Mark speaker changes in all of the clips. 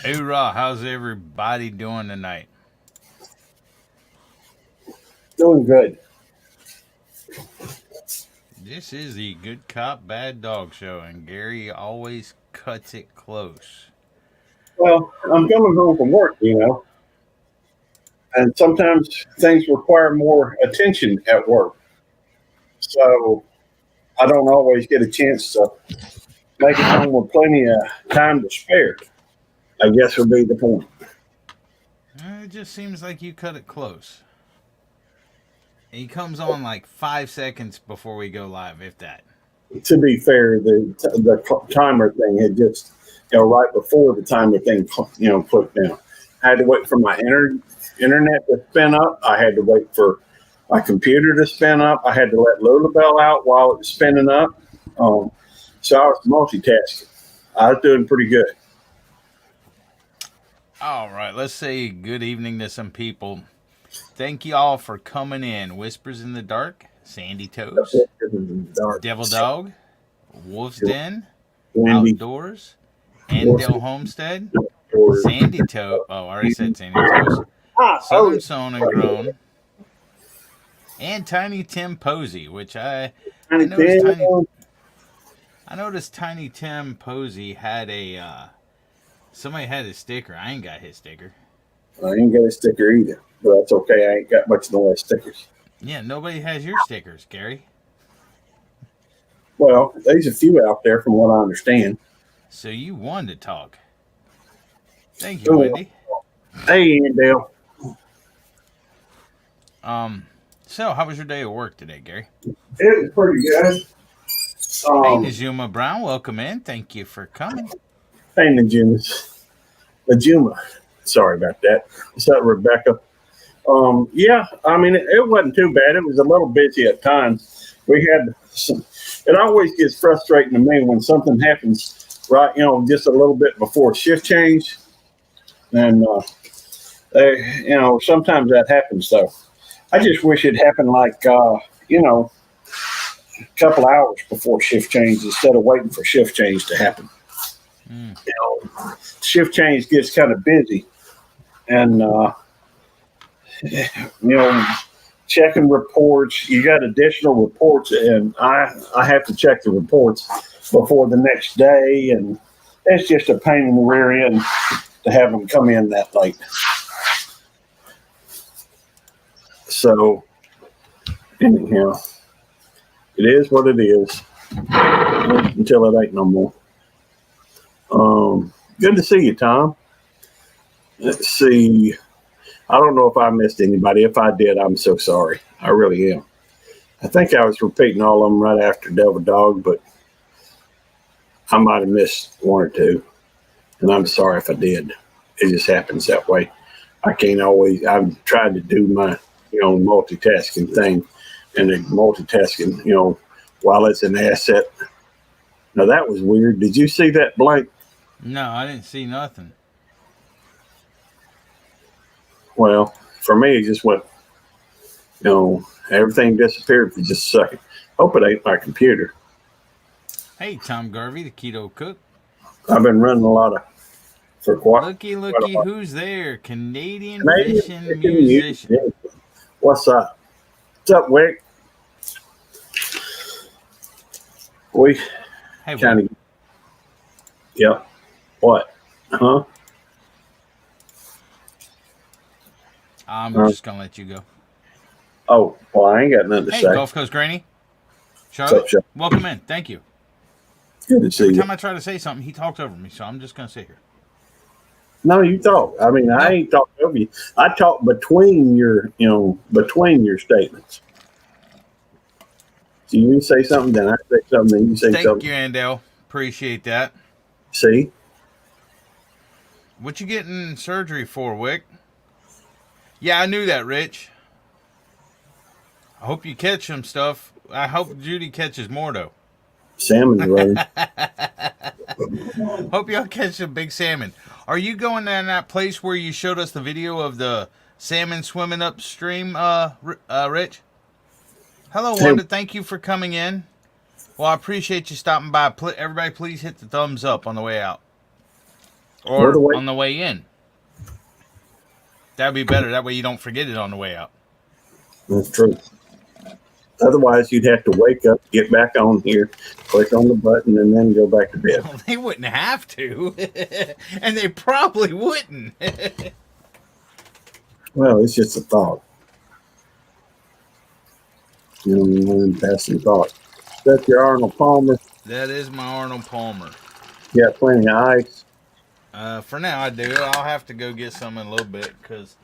Speaker 1: Hoorah! How's everybody doing tonight?
Speaker 2: Doing good.
Speaker 1: This is the Good Cop, Bad Dog show, and Gary always cuts it close.
Speaker 2: Well, I'm coming home from work, and sometimes things require more attention at work. So I don't always get a chance to make it home with plenty of time to spare, I guess would be the point.
Speaker 1: It just seems like you cut it close. He comes on like 5 seconds before we go live, if that.
Speaker 2: To be fair, the timer thing had just, right before the timer thing, clicked down. I had to wait for my internet to spin up. I had to wait for my computer to spin up. I had to let Lulabelle out while it was spinning up. So I was multitasking. I was doing pretty good.
Speaker 1: All right, let's say good evening to some people. Thank you all for coming in. Whispers in the Dark, Sandy Toes, Devil Dog, Wolf's Den,
Speaker 2: Wendy,
Speaker 1: Outdoors, Andale Homestead, Sandy Toe. Oh, I already said Sandy Toes. Southern Sown and Grown, and Tiny Tim Posey, which I noticed Tiny Tim Posey had a somebody had his sticker. I ain't got his sticker.
Speaker 2: I ain't got a sticker either, but that's okay. I ain't got much in the way of stickers.
Speaker 1: Yeah, nobody has your stickers, Gary.
Speaker 2: Well, there's a few out there from what I understand.
Speaker 1: So you won to talk. Thank you, Wendy.
Speaker 2: Hey, Dale.
Speaker 1: So how was your day at work today, Gary?
Speaker 2: It was pretty good.
Speaker 1: Hey, Najuma Brown, welcome in. Thank you for coming.
Speaker 2: Hey, Najuma. Sorry about that. What's up, Rebecca? Yeah, I mean, it wasn't too bad. It was a little busy at times. It always gets frustrating to me when something happens, right, just a little bit before shift change. And, sometimes that happens, though. I just wish it happened like, a couple hours before shift change instead of waiting for shift change to happen. Shift change gets kind of busy, and checking reports. You got additional reports, and I have to check the reports before the next day, and it's just a pain in the rear end to have them come in that late. So, anyhow, it is what it is until it ain't no more. Good to see you, Tom. Let's see. I don't know if I missed anybody. If I did, I'm so sorry. I really am. I think I was repeating all of them right after Devil Dog, but I might have missed one or two. And I'm sorry if I did. It just happens that way. I can't always, I've tried to do my, multitasking thing. And the multitasking, while it's an asset. Now that was weird. Did you see that blank?
Speaker 1: No, I didn't see nothing.
Speaker 2: Well, for me, it just went, everything disappeared for just a second. Hope it ain't my computer.
Speaker 1: Hey, Tom Garvey, the Keto Cook.
Speaker 2: I've been running a lot of,
Speaker 1: Looky, who's there? Canadian fishing musician.
Speaker 2: What's up? What's up, Wick? We kind of, yep. What? Huh?
Speaker 1: I'm just going to let you go.
Speaker 2: Oh, well, I ain't got nothing to say.
Speaker 1: Hey, Gulf Coast Granny. Charlotte, welcome in. Thank you.
Speaker 2: Good to see you.
Speaker 1: Every time I try to say something, he talks over me, so I'm just going to sit here.
Speaker 2: No, you talk. I mean, I ain't talking over you. I talk between your statements. So you say something, then I say something, then you say something.
Speaker 1: Thank you, Andale. Appreciate that.
Speaker 2: See?
Speaker 1: What you getting surgery for, Wick? Yeah, I knew that, Rich. I hope you catch some stuff. I hope Judy catches more, though.
Speaker 2: Salmon's running.
Speaker 1: Hope y'all catch some big salmon. Are you going down that place where you showed us the video of the salmon swimming upstream, Rich? Hello, Wanda. Thank you for coming in. Well, I appreciate you stopping by. Everybody, please hit the thumbs up on the way out. or on the way in. That'd be better. That way you don't forget it on the way out.
Speaker 2: That's true. Otherwise, you'd have to wake up, get back on here, click on the button, and then go back to bed.
Speaker 1: Well, they wouldn't have to, and they probably wouldn't.
Speaker 2: Well, it's just a thought. One passing thought. That's your Arnold Palmer.
Speaker 1: That is my Arnold Palmer.
Speaker 2: You got plenty of ice.
Speaker 1: For now, I do. I'll have to go get some in a little bit because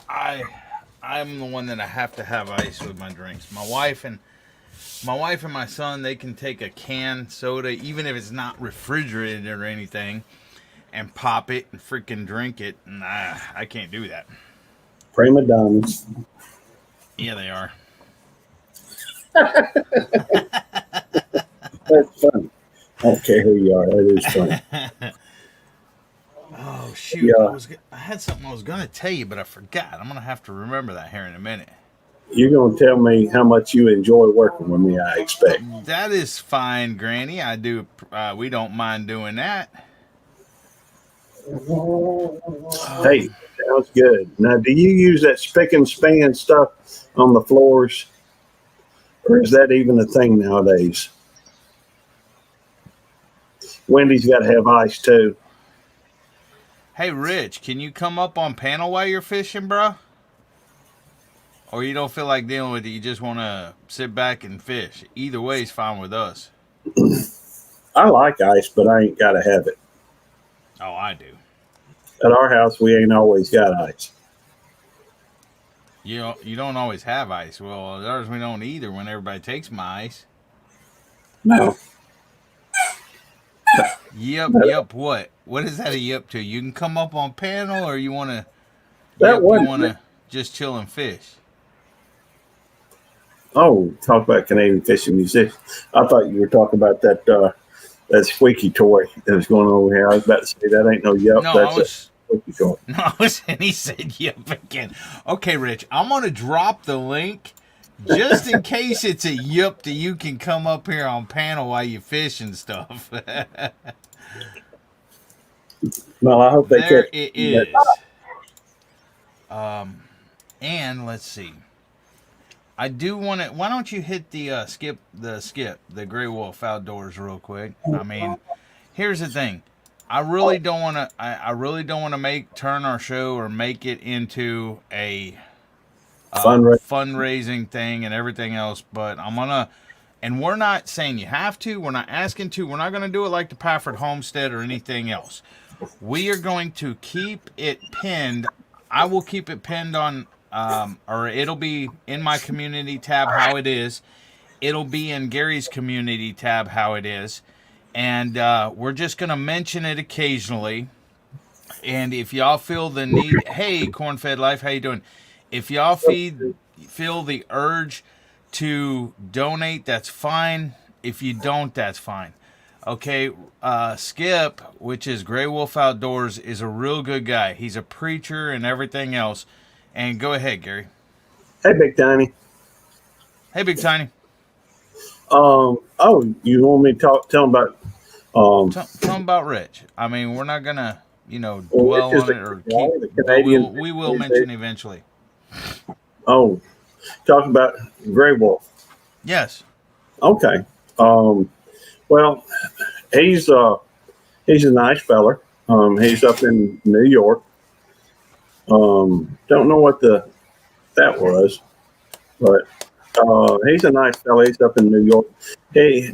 Speaker 1: I'm the one that I have to have ice with my drinks. My wife and my son, they can take a canned soda, even if it's not refrigerated or anything, and pop it and freaking drink it. And I can't do that.
Speaker 2: Prima donnas.
Speaker 1: Yeah, they are.
Speaker 2: That's funny. I don't care who you are. That is funny.
Speaker 1: Oh, shoot. Yeah. I had something I was going to tell you, but I forgot. I'm going to have to remember that here in a minute.
Speaker 2: You're going to tell me how much you enjoy working with me, I expect.
Speaker 1: That is fine, Granny. I do. We don't mind doing that.
Speaker 2: Hey, sounds good. Now, do you use that spick and span stuff on the floors? Or is that even a thing nowadays? Wendy's got to have ice, too.
Speaker 1: Hey, Rich, can you come up on panel while you're fishing, bro? Or you don't feel like dealing with it, you just want to sit back and fish? Either way is fine with us.
Speaker 2: I like ice, but I ain't got to have it.
Speaker 1: Oh, I do.
Speaker 2: At our house, we ain't always got ice.
Speaker 1: You don't always have ice. Well, at ours we don't either when everybody takes my ice.
Speaker 2: No.
Speaker 1: Yep, what? What is that a yep to? You can come up on panel or you want to just chill and fish?
Speaker 2: Oh, talk about Canadian fishing musicians. I thought you were talking about that squeaky toy that was going on over here. I was about to say that ain't no yep.
Speaker 1: No,
Speaker 2: that's a squeaky toy.
Speaker 1: No, and he said yep again. Okay, Rich, I'm going to drop the link just in case it's a yep that you can come up here on panel while you fish and stuff.
Speaker 2: Well, I hope they
Speaker 1: there
Speaker 2: catch
Speaker 1: it is. And let's see. I do want to. Why don't you hit the skip the Grey Wolf Outdoors real quick? I mean, here's the thing. I really don't want to. I really don't want to turn our show or make it into a fundraising thing and everything else. But I'm gonna. And we're not saying you have to. We're not asking to. We're not going to do it like the Pafford Homestead or anything else. We are going to keep it pinned. I will keep it pinned on, or it'll be in my community tab how it is. It'll be in Gary's community tab how it is. And we're just going to mention it occasionally. And if y'all feel the need, hey, Corn-Fed Life, how you doing? If y'all feel the urge to donate, that's fine. If you don't, that's fine. Okay, Skip, which is Grey Wolf Outdoors, is a real good guy. He's a preacher and everything else. And go ahead, Gary.
Speaker 2: Hey, Big Tiny.
Speaker 1: Hey, Big Tiny.
Speaker 2: Oh, you want me to tell him about?
Speaker 1: Tell him about Rich. I mean, we're not gonna, dwell on it or keep. We will mention eventually.
Speaker 2: Oh, talking about Grey Wolf.
Speaker 1: Yes.
Speaker 2: Okay. Well, he's a nice feller. He's up in New York. Don't know what that was, but he's a nice fella. He's up in New York. Hey,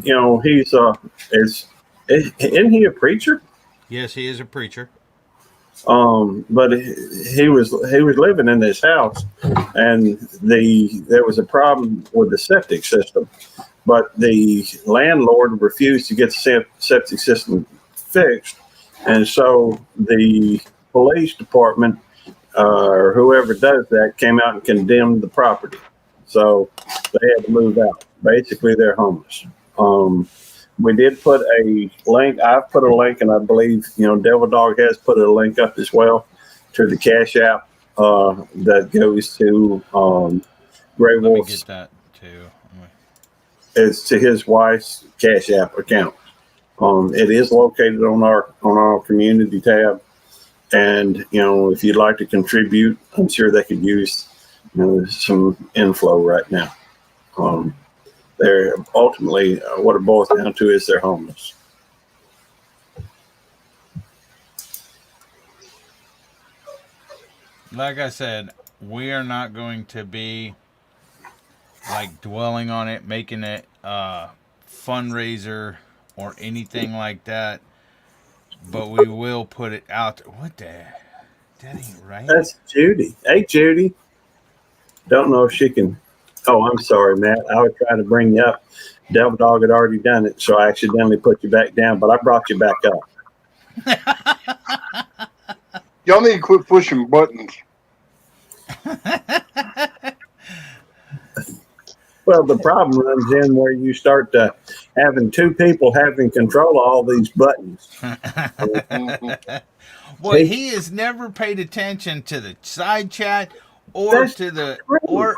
Speaker 2: isn't he a preacher?
Speaker 1: Yes, he is a preacher.
Speaker 2: But he was living in this house, and there was a problem with the septic system, but the landlord refused to get the septic system fixed, and so the police department or whoever does that came out and condemned the property, so they had to move out. Basically, they're homeless. We did put a link. I've put a link, and I believe Devil Dog has put a link up as well to the Cash App that goes to Grey Wolf.
Speaker 1: Let me get that too.
Speaker 2: It's to his wife's Cash App account. It is located on our community tab, and if you'd like to contribute, I'm sure they could use some inflow right now. They're ultimately what it boils down to is they're homeless.
Speaker 1: Like I said, we are not going to be like dwelling on it, making it a fundraiser or anything like that. But we will put it out. What the? That ain't right.
Speaker 2: That's Judy. Hey, Judy. Don't know if she can. Oh, I'm sorry, Matt. I was trying to bring you up. Devil Dog had already done it, so I accidentally put you back down, but I brought you back up.
Speaker 3: Y'all need to quit pushing buttons.
Speaker 2: Well, the problem runs in where you start having two people having control of all these buttons.
Speaker 1: Well, he has never paid attention to the side chat or to the or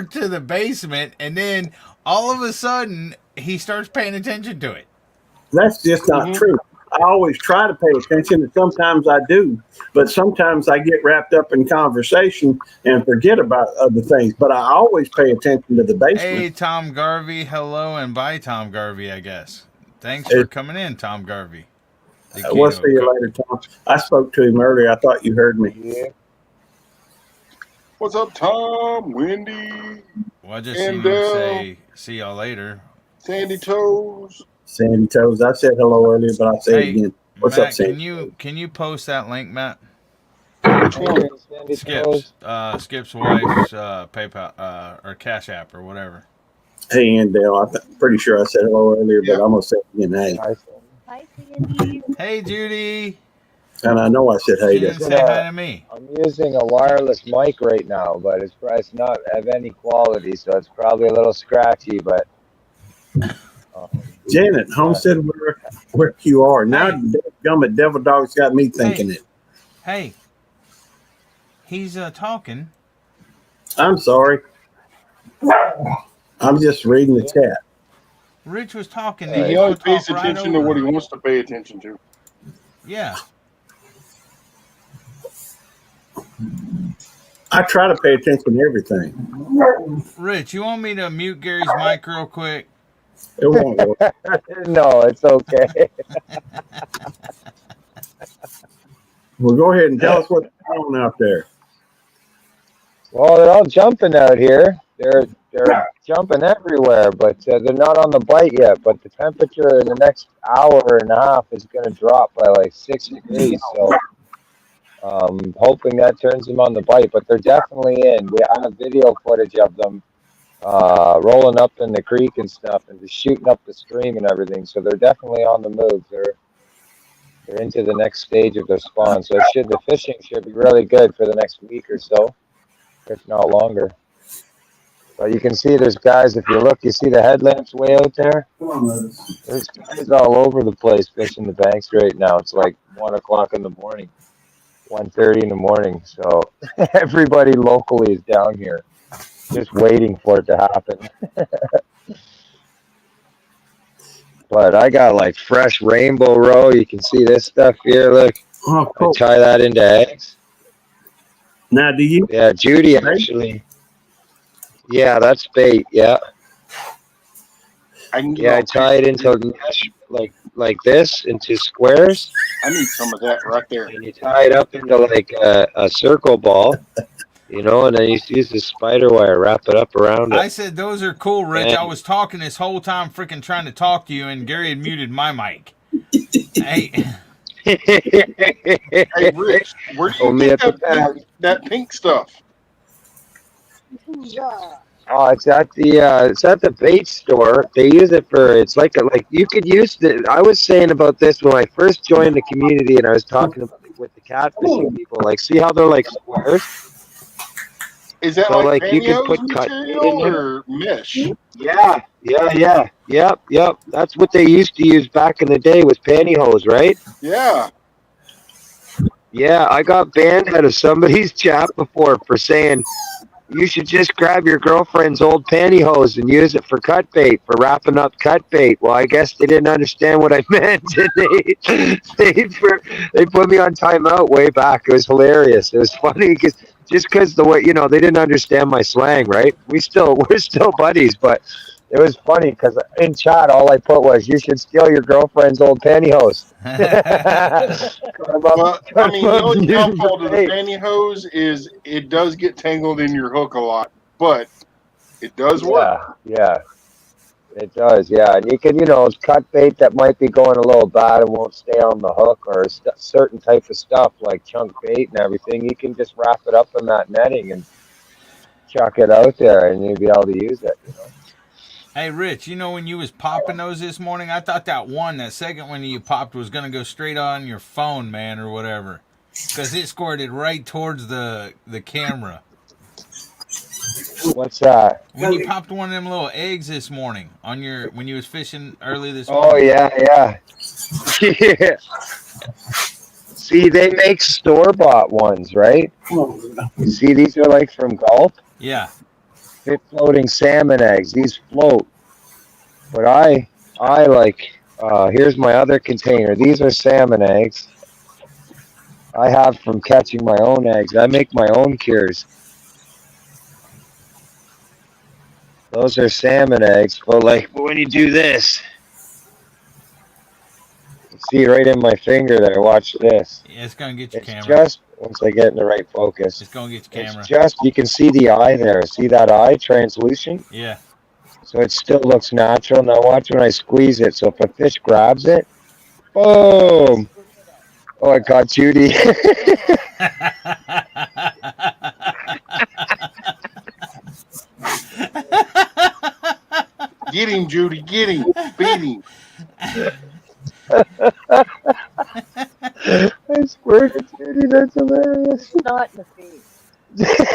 Speaker 1: to the basement, and then all of a sudden he starts paying attention to it.
Speaker 2: That's just not true. I always try to pay attention, and sometimes I do, but sometimes I get wrapped up in conversation and forget about other things. But I always pay attention to the basement.
Speaker 1: Hey, Tom Garvey. Hello and bye, Tom Garvey, I guess. Thanks for coming in, Tom Garvey.
Speaker 2: We'll see you later, Tom. I spoke to him earlier. I thought you heard me.
Speaker 3: Yeah. What's up, Tom? Wendy?
Speaker 1: Well, I just seen him say, see y'all later.
Speaker 3: Sandy Toes.
Speaker 2: Sandy Toes. I said hello earlier, but I'll say it again. What's
Speaker 1: Matt,
Speaker 2: up, Sandy?
Speaker 1: Can you post that link, Matt?
Speaker 3: Which one?
Speaker 1: Skip's wife's PayPal or Cash App or whatever.
Speaker 2: Hey, Andale. I'm pretty sure I said hello earlier, but I'm gonna say it again. Hey.
Speaker 4: Hi, Sandy.
Speaker 1: Hey, Judy.
Speaker 2: And I know I said hey.
Speaker 1: She didn't say hi to me.
Speaker 5: I'm using a wireless mic right now, but it's not of any quality, so it's probably a little scratchy. But
Speaker 2: Janet, Homestead, where you are now? Gummit Devil Dog's got me thinking it.
Speaker 1: Hey, he's talking.
Speaker 2: I'm sorry. I'm just reading the chat.
Speaker 1: Rich was talking.
Speaker 3: He always pays attention to what he wants to pay attention to.
Speaker 1: Yeah.
Speaker 2: I try to pay attention to everything.
Speaker 1: Rich, you want me to mute Gary's mic real quick?
Speaker 2: It won't work.
Speaker 5: No, it's okay.
Speaker 2: Well, go ahead and tell us what's going on out there.
Speaker 5: Well, they're all jumping out here. They're jumping everywhere, but they're not on the bite yet. But the temperature in the next hour and a half is going to drop by like 6 degrees. So hoping that turns them on the bite. But they're definitely in. We have video footage of them rolling up in the creek and stuff, and just shooting up the stream and everything. So they're definitely on the move. They're into the next stage of their spawn. So the fishing should be really good for the next week or so, if not longer. But you can see there's guys, if you look, you see the headlamps way out there? There's guys all over the place fishing the banks right now. It's like 1 o'clock in the morning, 1:30 in the morning. So everybody locally is down here just waiting for it to happen. But I got like fresh rainbow roe. You can see this stuff here. Look,
Speaker 2: Oh, cool.
Speaker 5: I tie that into eggs.
Speaker 2: Now, do you?
Speaker 5: Yeah, Judy actually. Yeah, that's bait. Yeah. I tie it into mesh like this into squares.
Speaker 3: I need some of that right there.
Speaker 5: And you tie it up into like a circle ball, and then you use the spider wire, wrap it up around it.
Speaker 1: I said those are cool, Rich. I was talking this whole time, freaking trying to talk to you, and Gary had muted my mic. Hey.
Speaker 3: Hey, Rich, where do you get that pink stuff?
Speaker 5: Oh, it's at the bait store. They use it for, it's like you could use it. I was saying about this when I first joined the community, and I was talking about it with the catfishing people. Like, see how they're like squares?
Speaker 3: Is that
Speaker 5: so
Speaker 3: like
Speaker 5: you can put
Speaker 3: material or mesh?
Speaker 5: Yeah. Yep. That's what they used to use back in the day with pantyhose, right?
Speaker 3: Yeah.
Speaker 5: Yeah, I got banned out of somebody's chat before for saying you should just grab your girlfriend's old pantyhose and use it for cut bait, for wrapping up cut bait. Well, I guess they didn't understand what I meant, and they put me on timeout way back. It was hilarious. It was funny because the way they didn't understand my slang, right? We're still buddies, but it was funny because in chat all I put was you should steal your girlfriend's old pantyhose.
Speaker 3: Well, I mean, the only downfall to the pantyhose is it does get tangled in your hook a lot, but it does work.
Speaker 5: Yeah, it does. Yeah, and you can cut bait that might be going a little bad and won't stay on the hook, or certain type of stuff like chunk bait and everything. You can just wrap it up in that netting and chuck it out there, and you'll be able to use it.
Speaker 1: Hey, Rich, when you was popping those this morning, I thought that second one you popped was going to go straight on your phone, man, or whatever. Because it squirted right towards the camera.
Speaker 5: What's that?
Speaker 1: When you popped one of them little eggs this morning when you was fishing early this
Speaker 5: Oh,
Speaker 1: morning.
Speaker 5: yeah. See, they make store-bought ones, right? You see, these are like from Gulf.
Speaker 1: Yeah.
Speaker 5: Floating salmon eggs. These float. But I like, here's my other container. These are salmon eggs. I have from catching my own eggs. I make my own cures. Those are salmon eggs. But when you do this, you see right in my finger there. Watch this.
Speaker 1: Yeah, it's going to get your camera.
Speaker 5: Just once I get in the right focus.
Speaker 1: It's going to get your camera.
Speaker 5: It's just, you can see the eye there. See that eye? Translucent?
Speaker 1: Yeah.
Speaker 5: So it still looks natural. Now watch when I squeeze it. So if a fish grabs it, boom! Oh, I caught Judy.
Speaker 3: Get him, Judy. Get him. Beat him.
Speaker 5: I squirted Judy. That's hilarious.
Speaker 4: Not in the face.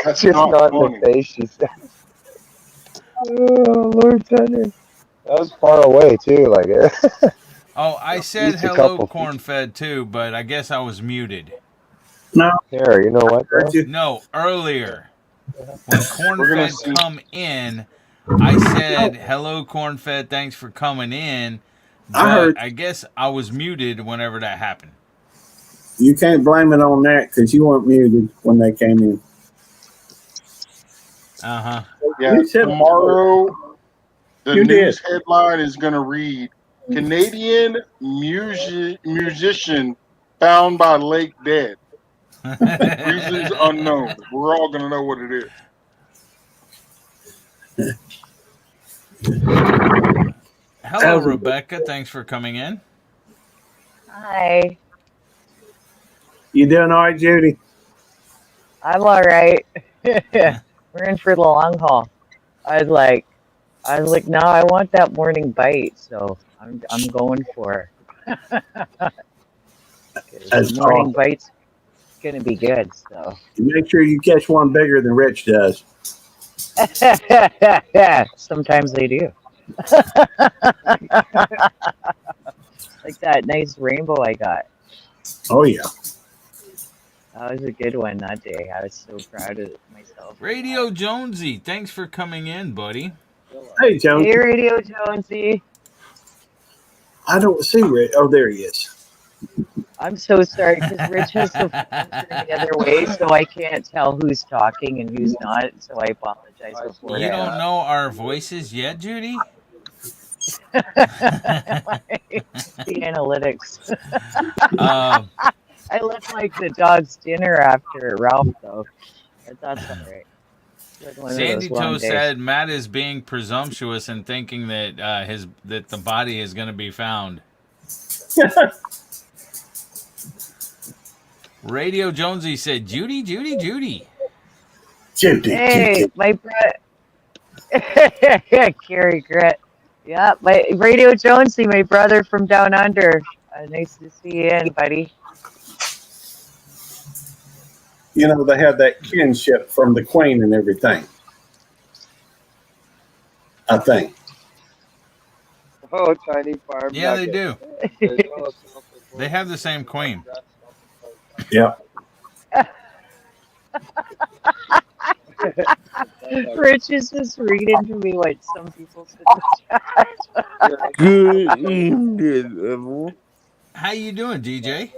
Speaker 3: That's
Speaker 5: Just not
Speaker 3: funny.
Speaker 5: in the face, she said. Oh, Lord Thunder. That was far away, too.
Speaker 1: Oh, I said hello, corn-fed, too, but I guess I was muted.
Speaker 2: No.
Speaker 5: Here, you know what?
Speaker 1: No, earlier. When corn-fed come in, I said, hello, corn-fed, thanks for coming in. But I guess I was muted whenever that happened.
Speaker 2: You can't blame it on that because you weren't muted when they came in.
Speaker 1: Uh-huh.
Speaker 3: Yeah, tomorrow the news headline is going to read, Canadian musician found by lake dead. Reasons unknown. We're all going to know what it is.
Speaker 1: Hello, Rebecca. Thanks for coming in.
Speaker 4: Hi.
Speaker 2: You doing all right, Judy?
Speaker 4: I'm all right. We're in for the long haul. I was like, no, I want that morning bite, so I'm going for it. The morning bite's gonna be good. So
Speaker 2: make sure you catch one bigger than Rich does.
Speaker 4: Sometimes they do. Like that nice rainbow I got.
Speaker 2: Oh yeah.
Speaker 4: That was a good one that day. I was so proud of myself.
Speaker 1: Radio Jonesy, thanks for coming in, buddy.
Speaker 2: Hey, Jonesy.
Speaker 4: Hey, Radio Jonesy.
Speaker 2: I don't see Rich. Oh, there he is.
Speaker 4: I'm so sorry because Rich has the phone turned the other way, so I can't tell who's talking and who's not. So I apologize before
Speaker 1: You don't know our voices yet, Judy?
Speaker 4: The analytics. I left like the dog's dinner after Ralph, though. But that's all right.
Speaker 1: Sandy Toe said Matt is being presumptuous and thinking that that the body is going to be found. Radio Jonesy said, Judy.
Speaker 4: Hey, my brother. Carrie Grit. Yeah, my Radio Jonesy, my brother from down under. Nice to see you in, buddy.
Speaker 2: You know, they have that kinship from the Queen and everything. I think.
Speaker 5: Oh, tiny farm.
Speaker 1: Yeah, they do. They have the same Queen.
Speaker 2: Yeah.
Speaker 4: Rich is just reading to me what some people said in the chat.
Speaker 6: Good evening,
Speaker 1: How you doing, DJ?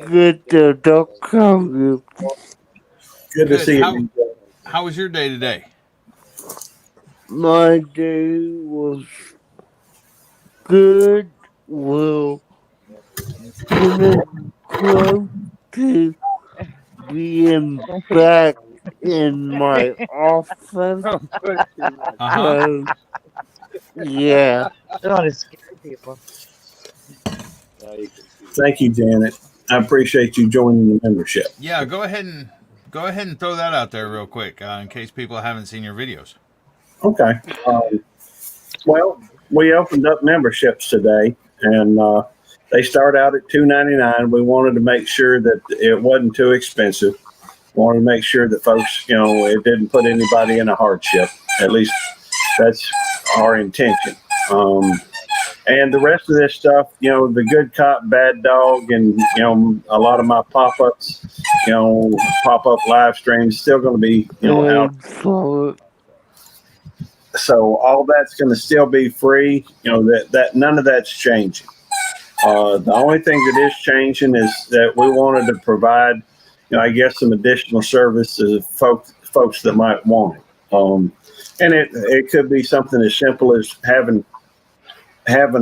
Speaker 6: good to talk to you.
Speaker 2: Good to
Speaker 1: Good.
Speaker 2: see you.
Speaker 1: How was your day today?
Speaker 6: My day was good. Well, getting close to being
Speaker 4: Don't put your
Speaker 6: back in my office.
Speaker 1: Uh-huh.
Speaker 6: So, yeah.
Speaker 4: don't want to scare people.
Speaker 2: Thank you, Janet. I appreciate you joining the membership.
Speaker 1: Yeah, go ahead and throw that out there real quick in case people haven't seen your videos.
Speaker 2: Okay. Well, we opened up memberships today, and they start out at $2.99. We wanted to make sure that it wasn't too expensive. Wanted to make sure that folks, it didn't put anybody in a hardship. At least that's our intention. And the rest of this stuff, the good cop, bad dog, and a lot of my pop-ups, pop-up live streams still going to be, out. So all that's going to still be free. That none of that's changing. The only thing that is changing is that we wanted to provide, I guess, some additional services to folks that might want it. And it could be something as simple as having an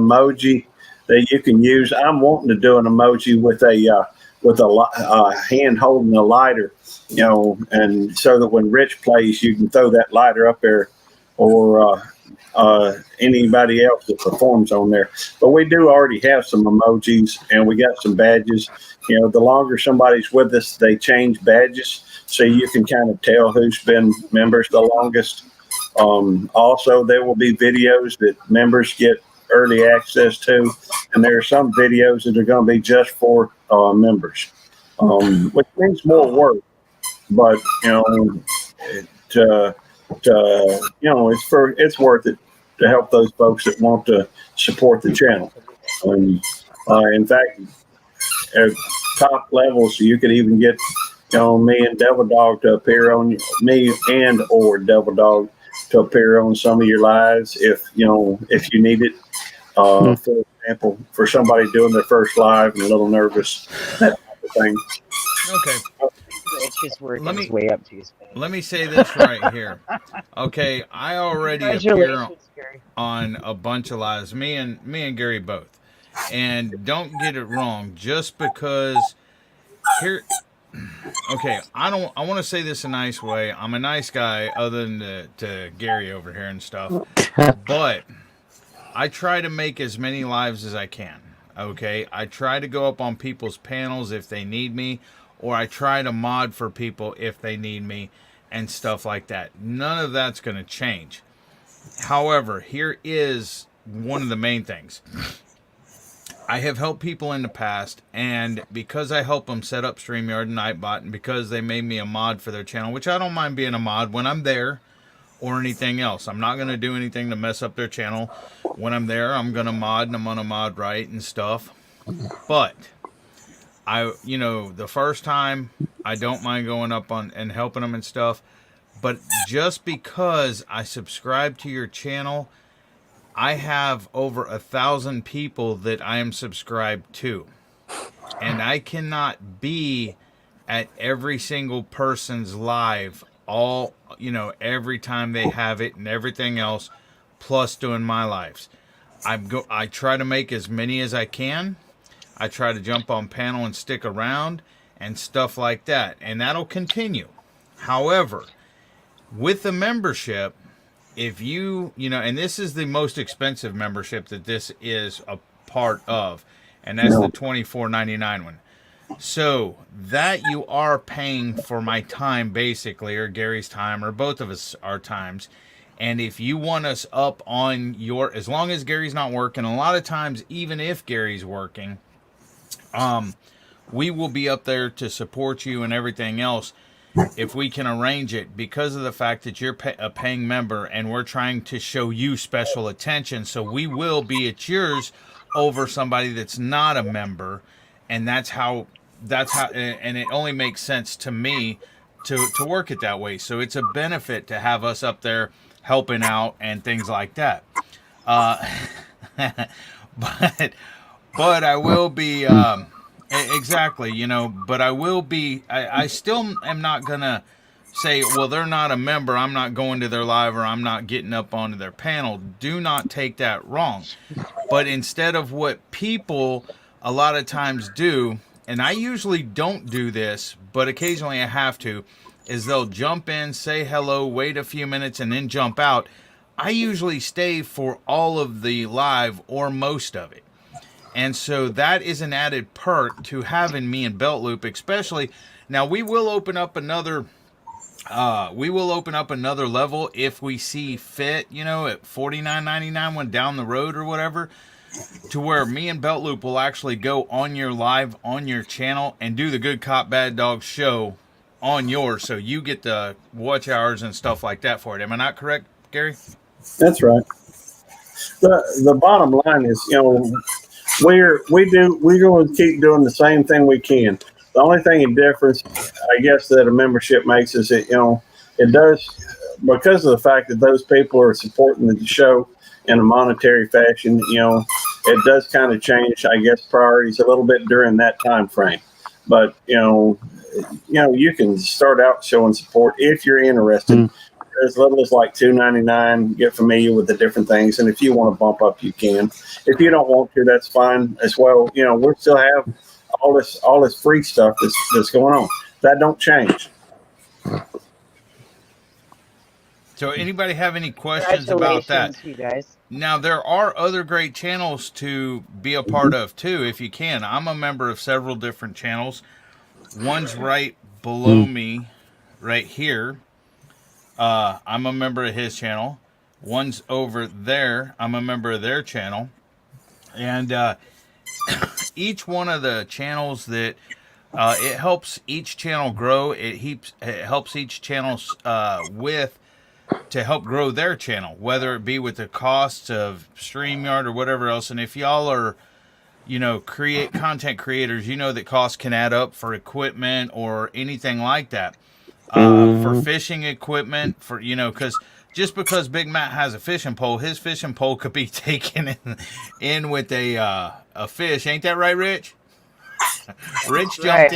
Speaker 2: emoji that you can use. I'm wanting to do an emoji with a hand holding a lighter, and so that when Rich plays, you can throw that lighter up there, or anybody else that performs on there. But we do already have some emojis, and we got some badges. The longer somebody's with us, they change badges, so you can kind of tell who's been members the longest. Also, there will be videos that members get early access to, and there are some videos that are going to be just for members, which means more work, but it's worth it to help those folks that want to support the channel. In fact, at top levels, you could even get me and Devil Dog to appear on me and or Devil Dog to appear on some of your lives if you need it. For example, for somebody doing their first live and a little nervous, that type of thing.
Speaker 1: Okay.
Speaker 4: It's just working his way up to his face.
Speaker 1: Let me say this right here. Okay, I already appear on a bunch of lives. Me and Gary both. And don't get it wrong, just because here. Okay, I want to say this a nice way. I'm a nice guy, other than to Gary over here and stuff. But I try to make as many lives as I can. Okay, I try to go up on people's panels if they need me, or I try to mod for people if they need me, and stuff like that. None of that's going to change. However, here is one of the main things. I have helped people in the past, and because I help them set up StreamYard and Nightbot, and because they made me a mod for their channel, which I don't mind being a mod when I'm there, or anything else. I'm not going to do anything to mess up their channel. When I'm there, I'm going to mod, and I'm going to mod right and stuff. But the first time, I don't mind going up on and helping them and stuff. But just because I subscribe to your channel, I have over 1,000 people that I am subscribed to. And I cannot be at every single person's live every time they have it and everything else, plus doing my lives. I try to make as many as I can. I try to jump on panel and stick around and stuff like that. And that'll continue. However, with the membership, if and this is the most expensive membership that this is a part of, and that's the $24.99 one. So that you are paying for my time, basically, or Gary's time, or both of us our times. And if you want us up on as long as Gary's not working, a lot of times, even if Gary's working, we will be up there to support you and everything else if we can arrange it, because of the fact that you're a paying member and we're trying to show you special attention. So we will be at yours over somebody that's not a member. And that's how that's how, and it only makes sense to me to work it that way. So it's a benefit to have us up there helping out and things like that. Uh, but I will be exactly, but I will be. I still am not gonna say, well, they're not a member, I'm not going to their live, or I'm not getting up onto their panel. Do not take that wrong. But instead of what people a lot of times do, and I usually don't do this, but occasionally I have to, is they'll jump in, say hello, wait a few minutes, and then jump out. I usually stay for all of the live or most of it. And so that is an added perk to having me in Belt Loop, especially now. We will open up another level if we see fit, at $49.99 when down the road or whatever, to where me and Belt Loop will actually go on your live on your channel and do the Good Cop Bad Dog show on yours, so you get the watch hours and stuff like that for it. Am I not correct, Gary?
Speaker 2: That's right. The bottom line is, we're going to keep doing the same thing we can. The only thing in difference, I guess, that a membership makes is that, it does, because of the fact that those people are supporting the show in a monetary fashion, it does kind of change, I guess, priorities a little bit during that time frame. But, you can start out showing support if you're interested. As little as like $2.99, get familiar with the different things, and if you want to bump up, you can. If you don't want to, that's fine as well. We still have all this free stuff that's going on. That don't change.
Speaker 1: So anybody have any questions about that?
Speaker 4: You guys.
Speaker 1: Now, there are other great channels to be a part of too, if you can. I'm a member of several different channels. One's right below me, right here. I'm a member of his channel. One's over there. I'm a member of their channel. And each one of the channels that it helps each channel grow. It helps each channel to help grow their channel, whether it be with the costs of StreamYard or whatever else. And if y'all are, content creators, that costs can add up for equipment or anything like that. For fishing equipment, because just because Big Matt has a fishing pole, his fishing pole could be taken in with a fish. Ain't that right, Rich? Rich jumped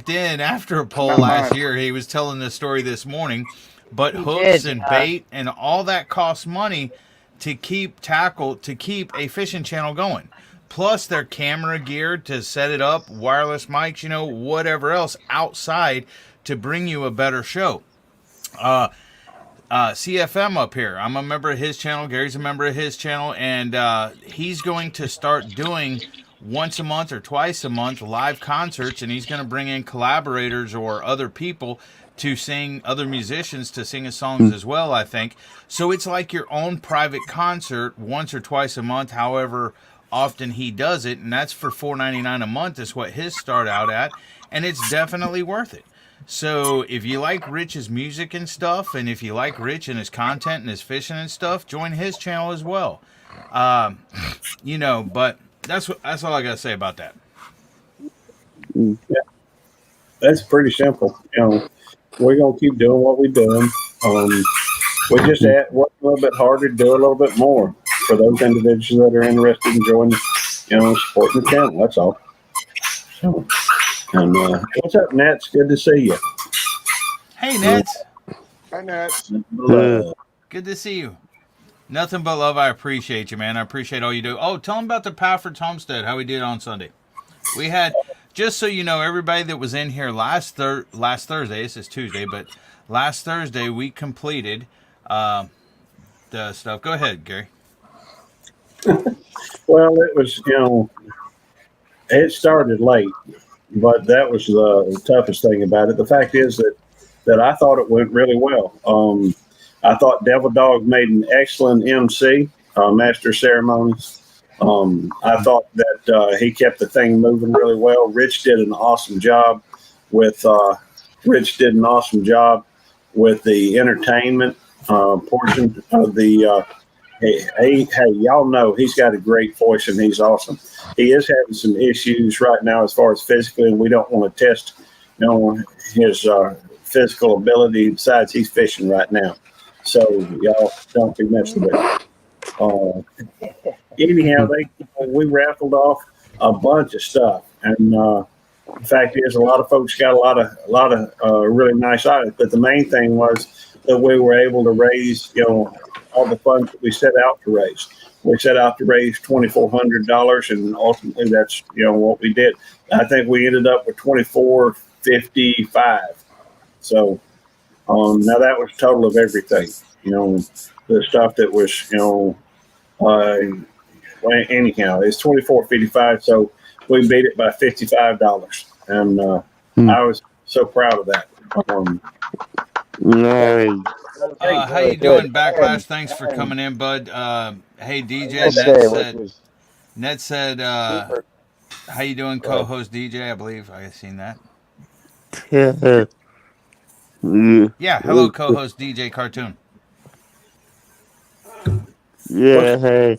Speaker 1: in after a pole last year. He was telling the story this morning. But hooks and bait and all that costs money to keep a fishing channel going. Plus their camera gear to set it up, wireless mics, whatever else outside to bring you a better show. CFM up here, I'm a member of his channel. Gary's a member of his channel, and he's going to start doing once a month or twice a month live concerts, and he's going to bring in collaborators or other people to sing, other musicians to sing his songs as well, I think. So it's like your own private concert once or twice a month, however often he does it, and that's for $4.99 a month is what his start out at, and it's definitely worth it. So if you like Rich's music and stuff, and if you like Rich and his content and his fishing and stuff, join his channel as well. But that's all I gotta say about that.
Speaker 2: Yeah, that's pretty simple. We're gonna keep doing what we're doing. We just work a little bit harder, do a little bit more for those individuals that are interested in joining, supporting the channel. That's all. So, and what's up, Nats? Good to see you.
Speaker 1: Hey, Nats.
Speaker 3: Hi, Nats.
Speaker 1: Good to see you. Nothing but love. I appreciate you, man. I appreciate all you do. Oh, tell them about the Pafford's Homestead, how we did on Sunday. We had, just so you know, everybody that was in here last Thursday, this is Tuesday, but last Thursday we completed the stuff. Go ahead, Gary.
Speaker 2: Well, it was, it started late, but that was the toughest thing about it. The fact is that I thought it went really well. I thought Devil Dog made an excellent MC, master of ceremonies. I thought that he kept the thing moving really well. Rich did an awesome job with the entertainment portion of the Hey, y'all know he's got a great voice and he's awesome. He is having some issues right now as far as physically, and we don't want to test, his physical ability. Besides, he's fishing right now, so y'all don't be messing with him. Anyhow, we raffled off a bunch of stuff, and the fact is, a lot of folks got a lot of really nice items. But the main thing was that we were able to raise, all the funds that we set out to raise. We set out to raise $2,400, and ultimately, that's what we did. I think we ended up with 2,455. So now that was total of everything. The stuff that was well, anyhow, it's 2,455. So we beat it by $55, and I was so proud of that.
Speaker 6: Nice.
Speaker 1: How you doing, Backlash? Thanks for coming in, bud. Hey, DJ. Ned said, how you doing, co-host DJ? I believe I seen that.
Speaker 6: Yeah.
Speaker 1: Yeah, hello, co-host DJ Cartoon.
Speaker 6: Yeah. Hey.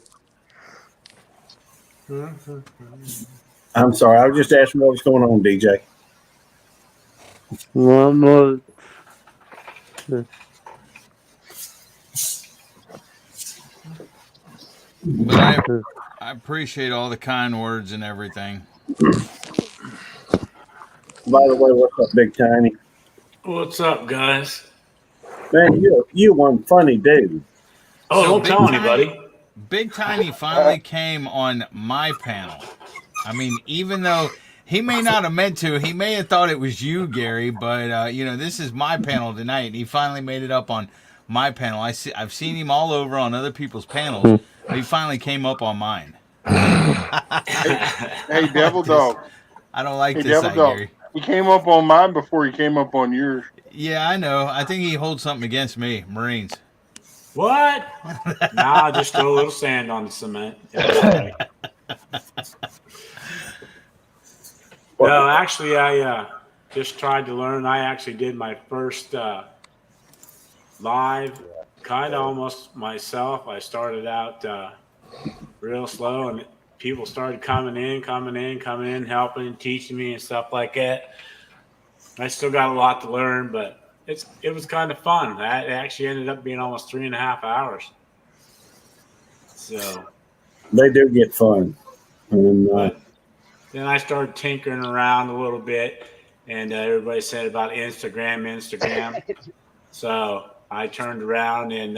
Speaker 2: I'm sorry, I was just asking what was going on, DJ.
Speaker 6: One more.
Speaker 1: But I appreciate all the kind words and everything.
Speaker 2: By the way, what's up, Big Tiny?
Speaker 7: What's up, guys?
Speaker 2: Man, you one funny dude.
Speaker 7: Oh,
Speaker 1: So
Speaker 7: don't tell anybody.
Speaker 1: Big Tiny finally came on my panel. I mean, even though he may not have meant to, he may have thought it was you, Gary, but this is my panel tonight, and he finally made it up on my panel. I've seen him all over on other people's panels, but he finally came up on mine.
Speaker 3: Hey, Devil Dog.
Speaker 1: I don't like
Speaker 3: Hey,
Speaker 1: this,
Speaker 3: Devil Dog.
Speaker 1: Gary.
Speaker 3: He came up on mine before he came up on yours.
Speaker 1: Yeah, I know. I think he holds something against me, Marines.
Speaker 7: What? Nah, just throw a little sand on the cement. Right. No, actually, I just tried to learn. I actually did my first live, kind of almost myself. I started out real slow, and people started coming in, helping, teaching me and stuff like that. I still got a lot to learn, but it was kind of fun. That actually ended up being almost 3.5 hours. So
Speaker 2: they do get fun. And,
Speaker 7: but then I started tinkering around a little bit, and everybody said about Instagram. So I turned around and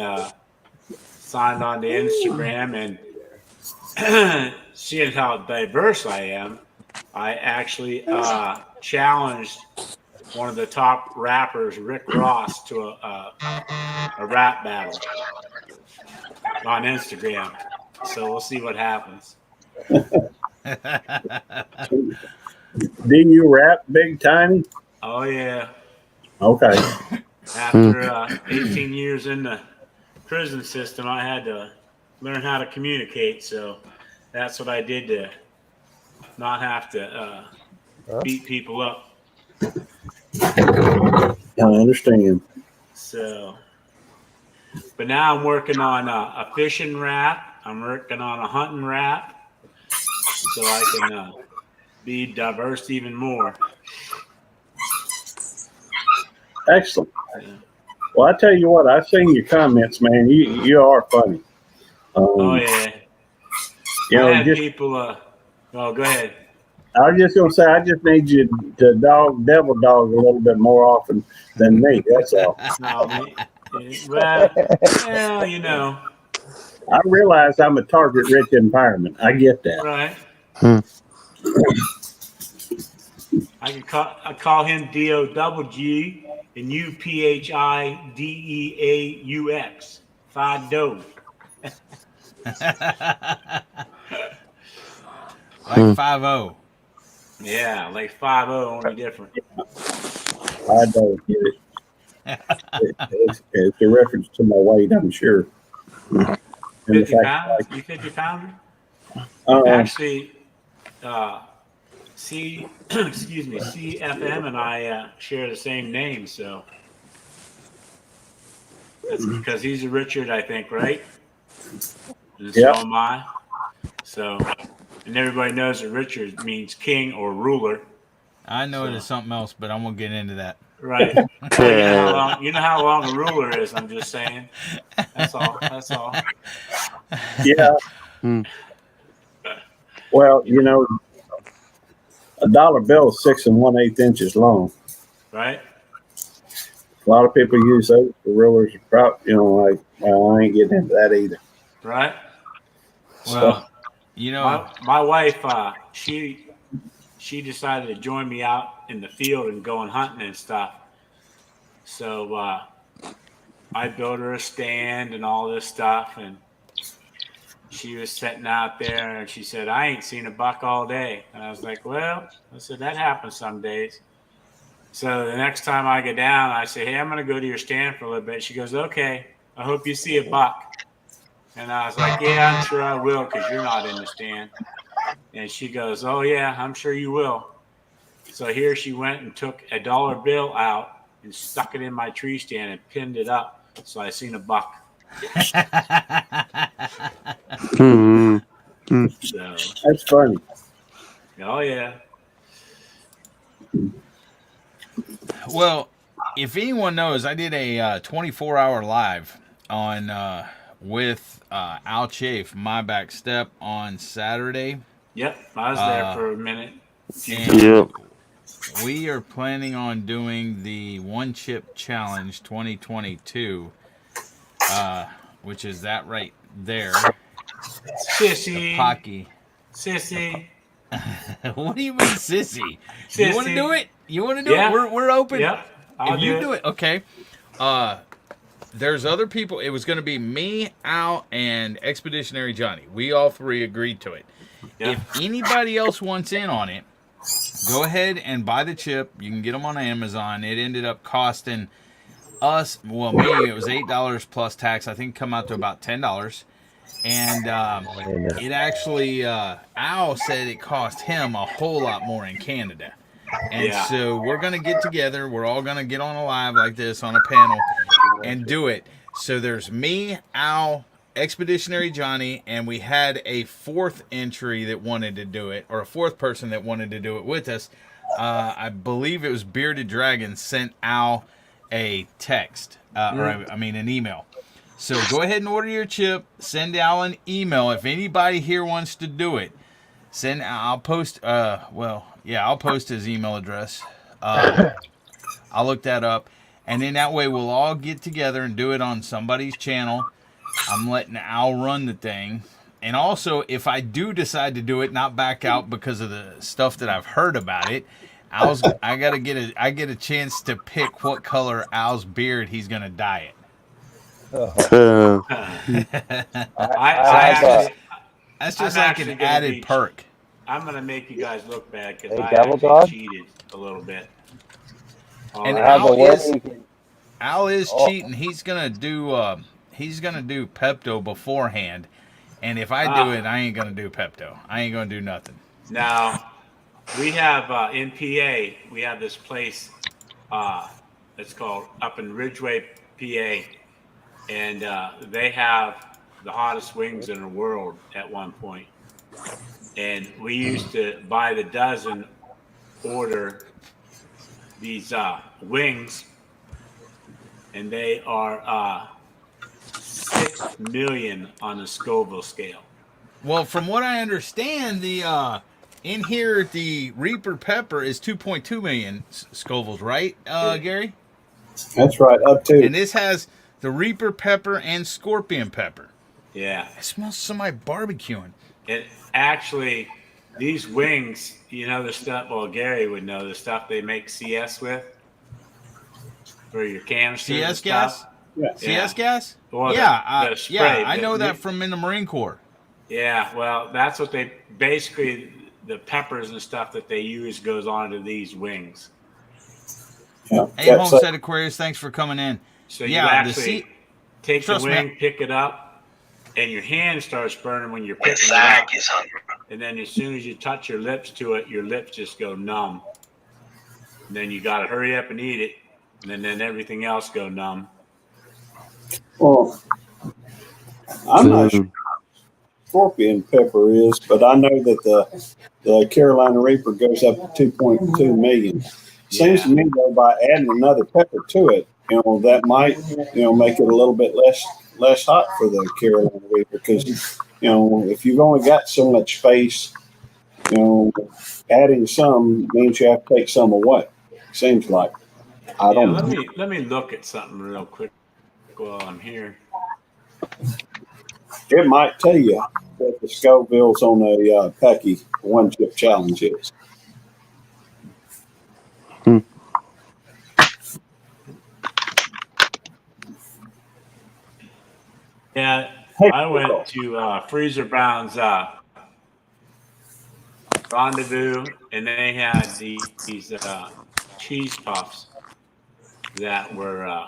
Speaker 7: signed on to Instagram, and seeing how diverse I am, I actually challenged one of the top rappers, Rick Ross, to a rap battle on Instagram. So we'll see what happens.
Speaker 2: do you rap, Big Tiny?
Speaker 7: Oh, yeah.
Speaker 2: Okay.
Speaker 7: After 18 years in the prison system, I had to learn how to communicate. So that's what I did to not have to beat people up.
Speaker 2: I understand.
Speaker 7: So, but now I'm working on a fishing rap. I'm working on a hunting rap, so I can be diverse even more.
Speaker 2: Excellent.
Speaker 7: Yeah.
Speaker 2: Well, I tell you what, I've seen your comments, man. You are funny.
Speaker 7: Oh yeah. I had people. Well, go ahead.
Speaker 2: I was just gonna say, I just need you to devil dog a little bit more often than me. That's all.
Speaker 7: Well,
Speaker 2: I realize I'm a target-rich environment. I get that.
Speaker 7: Right. I call him DOG and you PHIDEAUX. Fido.
Speaker 1: Like 5-0.
Speaker 7: Yeah, like 5-0, only different.
Speaker 2: I don't get it. It's a reference to my weight, I'm sure.
Speaker 7: 50 pounds? You 50 pounder? Actually, CFM and I share the same name, so that's because he's a Richard, I think, right? And
Speaker 2: Yep.
Speaker 7: so am I. So, and everybody knows that Richard means king or ruler.
Speaker 1: I know it
Speaker 7: So-
Speaker 1: is something else, but I won't get into that.
Speaker 7: Right. Well, you know how long a ruler is. I'm just saying. That's all. That's all.
Speaker 2: Yeah.
Speaker 6: Hmm.
Speaker 2: Well, you know, a dollar bill is 6 1/8 inches long.
Speaker 7: Right.
Speaker 2: A lot of people use those for rulers. Like, well, I ain't getting into that either.
Speaker 7: Right.
Speaker 1: Well,
Speaker 7: Well,
Speaker 1: you know,
Speaker 7: my wife, she decided to join me out in the field and going hunting and stuff. So I built her a stand and all this stuff, and she was sitting out there, and she said, "I ain't seen a buck all day." And I was like, "Well," I said, "that happens some days." So the next time I go down, I say, "Hey, I'm going to go to your stand for a little bit." She goes, "Okay. I hope you see a buck." And I was like, "Yeah, I'm sure I will, because you're not in the stand." And she goes, "Oh yeah, I'm sure you will." So here she went and took a dollar bill out and stuck it in my tree stand and pinned it up. So I seen a buck.
Speaker 6: Hmm.
Speaker 7: So,
Speaker 2: That's funny.
Speaker 7: oh yeah.
Speaker 1: well, if anyone knows, I did a 24-hour live on with Al Chafe, my back step on Saturday,
Speaker 7: Yep, I was there for a minute.
Speaker 1: and
Speaker 6: Yep.
Speaker 1: we are planning on doing the One Chip Challenge 2022, which is that right there, the
Speaker 7: Sissy,
Speaker 1: Pocky.
Speaker 7: sissy,
Speaker 1: What do you mean, sissy? You want to do
Speaker 7: sissy.
Speaker 1: it? You want to do it?
Speaker 7: Yeah,
Speaker 1: We're open.
Speaker 7: yep, I'll
Speaker 1: If you
Speaker 7: do
Speaker 1: do
Speaker 7: it.
Speaker 1: it, okay. There's other people. It was going to be me, Al, and Expeditionary Johnny. We all three agreed to it.
Speaker 7: Yep.
Speaker 1: If anybody else wants in on it, go ahead and buy the chip. You can get them on Amazon. It ended up costing us, well, me, it was $8 plus tax. I think it come out to about $10. And it actually, Al said it cost him a whole lot more in Canada. And
Speaker 7: Yeah.
Speaker 1: so we're going to get together. We're all going to get on a live like this on a panel and do it. So there's me, Al, Expeditionary Johnny, and we had a fourth entry that wanted to do it, or a fourth person that wanted to do it with us. I believe it was Bearded Dragon sent Al a text, I mean an email. So go ahead and order your chip. Send Al an email if anybody here wants to do it. I'll post. I'll post his email address. I'll look that up, and then that way we'll all get together and do it on somebody's channel. I'm letting Al run the thing, and also if I do decide to do it, not back out because of the stuff that I've heard about it. I get a chance to pick what color Al's beard he's gonna dye it.
Speaker 6: Uh,
Speaker 1: That's just like an added perk.
Speaker 7: I'm gonna make you guys look bad because
Speaker 5: Hey,
Speaker 7: I
Speaker 5: Devil
Speaker 7: actually
Speaker 5: Dog?
Speaker 7: cheated a little bit.
Speaker 1: And
Speaker 5: I have a way.
Speaker 1: Al is
Speaker 5: Oh.
Speaker 1: cheating. He's gonna do Pepto beforehand, and if I do it, I ain't gonna do Pepto. I ain't gonna do nothing.
Speaker 7: Now we have in PA. We have this place. It's called up in Ridgeway, PA, and they have the hottest wings in the world at one point. And we used to by the dozen order these wings, and they are 6 million on the Scoville scale.
Speaker 1: Well, from what I understand, the in here the Reaper pepper is 2.2 million Scovilles, right, Gary?
Speaker 2: That's right, up to.
Speaker 1: And this has the Reaper pepper and Scorpion pepper.
Speaker 7: Yeah.
Speaker 1: It smells somebody barbecuing.
Speaker 7: It actually, these wings, you know the stuff. Well, Gary would know the stuff they make CS with for your canisters.
Speaker 1: CS
Speaker 7: and
Speaker 1: gas.
Speaker 7: stuff.
Speaker 2: Yeah.
Speaker 1: CS gas.
Speaker 7: Well,
Speaker 1: yeah,
Speaker 7: the spray,
Speaker 1: yeah. I know that from in the Marine Corps.
Speaker 7: Yeah, well, that's what they basically the peppers and stuff that they use goes onto these wings.
Speaker 2: Yeah.
Speaker 1: Hey, Homestead Aquarius, thanks for coming in.
Speaker 7: So
Speaker 1: yeah,
Speaker 7: you actually take the
Speaker 1: Trust
Speaker 7: wing,
Speaker 1: me.
Speaker 7: pick it up, and your hand starts burning when you're picking it up. And then as soon as you touch your lips to it, your lips just go numb. And then you got to hurry up and eat it, and then everything else go numb.
Speaker 2: Well, I'm not sure scorpion pepper is, but I know that the Carolina Reaper goes up to 2.2 million. Seems to me though, by adding another pepper to it, that might make it a little bit less hot for the Carolina Reaper because if you've only got so much space, adding some means you have to take some away. Seems like. I don't know.
Speaker 7: Let me look at something real quick while I'm here.
Speaker 2: It might tell you what the Scovilles on a Pecky one chip challenge is.
Speaker 7: Yeah, I went to Freezer Brown's Rendezvous, and they had these cheese puffs that were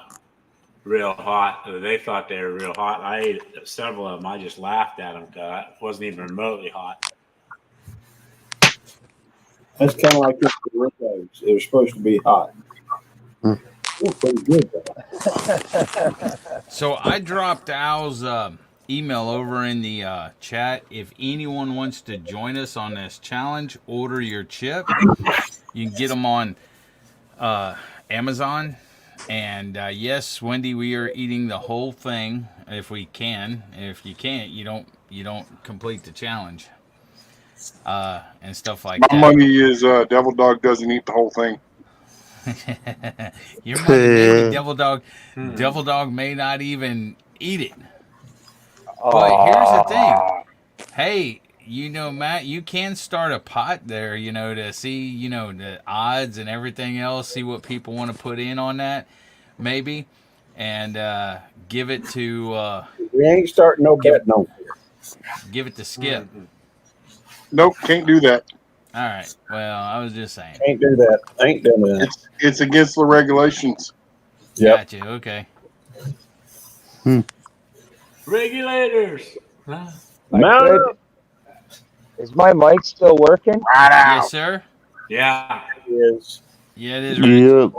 Speaker 7: real hot. They thought they were real hot. I ate several of them. I just laughed at them because it wasn't even remotely hot.
Speaker 2: That's kind of like the Doritos. They're supposed to be hot. They're pretty good though.
Speaker 1: So I dropped Al's email over in the chat. If anyone wants to join us on this challenge, order your chip. You can get them on Amazon. And yes, Wendy, we are eating the whole thing if we can. If you can't, you don't complete the challenge and stuff like that.
Speaker 3: My money is Devil Dog doesn't eat the whole thing.
Speaker 1: Your money, maybe Devil Dog. Devil Dog may not even eat it. But here's the thing. Hey, Matt, you can start a pot there, to see, the odds and everything else, see what people want to put in on that, maybe, and give it to...
Speaker 2: we ain't starting no bet no.
Speaker 1: Give it to Skip.
Speaker 3: Nope, can't do that.
Speaker 1: All right. Well, I was just saying.
Speaker 2: Can't do that. Ain't doing that.
Speaker 3: It's against the regulations.
Speaker 2: Yep.
Speaker 1: Gotcha. Okay.
Speaker 7: Regulators.
Speaker 5: Is my mic still working?
Speaker 1: Yes, sir.
Speaker 7: Yeah.
Speaker 2: It is.
Speaker 1: Yeah, it is.
Speaker 6: Yep.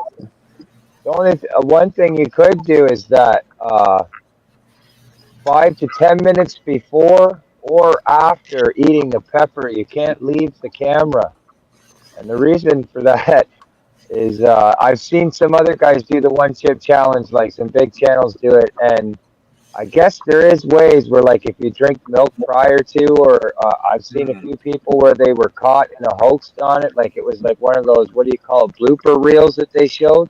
Speaker 5: The only one thing you could do is that 5 to 10 minutes before or after eating the pepper, you can't leave the camera. And the reason for that is I've seen some other guys do the one chip challenge, like some big channels do it, and I guess there is ways where, like, if you drink milk prior to, or I've seen a few people where they were caught in a hoax on it, like it was like one of those, what do you call it, blooper reels that they showed.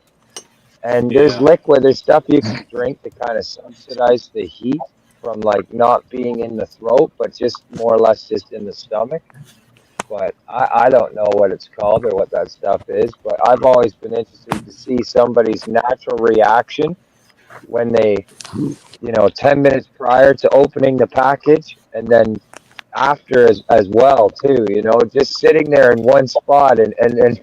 Speaker 5: And there's liquid, there's stuff you can drink to kind of subsidize the heat from like not being in the throat, but just more or less just in the stomach. But I don't know what it's called or what that stuff is, but I've always been interested to see somebody's natural reaction when they, 10 minutes prior to opening the package, and then after as well too, just sitting there in one spot and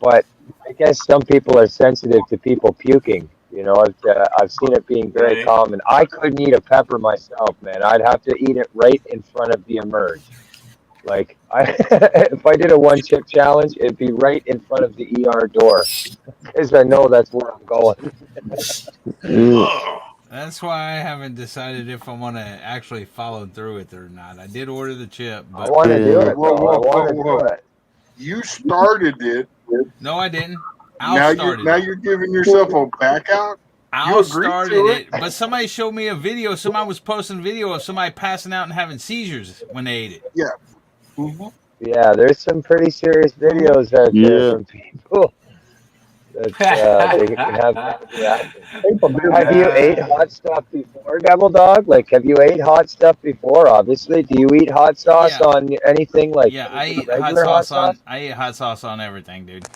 Speaker 5: but I guess some people are sensitive to people puking. I've seen it being very common. I couldn't eat a pepper myself, man. I'd have to eat it right in front of the emerge. Like, if I did a one chip challenge, it'd be right in front of the ER door because I know that's where I'm going.
Speaker 1: That's why I haven't decided if I want to actually follow through with it or not. I did order the chip, but
Speaker 5: I want to do it. I want to do it.
Speaker 3: You started it.
Speaker 1: No, I didn't. Now
Speaker 3: you're giving yourself a back out.
Speaker 1: Al started it, but somebody showed me a video. Somebody was posting a video of somebody passing out and having seizures when they ate it.
Speaker 3: Yeah.
Speaker 5: Mm-hmm. Yeah, there's some pretty serious videos out there from people that they can have that reaction. Have you ate hot stuff before, Devil Dog? Like, have you ate hot stuff before? Obviously, do you eat hot sauce on anything? Like,
Speaker 1: I eat hot sauce. I eat hot sauce on everything, dude.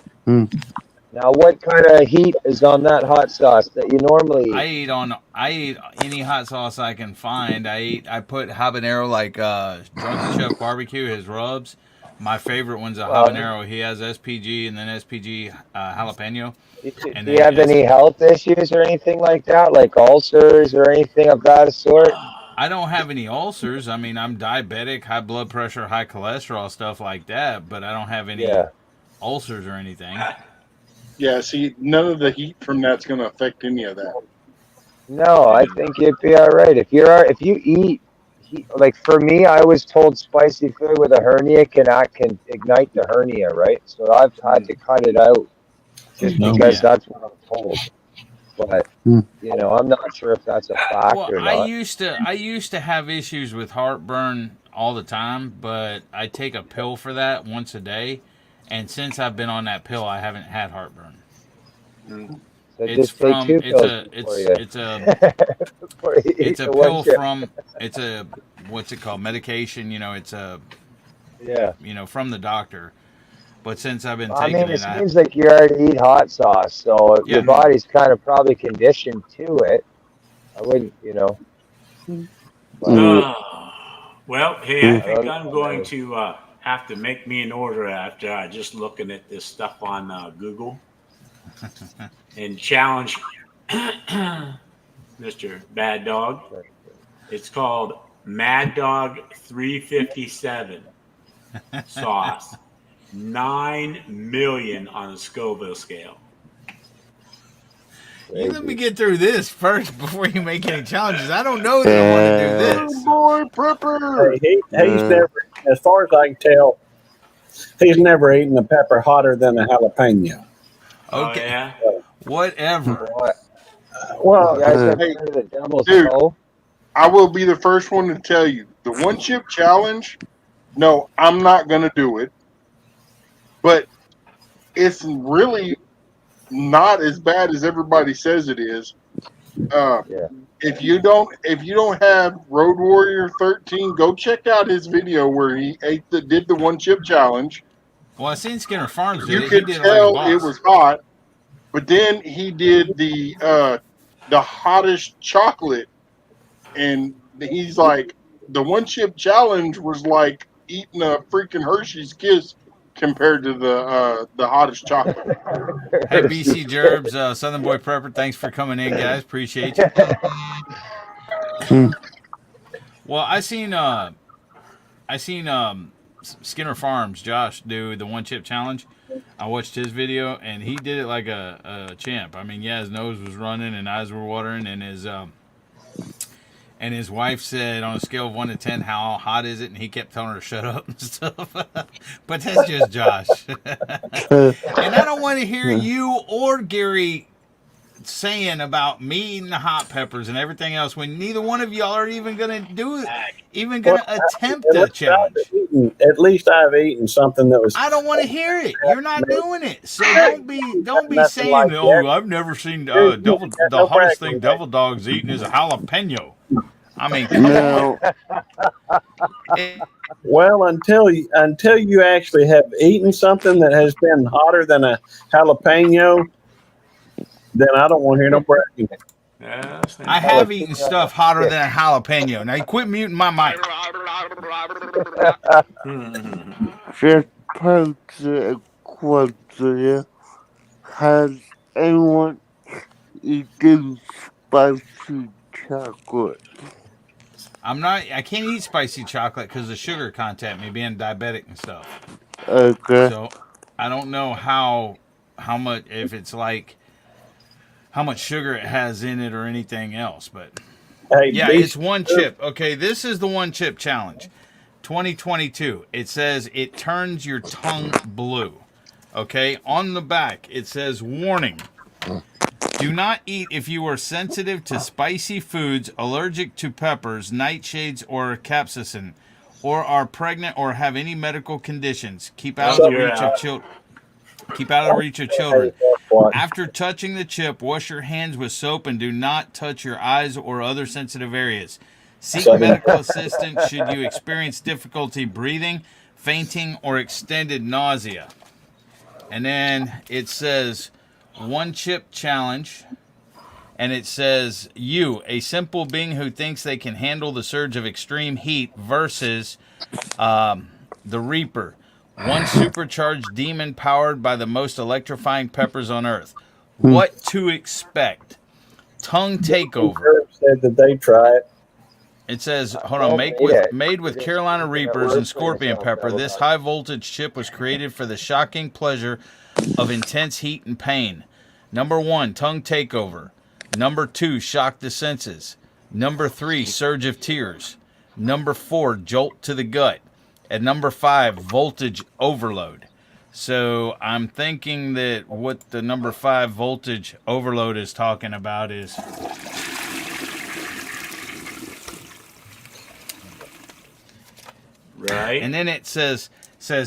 Speaker 5: Now, what kind of heat is on that hot sauce that you normally eat?
Speaker 1: I eat any hot sauce I can find. I put habanero, like Drunken Chef Barbecue, his rubs. My favorite one's a habanero. He has SPG and then SPG jalapeno.
Speaker 5: Do you have any health issues or anything like that, like ulcers or anything of that sort?
Speaker 1: I don't have any ulcers. I mean, I'm diabetic, high blood pressure, high cholesterol, stuff like that, but I don't have any ulcers or anything.
Speaker 3: Yeah, see, none of the heat from that's going to affect any of that.
Speaker 5: No, I think you'd be all right if you eat. Like for me, I was told spicy food with a hernia can ignite the hernia, right? So I've had to cut it out just
Speaker 2: No.
Speaker 5: because
Speaker 1: Yeah.
Speaker 5: that's what I'm told. But I'm not sure if that's a fact
Speaker 1: Well,
Speaker 5: or
Speaker 1: I
Speaker 5: not.
Speaker 1: used to have issues with heartburn all the time, but I take a pill for that once a day, and since I've been on that pill, I haven't had heartburn.
Speaker 5: So
Speaker 1: It's
Speaker 5: just take
Speaker 1: from
Speaker 5: 2 pills before you before you eat
Speaker 1: it's a
Speaker 5: the one
Speaker 1: pill
Speaker 5: chip.
Speaker 1: from it's a what's it called, medication. It's a
Speaker 5: Yeah.
Speaker 1: from the doctor. But since I've been
Speaker 5: I
Speaker 1: taking
Speaker 5: mean, it
Speaker 1: it,
Speaker 5: seems like you already eat hot sauce, so your
Speaker 1: yeah.
Speaker 5: body's kind of probably conditioned to it. I wouldn't, but
Speaker 7: Well, hey, I
Speaker 5: I
Speaker 7: think
Speaker 5: don't
Speaker 7: I'm
Speaker 5: know,
Speaker 7: going
Speaker 5: man.
Speaker 7: to have to make me an order after just looking at this stuff on Google and challenge Mr. Bad Dog. It's called Mad Dog 357 sauce. 9 million on a Scoville scale.
Speaker 1: You let me
Speaker 5: Crazy.
Speaker 1: get through this first before you make any challenges. I don't know that I want to do this.
Speaker 3: Boy, prepper.
Speaker 2: He's never, as far as I can tell, he's never eaten a pepper hotter than a jalapeno.
Speaker 7: Oh,
Speaker 1: Okay,
Speaker 7: yeah?
Speaker 1: whatever.
Speaker 5: What? You
Speaker 2: Well,
Speaker 5: guys ever
Speaker 3: Hey,
Speaker 5: heard of the devil's
Speaker 3: dude,
Speaker 5: toe?
Speaker 3: I will be the first one to tell you the one chip challenge. No, I'm not going to do it. But it's really not as bad as everybody says it is.
Speaker 5: Yeah.
Speaker 3: If you don't have Road Warrior 13, go check out his video where he did the one chip challenge.
Speaker 1: Well, I seen Skinner Farms did
Speaker 3: You
Speaker 1: it. He
Speaker 3: could
Speaker 1: did it like a
Speaker 3: tell it
Speaker 1: boss.
Speaker 3: was hot, but then he did the hottest chocolate, and he's like, the one chip challenge was like eating a freaking Hershey's Kiss compared to the hottest chocolate.
Speaker 1: Hey, BC Gerbs, Southern Boy Prepper, thanks for coming in, guys. Appreciate you. Well, I seen Skinner Farms Josh do the one chip challenge. I watched his video and he did it like a champ. I mean, yeah, his nose was running and eyes were watering, and his wife said on a scale of 1 to 10, how hot is it? And he kept telling her to shut up and stuff. But that's just Josh. And I don't want to hear you or Gary saying about me eating the hot peppers and everything else when neither one of y'all are even going to do it, even going to attempt the challenge.
Speaker 2: At least I've eaten something that was
Speaker 1: I don't want to hear it. You're not doing it. So don't be
Speaker 2: nothing
Speaker 1: saying,
Speaker 2: like that.
Speaker 1: "Oh, I've never seen the
Speaker 2: No
Speaker 1: hottest
Speaker 2: bragging
Speaker 1: thing devil dog's eating is a jalapeno." I mean, come
Speaker 6: No.
Speaker 1: on.
Speaker 2: Well, until you actually have eaten something that has been hotter than a jalapeno, then I don't want to hear no bragging.
Speaker 7: Yeah,
Speaker 1: I have eaten stuff hotter than a jalapeno. Now you quit muting my mic.
Speaker 6: Just pose a question. Has anyone eaten spicy chocolate?
Speaker 1: I can't eat spicy chocolate because of the sugar content, me being diabetic and stuff.
Speaker 6: Okay.
Speaker 1: So I don't know how much, if it's like how much sugar it has in it or anything else, but
Speaker 2: Hey,
Speaker 1: yeah, it's one chip. Okay, this is the one chip challenge. 2022. It says it turns your tongue blue. Okay, on the back it says warning. Do not eat if you are sensitive to spicy foods, allergic to peppers, nightshades, or capsaicin, or are pregnant or have any medical conditions. Keep out of the reach of children. Keep out of the reach of children. After touching the chip, wash your hands with soap and do not touch your eyes or other sensitive areas. Seek medical assistance should you experience difficulty breathing, fainting, or extended nausea. And then it says one chip challenge. And it says, you, a simple being who thinks they can handle the surge of extreme heat versus the Reaper. One supercharged demon powered by the most electrifying peppers on earth. What to expect? Tongue takeover.
Speaker 2: said that they try it.
Speaker 1: It says, hold on, made with Carolina Reapers and scorpion pepper. This high voltage chip was created for the shocking pleasure of intense heat and pain. Number 1, tongue takeover. Number 2, shock the senses. Number 3, surge of tears. Number 4, jolt to the gut. And number 5, voltage overload. So I'm thinking that what the number 5 voltage overload is talking about is
Speaker 7: Right.
Speaker 1: and then it says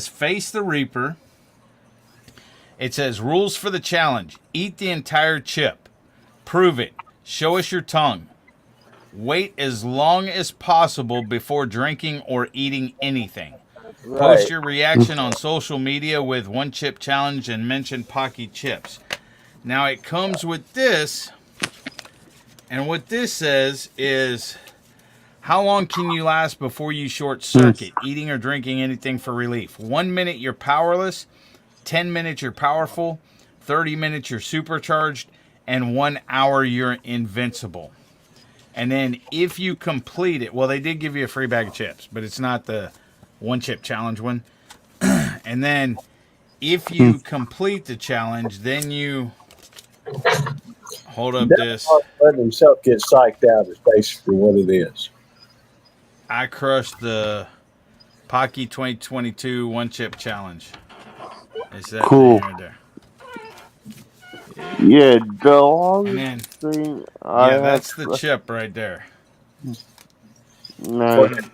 Speaker 1: face the reaper. It says rules for the challenge. Eat the entire chip. Prove it. Show us your tongue. Wait as long as possible before drinking or eating anything.
Speaker 5: Right.
Speaker 1: Post your reaction on social media with one chip challenge and mention Pocky chips. Now it comes with this, and what this says is how long can you last before you short circuit, eating or drinking anything for relief? 1 minute you're powerless, 10 minutes you're powerful, 30 minutes you're supercharged, and 1 hour you're invincible. And then if you complete it, well, they did give you a free bag of chips, but it's not the one chip challenge one. And then if you complete the challenge, then you hold up this.
Speaker 2: Let himself get psyched out is basically what it is.
Speaker 1: I crushed the Pocky 2022 one chip challenge. Is that
Speaker 6: Cool.
Speaker 1: right there?
Speaker 6: Yeah, the hardest
Speaker 1: And then,
Speaker 6: thing I
Speaker 1: yeah, that's
Speaker 6: have
Speaker 1: the chip right there.
Speaker 6: Nice.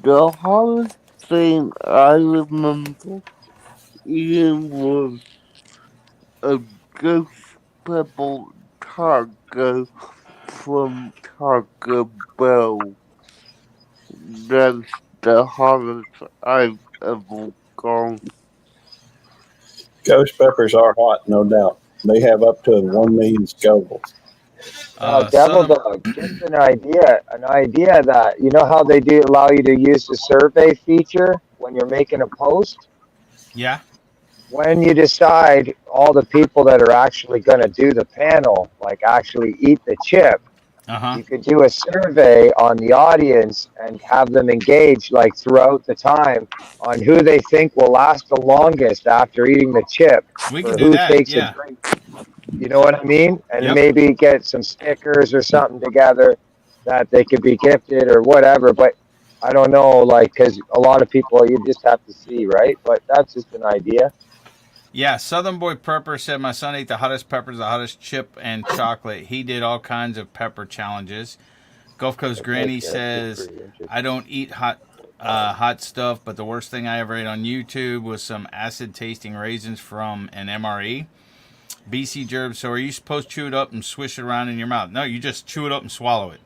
Speaker 6: The hardest thing I remember eating was a ghost pepper taco from Taco Bell. That's the hardest I've ever gone.
Speaker 2: Ghost peppers are hot, no doubt. They have up to 1 million Scoville.
Speaker 5: Devil
Speaker 1: Southern,
Speaker 5: Dog, just an idea that, you know how they do allow you to use the survey feature when you're making a post?
Speaker 1: yeah,
Speaker 5: When you decide all the people that are actually going to do the panel, like actually eat the chip, you could do a survey on the audience and have them engage like throughout the time on who they think will last the longest after eating the chip,
Speaker 1: we
Speaker 5: or
Speaker 1: can do
Speaker 5: who
Speaker 1: that.
Speaker 5: takes a
Speaker 1: Yeah,
Speaker 5: drink. You know what I mean? And
Speaker 1: Yep.
Speaker 5: maybe get some stickers or something together that they could be gifted or whatever. But I don't know, like, because a lot of people you just have to see, right? But that's just an idea.
Speaker 1: yeah. Southern Boy Prepper said my son ate the hottest peppers, the hottest chip, and chocolate. He did all kinds of pepper challenges. Gulf Coast Granny says I don't eat hot stuff, but the worst thing I ever ate on YouTube was some acid tasting raisins from an MRE. BC Gerb, so are you supposed to chew it up and swish it around in your mouth? No, you just chew it up and swallow it.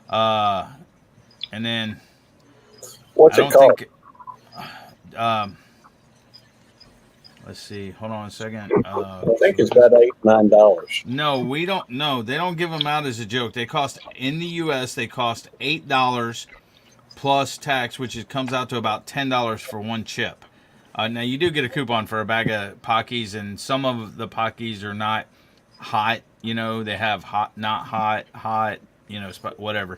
Speaker 1: And then
Speaker 2: What's
Speaker 1: I
Speaker 2: it
Speaker 1: don't
Speaker 2: called?
Speaker 1: think. Let's see. Hold on a second.
Speaker 2: I think it's about $8-9.
Speaker 1: No, we don't. No, they don't give them out as a joke. They cost in the U.S. They cost $8 plus tax, which comes out to about $10 for one chip. Now you do get a coupon for a bag of Pockies, and some of the Pockies are not hot. You know, they have hot, not hot, hot. You know, whatever.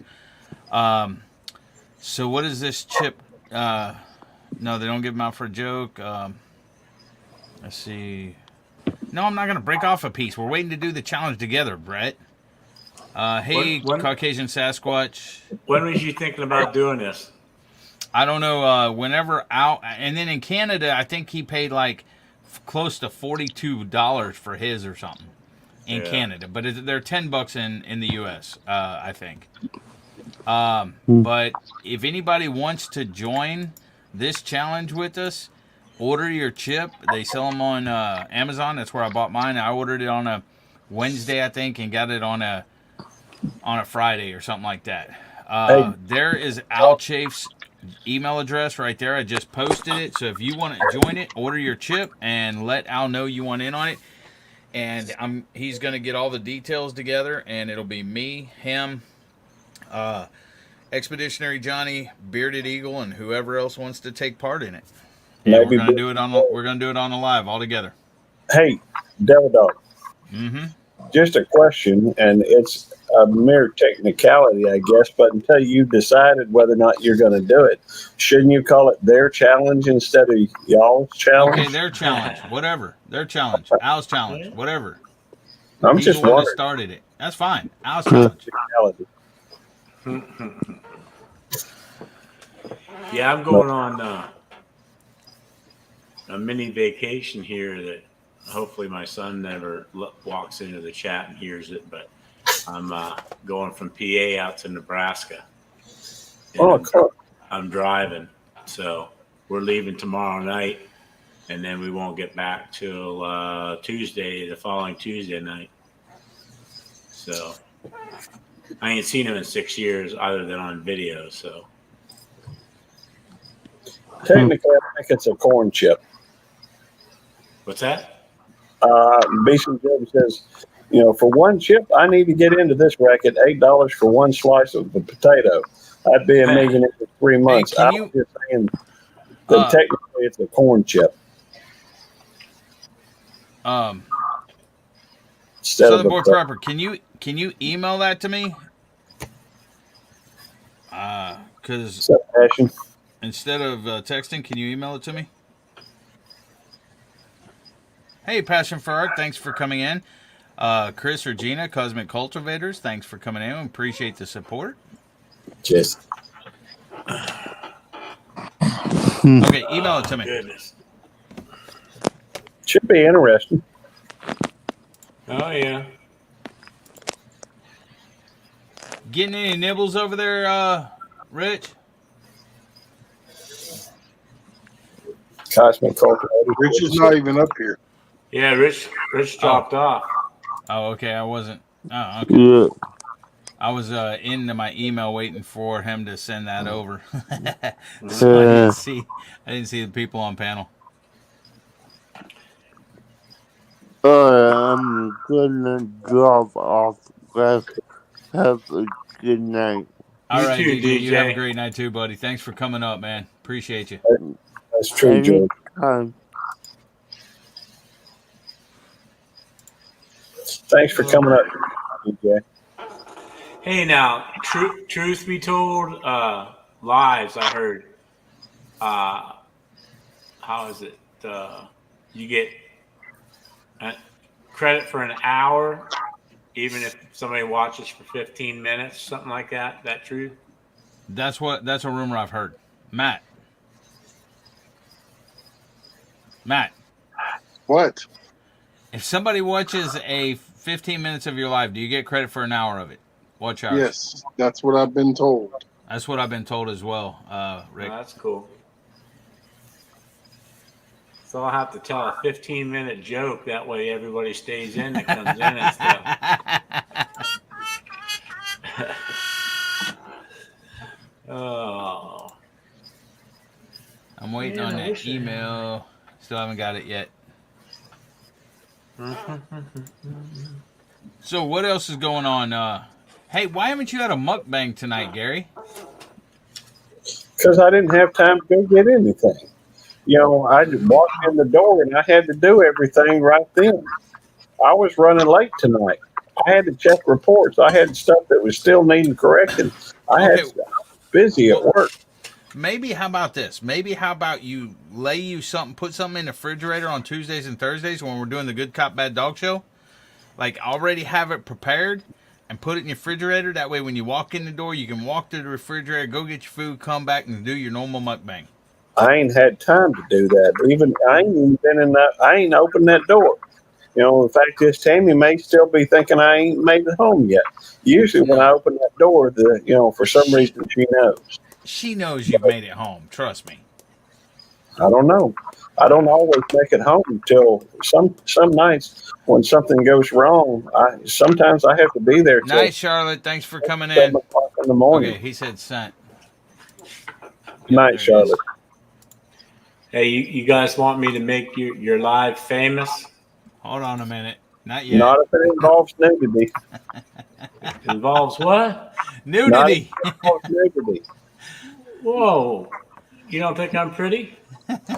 Speaker 1: So what is this chip? No, they don't give them out for a joke. Let's see. No, I'm not going to break off a piece. We're waiting to do the challenge together, Brett. Hey, Caucasian Sasquatch.
Speaker 7: When was you thinking about doing this?
Speaker 1: I don't know. Whenever out, and then in Canada, I think he paid like close to $42 for his or something in Canada. But they're $10 in the U.S. I think. But if anybody wants to join this challenge with us, order your chip. They sell them on Amazon. That's where I bought mine. I ordered it on a Wednesday, I think, and got it on a Friday or something like that. There is Al Chafe's email address right there. I just posted it. So if you want to join it, order your chip and let Al know you want in on it. And he's going to get all the details together, and it'll be me, him, Expeditionary Johnny, Bearded Eagle, and whoever else wants to take part in it. And we're gonna do it on the live all together.
Speaker 2: Hey, Devil Dog.
Speaker 1: Mm-hmm.
Speaker 2: Just a question, and it's a mere technicality, I guess. But until you decided whether or not you're going to do it, shouldn't you call it their challenge instead of y'all's challenge?
Speaker 1: Okay, their challenge, whatever. Their challenge, Al's challenge, whatever.
Speaker 2: I'm
Speaker 1: He's the
Speaker 2: just
Speaker 1: one that
Speaker 2: wondering.
Speaker 1: started it. That's fine. Al's challenge.
Speaker 2: Technicality.
Speaker 7: Yeah, I'm going on a mini vacation here that hopefully my son never walks into the chat and hears it, but I'm going from PA out to Nebraska.
Speaker 2: Oh, cool.
Speaker 7: I'm driving, so we're leaving tomorrow night, and then we won't get back till Tuesday, the following Tuesday night. So I ain't seen him in 6 years other than on video, so.
Speaker 2: Technically, I think it's a corn chip.
Speaker 7: What's that?
Speaker 2: BC Joe says, for one chip, I need to get into this racket. $8 for one slice of the potato. I'd be a millionaire for 3 months.
Speaker 1: Hey,
Speaker 2: I was just saying that technically it's a corn chip.
Speaker 1: Southern Boy Prepper, can you email that to me? Because instead of texting, can you email it to me? Hey, Passion for Art, thanks for coming in. Chris or Gina, Cosmic Cultivators, thanks for coming in. We appreciate the support.
Speaker 2: Cheers.
Speaker 1: Okay, email it to me.
Speaker 7: Goodness.
Speaker 2: Should be interesting.
Speaker 7: Oh, yeah.
Speaker 1: Getting any nibbles over there, Rich?
Speaker 2: Cosmic Cultivators.
Speaker 3: Rich is not even up here.
Speaker 7: Yeah, Rich dropped off.
Speaker 1: Oh, okay. I wasn't. Oh, okay.
Speaker 6: Yeah.
Speaker 1: I was into my email waiting for him to send that over. So I didn't see the people on panel.
Speaker 6: I'm gonna drop off, guys. Have a good night.
Speaker 1: All right,
Speaker 7: too,
Speaker 1: DJ. You have a
Speaker 7: DJ.
Speaker 1: great night too, buddy. Thanks for coming up, man. Appreciate you.
Speaker 2: That's true, George.
Speaker 6: Anytime.
Speaker 2: Thanks for coming up, DJ.
Speaker 7: Hey, now, truth be told, lives, I heard, how is it? You get credit for an hour, even if somebody watches for 15 minutes, something like that. That true?
Speaker 1: That's a rumor I've heard. Matt.
Speaker 3: What?
Speaker 1: If somebody watches a 15 minutes of your live, do you get credit for an hour of it? Watch hours.
Speaker 3: Yes, that's what I've been told.
Speaker 1: That's what I've been told as well, Rick.
Speaker 7: Oh, that's cool. So I'll have to tell a 15-minute joke. That way everybody stays in that comes in and stuff. Oh.
Speaker 1: I'm waiting on that email. Still haven't got it yet. So what else is going on? Hey, why haven't you had a mukbang tonight, Gary?
Speaker 2: Because I didn't have time to go get anything. I just walked in the door and I had to do everything right then. I was running late tonight. I had to check reports. I had stuff that was still needing correcting. I was busy at work.
Speaker 1: Maybe how about this? Maybe how about you put something in the refrigerator on Tuesdays and Thursdays when we're doing the Good Cop Bad Dog show? Like already have it prepared and put it in your refrigerator. That way when you walk in the door, you can walk to the refrigerator, go get your food, come back and do your normal mukbang.
Speaker 2: I ain't had time to do that. I ain't even been in that. I ain't opened that door. In fact, this Tammy may still be thinking I ain't made it home yet. Usually when I open that door, for some reason she knows.
Speaker 1: She knows you've made it home. Trust me.
Speaker 2: I don't know. I don't always make it home until some nights when something goes wrong. Sometimes I have to be there.
Speaker 1: Nice, Charlotte. Thanks for coming in.
Speaker 2: 7 o'clock in the morning.
Speaker 1: Okay, he said sent.
Speaker 2: Night, Charlotte.
Speaker 7: Hey, you guys want me to make your live famous?
Speaker 1: Hold on a minute. Not yet.
Speaker 2: Not if it involves nudity.
Speaker 7: Involves what?
Speaker 1: Nudity.
Speaker 2: Not if it involves nudity.
Speaker 7: Whoa. You don't think I'm pretty?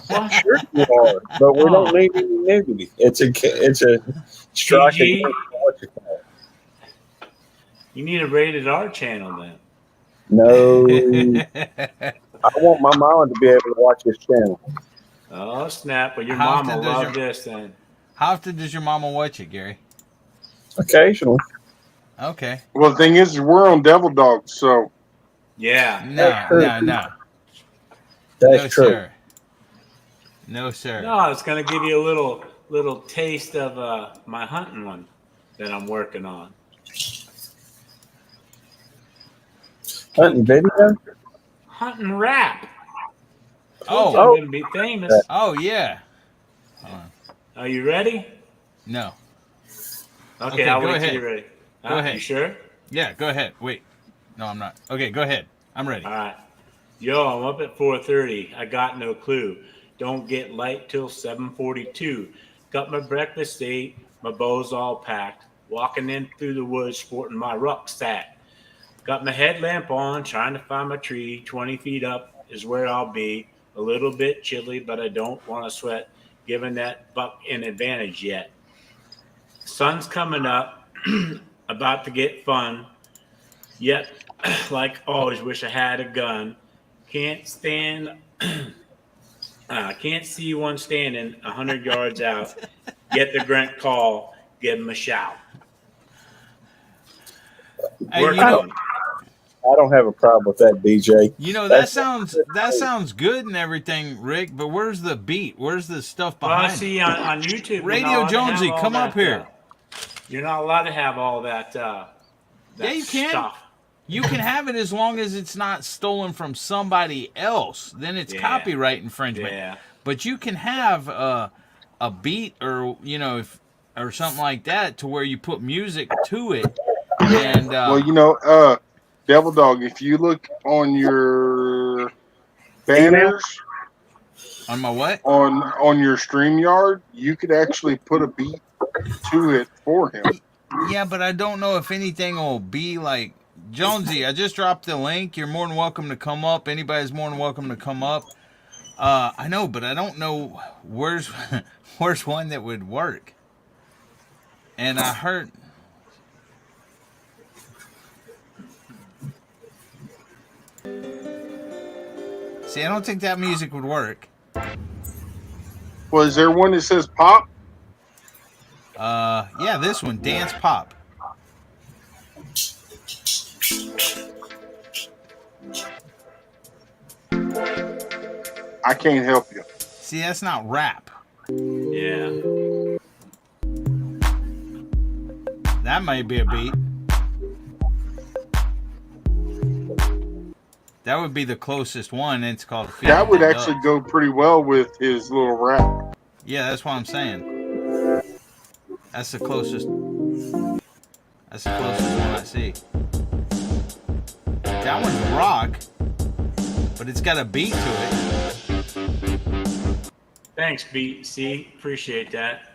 Speaker 7: What?
Speaker 2: Sure you are, but we don't need any nudity. It's a strike against what you call it.
Speaker 7: You need a rated R channel then.
Speaker 2: No, I want my mom to be able to watch this channel.
Speaker 7: Oh snap! But your
Speaker 1: How
Speaker 7: mama
Speaker 1: often
Speaker 7: will
Speaker 1: does
Speaker 7: love
Speaker 1: your-
Speaker 7: this then.
Speaker 1: How often does your mama watch it, Gary?
Speaker 2: Occasionally.
Speaker 1: Okay.
Speaker 3: Well, the thing is, we're on Devil Dogs, so
Speaker 7: Yeah.
Speaker 1: No,
Speaker 2: true.
Speaker 1: no, no.
Speaker 2: That's
Speaker 1: No,
Speaker 2: true.
Speaker 1: sir. No, sir.
Speaker 7: No, it's gonna give you a little taste of my hunting one that I'm working on.
Speaker 2: Hunting video?
Speaker 7: Hunting rap.
Speaker 1: Oh.
Speaker 7: I'm gonna be famous.
Speaker 1: Oh, yeah. Hold on.
Speaker 7: Are you ready?
Speaker 1: No.
Speaker 7: Okay,
Speaker 1: Okay,
Speaker 7: I'll
Speaker 1: go
Speaker 7: wait
Speaker 1: ahead.
Speaker 7: till you're ready.
Speaker 1: Go ahead.
Speaker 7: You sure?
Speaker 1: Yeah, go ahead. Wait. No, I'm not. Okay, go ahead. I'm ready.
Speaker 7: All right. Yo, I'm up at 4:30. I got no clue. Don't get light till 7:42. Got my breakfast ate. My bow's all packed. Walking in through the woods, sporting my rucksack. Got my headlamp on, trying to find my tree. 20 feet up is where I'll be. A little bit chilly, but I don't want to sweat, giving that buck an advantage yet. Sun's coming up, about to get fun. Yet, like always, wish I had a gun. Can't stand. Can't see one standing 100 yards out. Get the grunt call. Give him a shout.
Speaker 1: Hey,
Speaker 7: Work
Speaker 1: you know,
Speaker 7: on it.
Speaker 2: I don't have a problem with that, DJ.
Speaker 1: you know that sounds good and everything, Rick. But where's the beat? Where's the stuff
Speaker 7: Well, I
Speaker 1: behind it?
Speaker 7: see on YouTube. you're
Speaker 1: Radio
Speaker 7: not allowed to have
Speaker 1: Jonesy,
Speaker 7: all
Speaker 1: come up
Speaker 7: that,
Speaker 1: here.
Speaker 7: You're not allowed to have all that.
Speaker 1: Yeah, you can.
Speaker 7: Stuff.
Speaker 1: You can have it as long as it's not stolen from somebody else. Then it's
Speaker 7: Yeah.
Speaker 1: copyright infringement.
Speaker 7: Yeah.
Speaker 1: But you can have a beat or or something like that to where you put music to it. And
Speaker 3: well, Devil Dog. If you look on your banners
Speaker 1: on my what?
Speaker 3: on your StreamYard, you could actually put a beat to it for him.
Speaker 1: Yeah, but I don't know if anything will be like Jonesy. I just dropped the link. You're more than welcome to come up. Anybody's more than welcome to come up. I know, but I don't know where's one that would work. And I heard. See, I don't think that music would work.
Speaker 3: Well, is there one that says pop?
Speaker 1: Yeah, this one, Dance Pop.
Speaker 3: I can't help you.
Speaker 1: See, that's not rap.
Speaker 7: Yeah.
Speaker 1: That might be a beat. That would be the closest one. It's called Feed
Speaker 3: That would
Speaker 1: the
Speaker 3: actually
Speaker 1: Ducks.
Speaker 3: go pretty well with his little rap.
Speaker 1: Yeah, that's what I'm saying. That's the closest. That's the closest one I see. That one's rock, but it's got a beat to it.
Speaker 7: Thanks, BC. Appreciate that.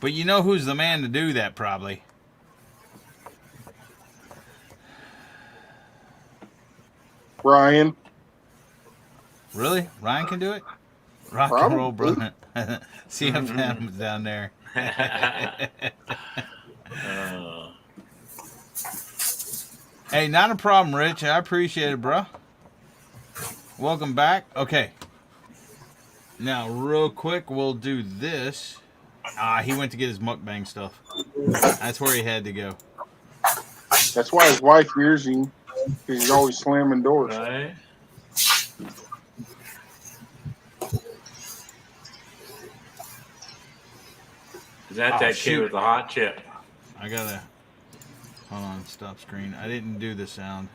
Speaker 1: But you know who's the man to do that, probably.
Speaker 3: Ryan.
Speaker 1: Really? Ryan can do it? Rock
Speaker 3: Probably.
Speaker 1: and roll, brother. See if that down there. Hey, not a problem, Rich. I appreciate it, bro. Welcome back. Okay. Now, real quick, we'll do this. He went to get his mukbang stuff. That's where he had to go.
Speaker 3: That's why his wife hears him. Because he's always slamming doors.
Speaker 7: Right? Is that that
Speaker 1: shoot.
Speaker 7: kid with the hot chip?
Speaker 1: I gotta. Hold on, stop screen. I didn't do the sound.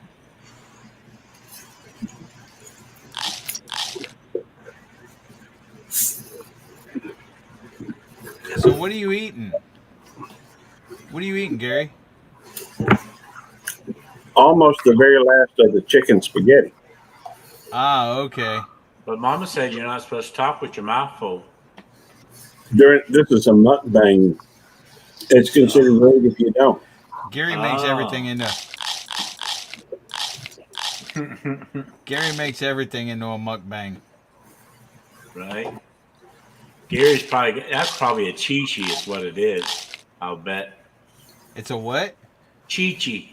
Speaker 1: So, what are you eating? What are you eating, Gary?
Speaker 2: Almost the very last of the chicken spaghetti.
Speaker 1: Okay.
Speaker 7: But Mama said you're not supposed to talk with your mouth full.
Speaker 2: This is a mukbang. It's considered rude if you don't.
Speaker 1: Gary makes everything into. Gary makes everything into a mukbang.
Speaker 7: Right? Gary's that's probably a chi-chi is what it is. I'll bet.
Speaker 1: It's a what?
Speaker 7: Chi-Chi.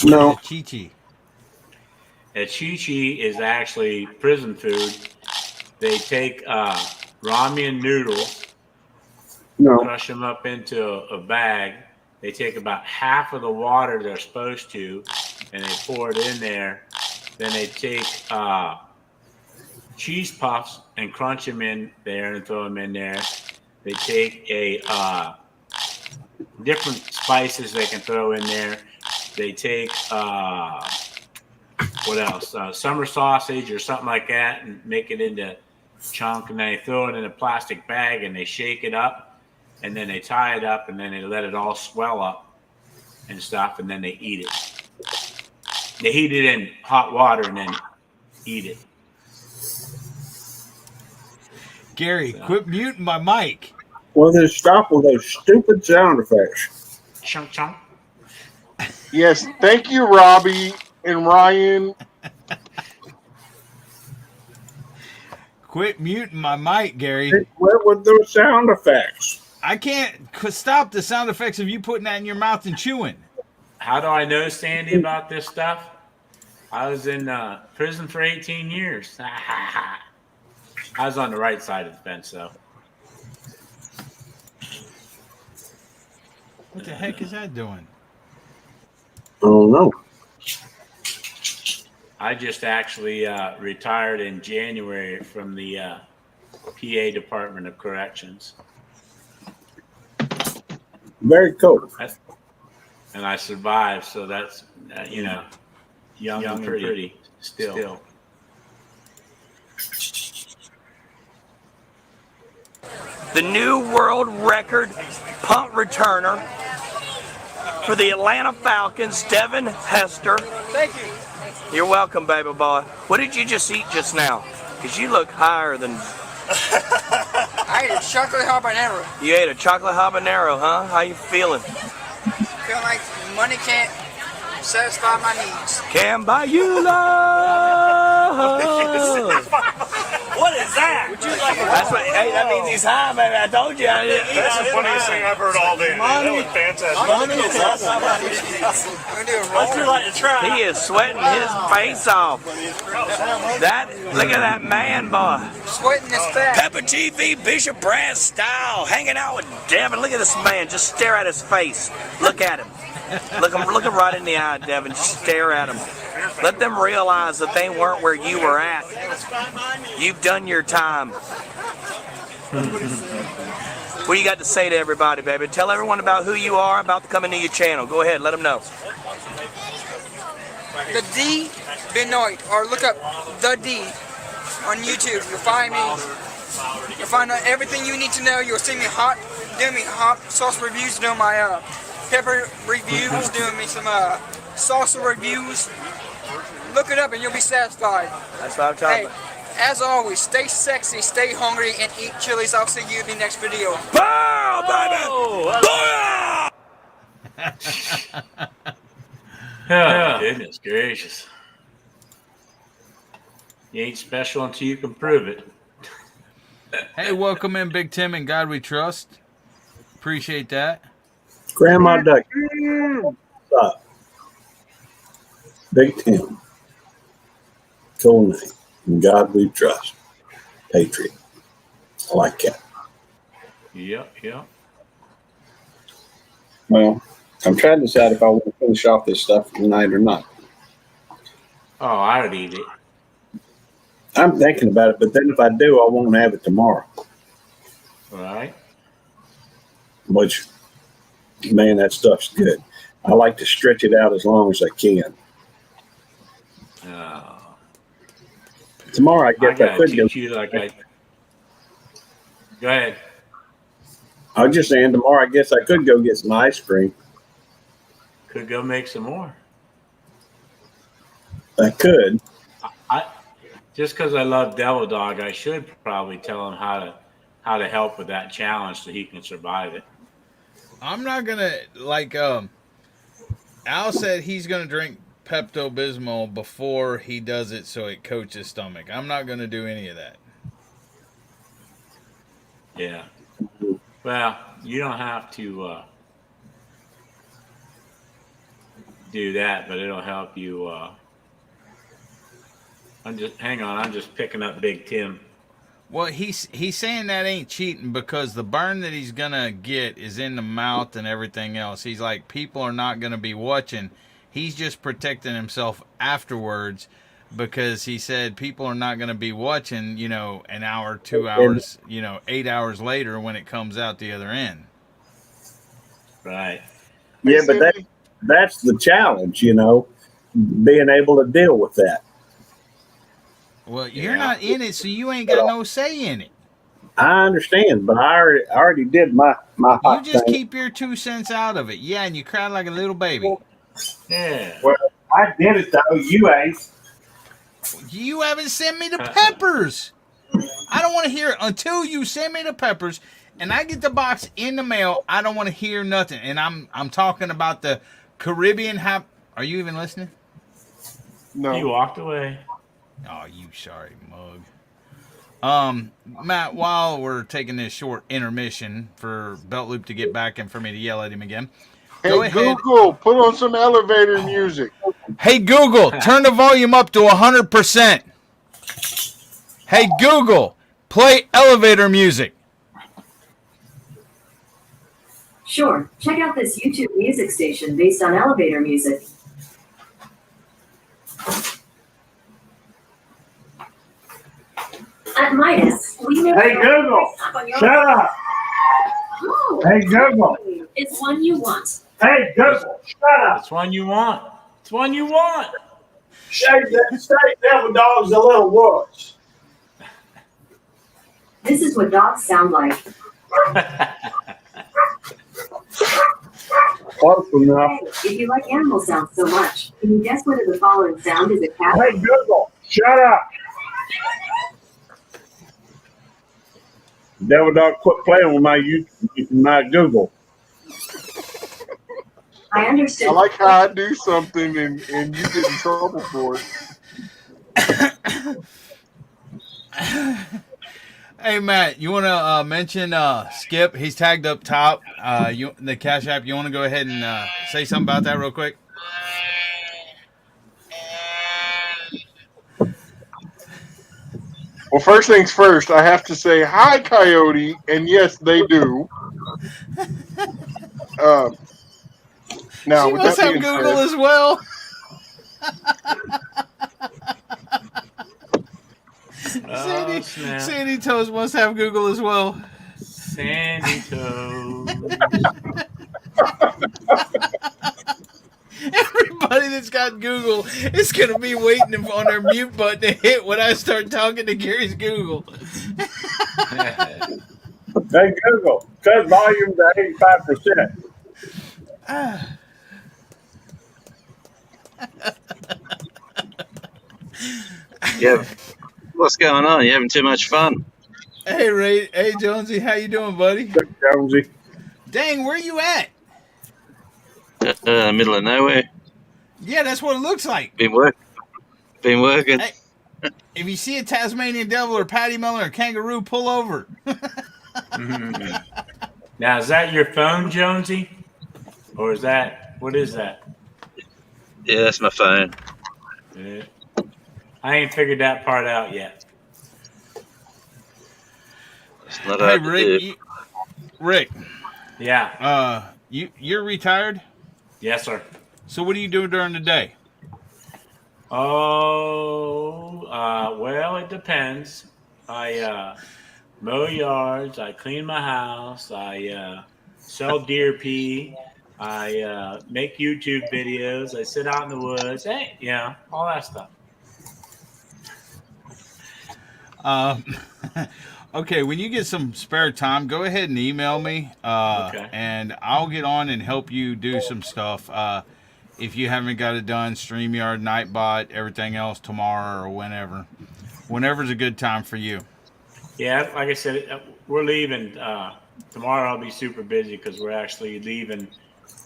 Speaker 2: No.
Speaker 1: What is a chi-chi?
Speaker 7: A Chi-Chi is actually prison food. They take ramen noodles,
Speaker 2: No.
Speaker 7: crush them up into a bag. They take about half of the water they're supposed to, and they pour it in there. Then they take cheese puffs and crunch them in there and throw them in there. They take different spices they can throw in there. They take what else? Summer sausage or something like that, and make it into chunk, and then they throw it in a plastic bag and they shake it up, and then they tie it up, and then they let it all swell up and stuff, and then they eat it. They heat it in hot water and then eat it.
Speaker 1: Gary, quit muting my mic.
Speaker 2: Well, then stop with those stupid sound effects.
Speaker 7: Chunk chunk.
Speaker 3: Yes, thank you, Robbie and Ryan.
Speaker 1: Quit muting my mic, Gary.
Speaker 2: What with those sound effects?
Speaker 1: I can't stop the sound effects of you putting that in your mouth and chewing.
Speaker 7: How do I know, Sandy, about this stuff? I was in prison for 18 years. I was on the right side of the fence, though.
Speaker 1: What the heck is that doing?
Speaker 2: I don't know.
Speaker 7: I just actually retired in January from the PA Department of Corrections.
Speaker 2: Very cool.
Speaker 7: And I survived, so that's, young and pretty still.
Speaker 8: The new world record punt returner for the Atlanta Falcons, Devin Hester.
Speaker 9: Thank you.
Speaker 8: You're welcome, baby boy. What did you just eat just now? Because you look higher than...
Speaker 9: I ate a chocolate habanero.
Speaker 8: You ate a chocolate habanero, huh? How you feeling?
Speaker 9: Feel like money can't satisfy my needs.
Speaker 8: Can buy you love.
Speaker 10: What is that? Would you like
Speaker 8: That's what, hey, that means he's high, baby. I told you.
Speaker 10: That's the funniest thing I've heard all day. That was fantastic. Let's do like to try.
Speaker 8: He is sweating his face off. Look at that man, boy.
Speaker 9: Sweating is fat.
Speaker 8: Pepper TV, Bishop Brad style, hanging out with Devin. Look at this man. Just stare at his face. Look at him. Look him right in the eye, Devin. Just stare at him. Let them realize that they weren't where you were at. You've done your time. What do you got to say to everybody, baby? Tell everyone about who you are, about to come into your channel. Go ahead, let them know.
Speaker 9: The D Benoit, or look up The D on YouTube. You'll find me. You'll find out everything you need to know. You'll see me doing hot sauce reviews, doing my pepper reviews, doing me some salsa reviews. Look it up and you'll be satisfied.
Speaker 8: That's what I'm talking about.
Speaker 9: As always, stay sexy, stay hungry, and eat chilies. I'll see you in the next video.
Speaker 8: Bow, baby!
Speaker 7: Oh, goodness gracious. You ain't special until you can prove it.
Speaker 1: Hey, welcome in, Big Tim and God We Trust. Appreciate that.
Speaker 2: Grandma Duck. What's up? Big Tim. Cool name. In God we trust. Patriot. I like that.
Speaker 7: Yep.
Speaker 2: Well, I'm trying to decide if I want to finish off this stuff tonight or not.
Speaker 7: Oh, I would eat it.
Speaker 2: I'm thinking about it, but then if I do, I won't have it tomorrow.
Speaker 7: All right.
Speaker 2: Which, man, that stuff's good. I like to stretch it out as long as I can. Tomorrow, I guess I could go.
Speaker 7: Go ahead.
Speaker 2: I was just saying, tomorrow, I guess I could go get some ice cream.
Speaker 7: Could go make some more.
Speaker 2: I could.
Speaker 7: Just because I love Devil Dog, I should probably tell him how to help with that challenge so he can survive it.
Speaker 1: I'm not gonna Al said he's gonna drink Pepto-Bismol before he does it so it coats his stomach. I'm not gonna do any of that.
Speaker 7: Yeah. Well, You don't have to do that, but it'll help you. Hang on. I'm just picking up Big Tim.
Speaker 1: Well, he's saying that ain't cheating because the burn that he's gonna get is in the mouth and everything else. He's like, people are not gonna be watching. He's just protecting himself afterwards because he said people are not gonna be watching. An hour, 2 hours, 8 hours later when it comes out the other end.
Speaker 7: Right.
Speaker 2: Yeah, but that's the challenge, being able to deal with that.
Speaker 1: Well, you're not in it, so you ain't got no say in it.
Speaker 2: I understand, but I already did my
Speaker 1: You
Speaker 2: hot
Speaker 1: just
Speaker 2: thing.
Speaker 1: keep your 2 cents out of it. Yeah, and you cry like a little baby.
Speaker 7: Yeah.
Speaker 2: Well, I did it though. You ain't.
Speaker 1: You haven't sent me the peppers. I don't want to hear it until you send me the peppers and I get the box in the mail. I don't want to hear nothing. And I'm talking about the Caribbean. Are you even listening?
Speaker 3: No.
Speaker 7: He walked away.
Speaker 1: Oh, you sorry mug. Matt, while we're taking this short intermission for Belt Loop to get back and for me to yell at him again, go
Speaker 3: Hey,
Speaker 1: ahead.
Speaker 3: Google, put on some elevator music.
Speaker 1: Hey, Google, turn the volume up to 100%. Hey, Google, play elevator music.
Speaker 11: Sure. Check out this YouTube music station based on elevator music. At Midas, we know.
Speaker 2: Hey Google, shut up.
Speaker 11: Oh,
Speaker 2: Hey Google.
Speaker 11: it's one you want.
Speaker 2: Hey Google, shut up.
Speaker 7: It's one you want. It's one you want.
Speaker 2: Say devil dog's a little woods.
Speaker 11: This is what dogs sound like.
Speaker 2: Close enough.
Speaker 11: Hey, if you like animal sounds so much, can you guess whether the following sound is a cat?
Speaker 2: Hey Google, shut up. Devil dog, quit playing with my Google.
Speaker 11: I understood.
Speaker 3: I like how I do something and you get in trouble for it.
Speaker 1: Hey Matt, you want to mention Skip? He's tagged up top. The Cash App. You want to go ahead and say something about that real quick?
Speaker 3: Well, first things first, I have to say hi, Coyote, and yes, they do. Now,
Speaker 1: She
Speaker 3: with
Speaker 1: must
Speaker 3: that
Speaker 1: have
Speaker 3: being
Speaker 1: Google
Speaker 3: said,
Speaker 1: as well.
Speaker 7: Oh, snap.
Speaker 1: Sandy Toes must have Google as well.
Speaker 7: Sandy Toes.
Speaker 1: Everybody that's got Google is going to be waiting on their mute button to hit when I start talking to Gary's Google.
Speaker 2: Hey Google, cut volume to 85%.
Speaker 12: Yeah. What's going on? You having too much fun?
Speaker 1: Hey Ray, hey Jonesy, how you doing, buddy?
Speaker 2: Jonesy.
Speaker 1: Dang, where you at?
Speaker 12: Middle of nowhere.
Speaker 1: Yeah, that's what it looks like.
Speaker 12: Been working.
Speaker 1: Hey, if you see a Tasmanian devil or patty melon or kangaroo, pull over.
Speaker 7: Now, is that your phone, Jonesy? Or is that, what is that?
Speaker 12: Yeah, that's my phone.
Speaker 7: I ain't figured that part out yet.
Speaker 12: It's not
Speaker 1: Hey
Speaker 12: hard to
Speaker 1: Rick,
Speaker 12: do.
Speaker 1: Rick.
Speaker 7: Yeah.
Speaker 1: You're retired?
Speaker 7: Yes, sir.
Speaker 1: So what do you do during the day?
Speaker 7: Well, it depends. I mow yards. I clean my house. I sell deer pee. I make YouTube videos. I sit out in the woods. Hey, all that stuff.
Speaker 1: Okay, when you get some spare time, go ahead and email me,
Speaker 7: Okay.
Speaker 1: and I'll get on and help you do some stuff. If you haven't got it done, StreamYard, Nightbot, everything else tomorrow or whenever. Whenever's a good time for you.
Speaker 7: Yeah, like I said, we're leaving tomorrow. I'll be super busy because we're actually leaving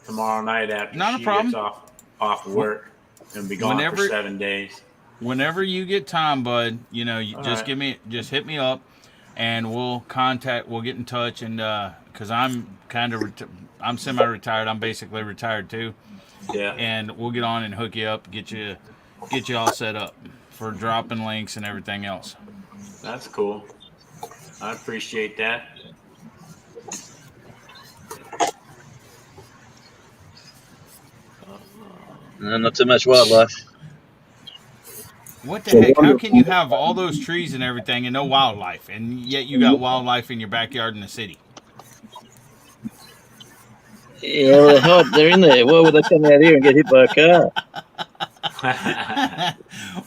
Speaker 7: tomorrow night after
Speaker 1: Not a
Speaker 7: she
Speaker 1: problem.
Speaker 7: gets off work and be gone for 7 days.
Speaker 1: Whenever you get time, bud,
Speaker 7: All
Speaker 1: just
Speaker 7: right.
Speaker 1: just hit me up. and we'll get in touch, and because I'm I'm semi-retired. I'm basically retired too.
Speaker 7: Yeah.
Speaker 1: And we'll get on and hook you up, get you all set up for dropping links and everything else.
Speaker 7: That's cool. I appreciate that.
Speaker 12: Not too much wildlife.
Speaker 1: What the heck? How can you have all those trees and everything and no wildlife, and yet you got wildlife in your backyard in the city?
Speaker 12: Yeah, well, they're hot. They're in there. Why would they come out here and get hit by a car?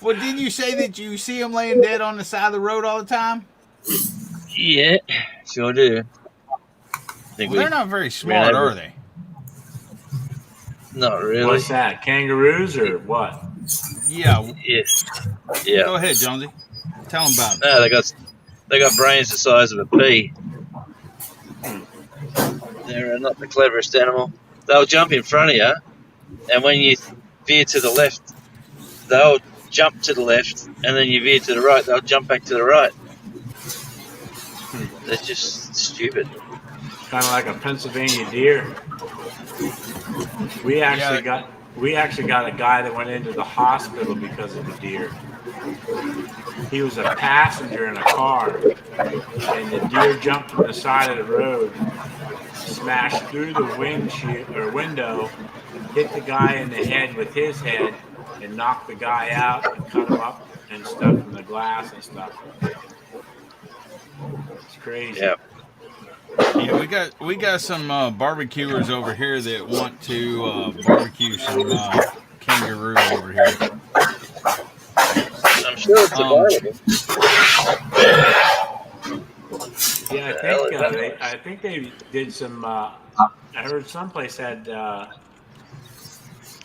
Speaker 1: Well, didn't you say that you see them laying dead on the side of the road all the time?
Speaker 12: Yeah, sure do.
Speaker 1: Well, they're not very smart, are they?
Speaker 12: Not really.
Speaker 7: What's that? Kangaroos or what?
Speaker 1: Yeah.
Speaker 12: Yes. Yeah.
Speaker 1: Go ahead, Jonesy. Tell them about it.
Speaker 12: No, they got brains the size of a pea. They're not the cleverest animal. They'll jump in front of you, and when you veer to the left, they'll jump to the left, and then you veer to the right, they'll jump back to the right. They're just stupid.
Speaker 7: Kind of like a Pennsylvania deer. We actually got a guy that went into the hospital because of the deer. He was a passenger in a car, and the deer jumped from the side of the road, smashed through the window, hit the guy in the head with his head, and knocked the guy out and cut him up and stuff in the glass and stuff. It's crazy.
Speaker 12: Yeah.
Speaker 1: Yeah, we got some barbecuers over here that want to barbecue some kangaroo over here.
Speaker 12: I'm sure it's available.
Speaker 7: Yeah, I think they did some. I heard someplace had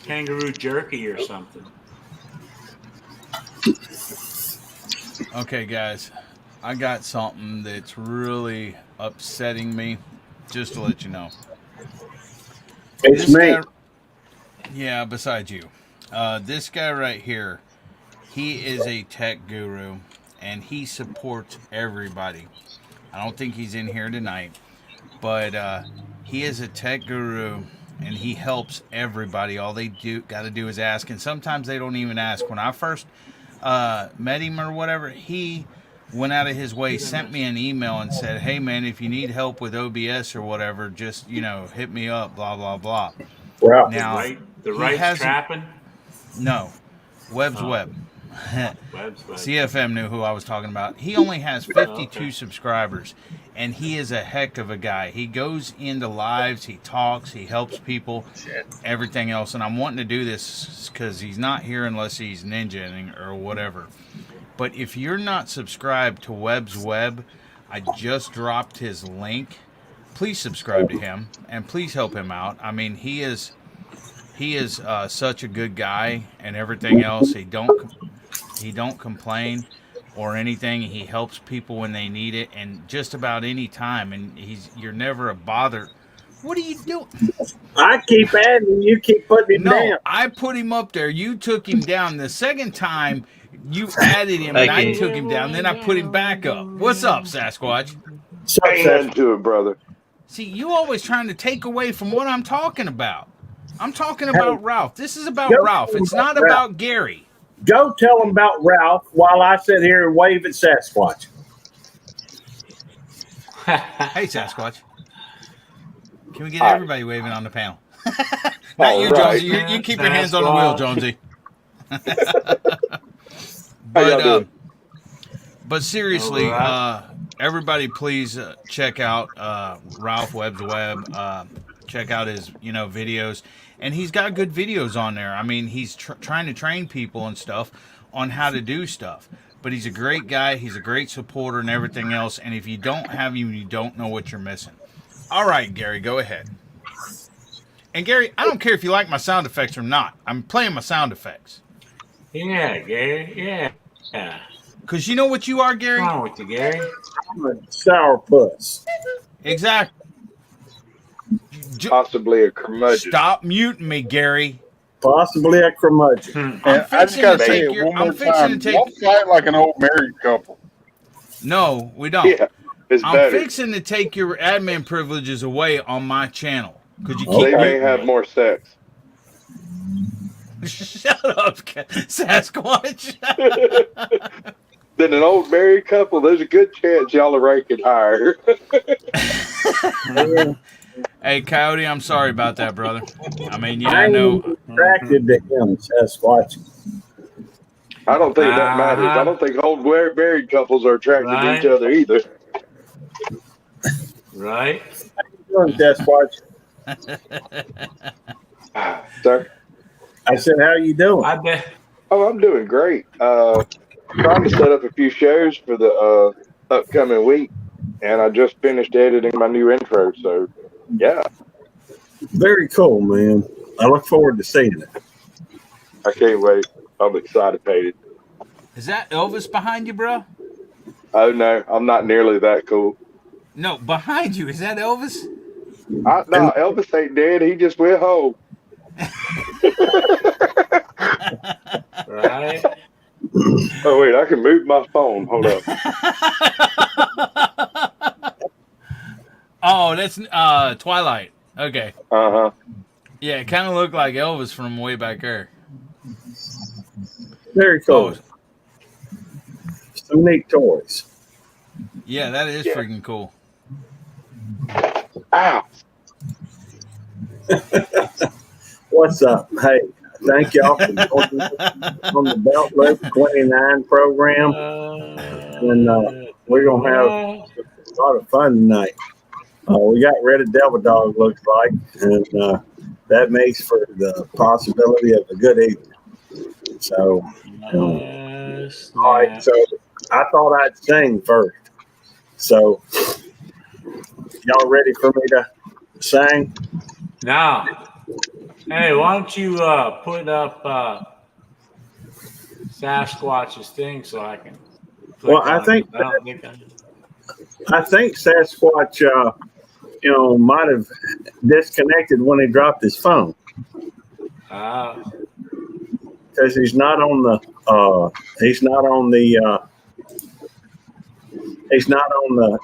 Speaker 7: kangaroo jerky or something.
Speaker 1: Okay, guys, I got something that's really upsetting me, just to let you know.
Speaker 2: It's me.
Speaker 1: Yeah, besides you. This guy right here, he is a tech guru, and he supports everybody. I don't think he's in here tonight, but he is a tech guru, and he helps everybody. All they got to do is ask, and sometimes they don't even ask. When I first met him or whatever, he went out of his way, sent me an email and said, hey man, if you need help with OBS or whatever, just hit me up, blah blah blah.
Speaker 2: Wow.
Speaker 1: Now
Speaker 7: the right's trapping?
Speaker 1: No, Webb's Web. CFM knew who I was talking about. He only has 52 subscribers, and he is a heck of a guy. He goes into lives, he talks, he helps people, everything else. And I'm wanting to do this because he's not here unless he's ninjaing or whatever. But if you're not subscribed to Webb's Web, I just dropped his link. Please subscribe to him, and please help him out. I mean, he is such a good guy and everything else. He don't complain or anything. He helps people when they need it, and just about any time. And you're never a bother. What are you doing?
Speaker 2: I keep adding, you keep putting him down.
Speaker 1: No, I put him up there. You took him down. The second time, you added him, and I took him down. Then I put him back up. What's up, Sasquatch?
Speaker 13: Amen to it, brother.
Speaker 1: See, you always trying to take away from what I'm talking about. I'm talking about Ralph. This is about Ralph. It's not about Gary.
Speaker 2: Go tell him about Ralph while I sit here and wave at Sasquatch.
Speaker 1: Hey, Sasquatch. Can we get everybody waving on the panel? Not you, Jonesy. You keep your hands on the wheel, Jonesy. But seriously, everybody, please check out Ralph Webb's Web. Check out his videos, and he's got good videos on there. I mean, he's trying to train people and stuff on how to do stuff. But he's a great guy. He's a great supporter and everything else. And if you don't have him, you don't know what you're missing. All right, Gary, go ahead. And Gary, I don't care if you like my sound effects or not. I'm playing my sound effects.
Speaker 7: Yeah, Gary. Yeah.
Speaker 1: Because you know what you are, Gary?
Speaker 7: What's wrong with you, Gary?
Speaker 2: I'm a sourpuss.
Speaker 1: Exactly.
Speaker 13: Possibly a curmudgeon.
Speaker 1: Stop muting me, Gary.
Speaker 2: Possibly a curmudgeon.
Speaker 3: I just gotta say it one more time. Don't fight like an old married couple.
Speaker 1: No, we don't.
Speaker 13: Yeah, it's
Speaker 1: I'm
Speaker 13: better.
Speaker 1: fixing to take your admin privileges away on my channel. Could you
Speaker 13: So
Speaker 1: keep
Speaker 13: you may
Speaker 1: muting
Speaker 13: have
Speaker 1: me?
Speaker 13: more sex.
Speaker 1: Shut up, Sasquatch.
Speaker 13: Than an old married couple, there's a good chance y'all are ranking higher.
Speaker 1: Hey, Coyote, I'm sorry about that, brother. I mean, yeah,
Speaker 2: I
Speaker 1: I
Speaker 2: ain't
Speaker 1: know.
Speaker 2: attracted to him, Sasquatch.
Speaker 13: I don't think that matters. I don't think old married couples are attracted to each
Speaker 7: Right.
Speaker 13: other either.
Speaker 7: Right.
Speaker 2: How you doing, Sasquatch?
Speaker 13: Sir?
Speaker 2: I said, how you doing?
Speaker 7: I bet.
Speaker 13: Oh, I'm doing great. Trying to set up a few shows for the upcoming week, and I just finished editing my new intro. So, yeah,
Speaker 2: Very cool, man. I look forward to seeing it.
Speaker 13: I can't wait. I'm excited.
Speaker 1: Is that Elvis behind you, bro?
Speaker 13: Oh no, I'm not nearly that cool.
Speaker 1: No, behind you. Is that Elvis?
Speaker 13: No, Elvis ain't dead. He just went home.
Speaker 7: Right.
Speaker 13: Oh wait, I can move my phone. Hold up.
Speaker 1: Oh, that's Twilight. Okay.
Speaker 13: Uh-huh.
Speaker 1: Yeah, it kind of looked like Elvis from way back there.
Speaker 2: Very cool. Some neat toys.
Speaker 1: Yeah, that is freaking cool.
Speaker 13: Ow.
Speaker 2: What's up? Hey, thank y'all for joining us on the Belt Loop 29 program. And we're going to have a lot of fun tonight. We got rid of Devil Dog, looks like, and that makes for the possibility of a good evening. So, all right, so I thought I'd sing first. So, y'all ready for me to sing?
Speaker 7: Now, hey, why don't you put up Sasquatch's thing so I can?
Speaker 2: Well, I think Sasquatch, might have disconnected when he dropped his phone because he's not on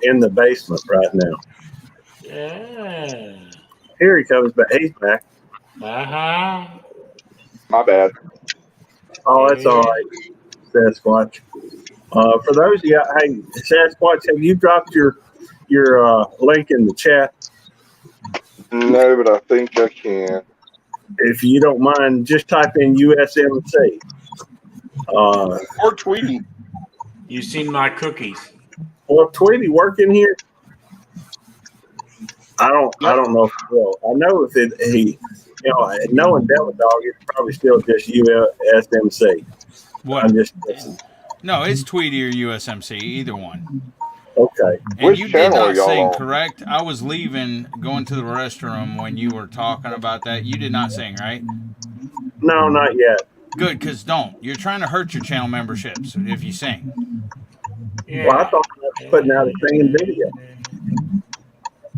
Speaker 2: in the basement right now.
Speaker 7: Yeah.
Speaker 2: Here he comes back. He's back.
Speaker 7: Uh-huh.
Speaker 13: My bad.
Speaker 2: Oh, that's all right, Sasquatch. For those of you, hey, Sasquatch, have you dropped your link in the chat?
Speaker 13: No, but I think I can.
Speaker 2: If you don't mind, just type in USMC.
Speaker 3: Or Tweety.
Speaker 7: You seen my cookies?
Speaker 2: Well, Tweety working here? I don't know if he will. I know knowing Devil Dog, it's probably still just USMC.
Speaker 1: What?
Speaker 2: I'm just guessing.
Speaker 1: No, it's Tweety or USMC, either one.
Speaker 2: Okay.
Speaker 1: And
Speaker 13: Which
Speaker 1: you did
Speaker 13: channel
Speaker 1: not
Speaker 13: are y'all
Speaker 1: sing,
Speaker 13: on?
Speaker 1: correct? I was leaving, going to the restroom when you were talking about that. You did not sing, right?
Speaker 2: No, not yet.
Speaker 1: Good, because don't. You're trying to hurt your channel memberships if you sing.
Speaker 7: Yeah.
Speaker 2: Well, I thought I was putting out a singing video.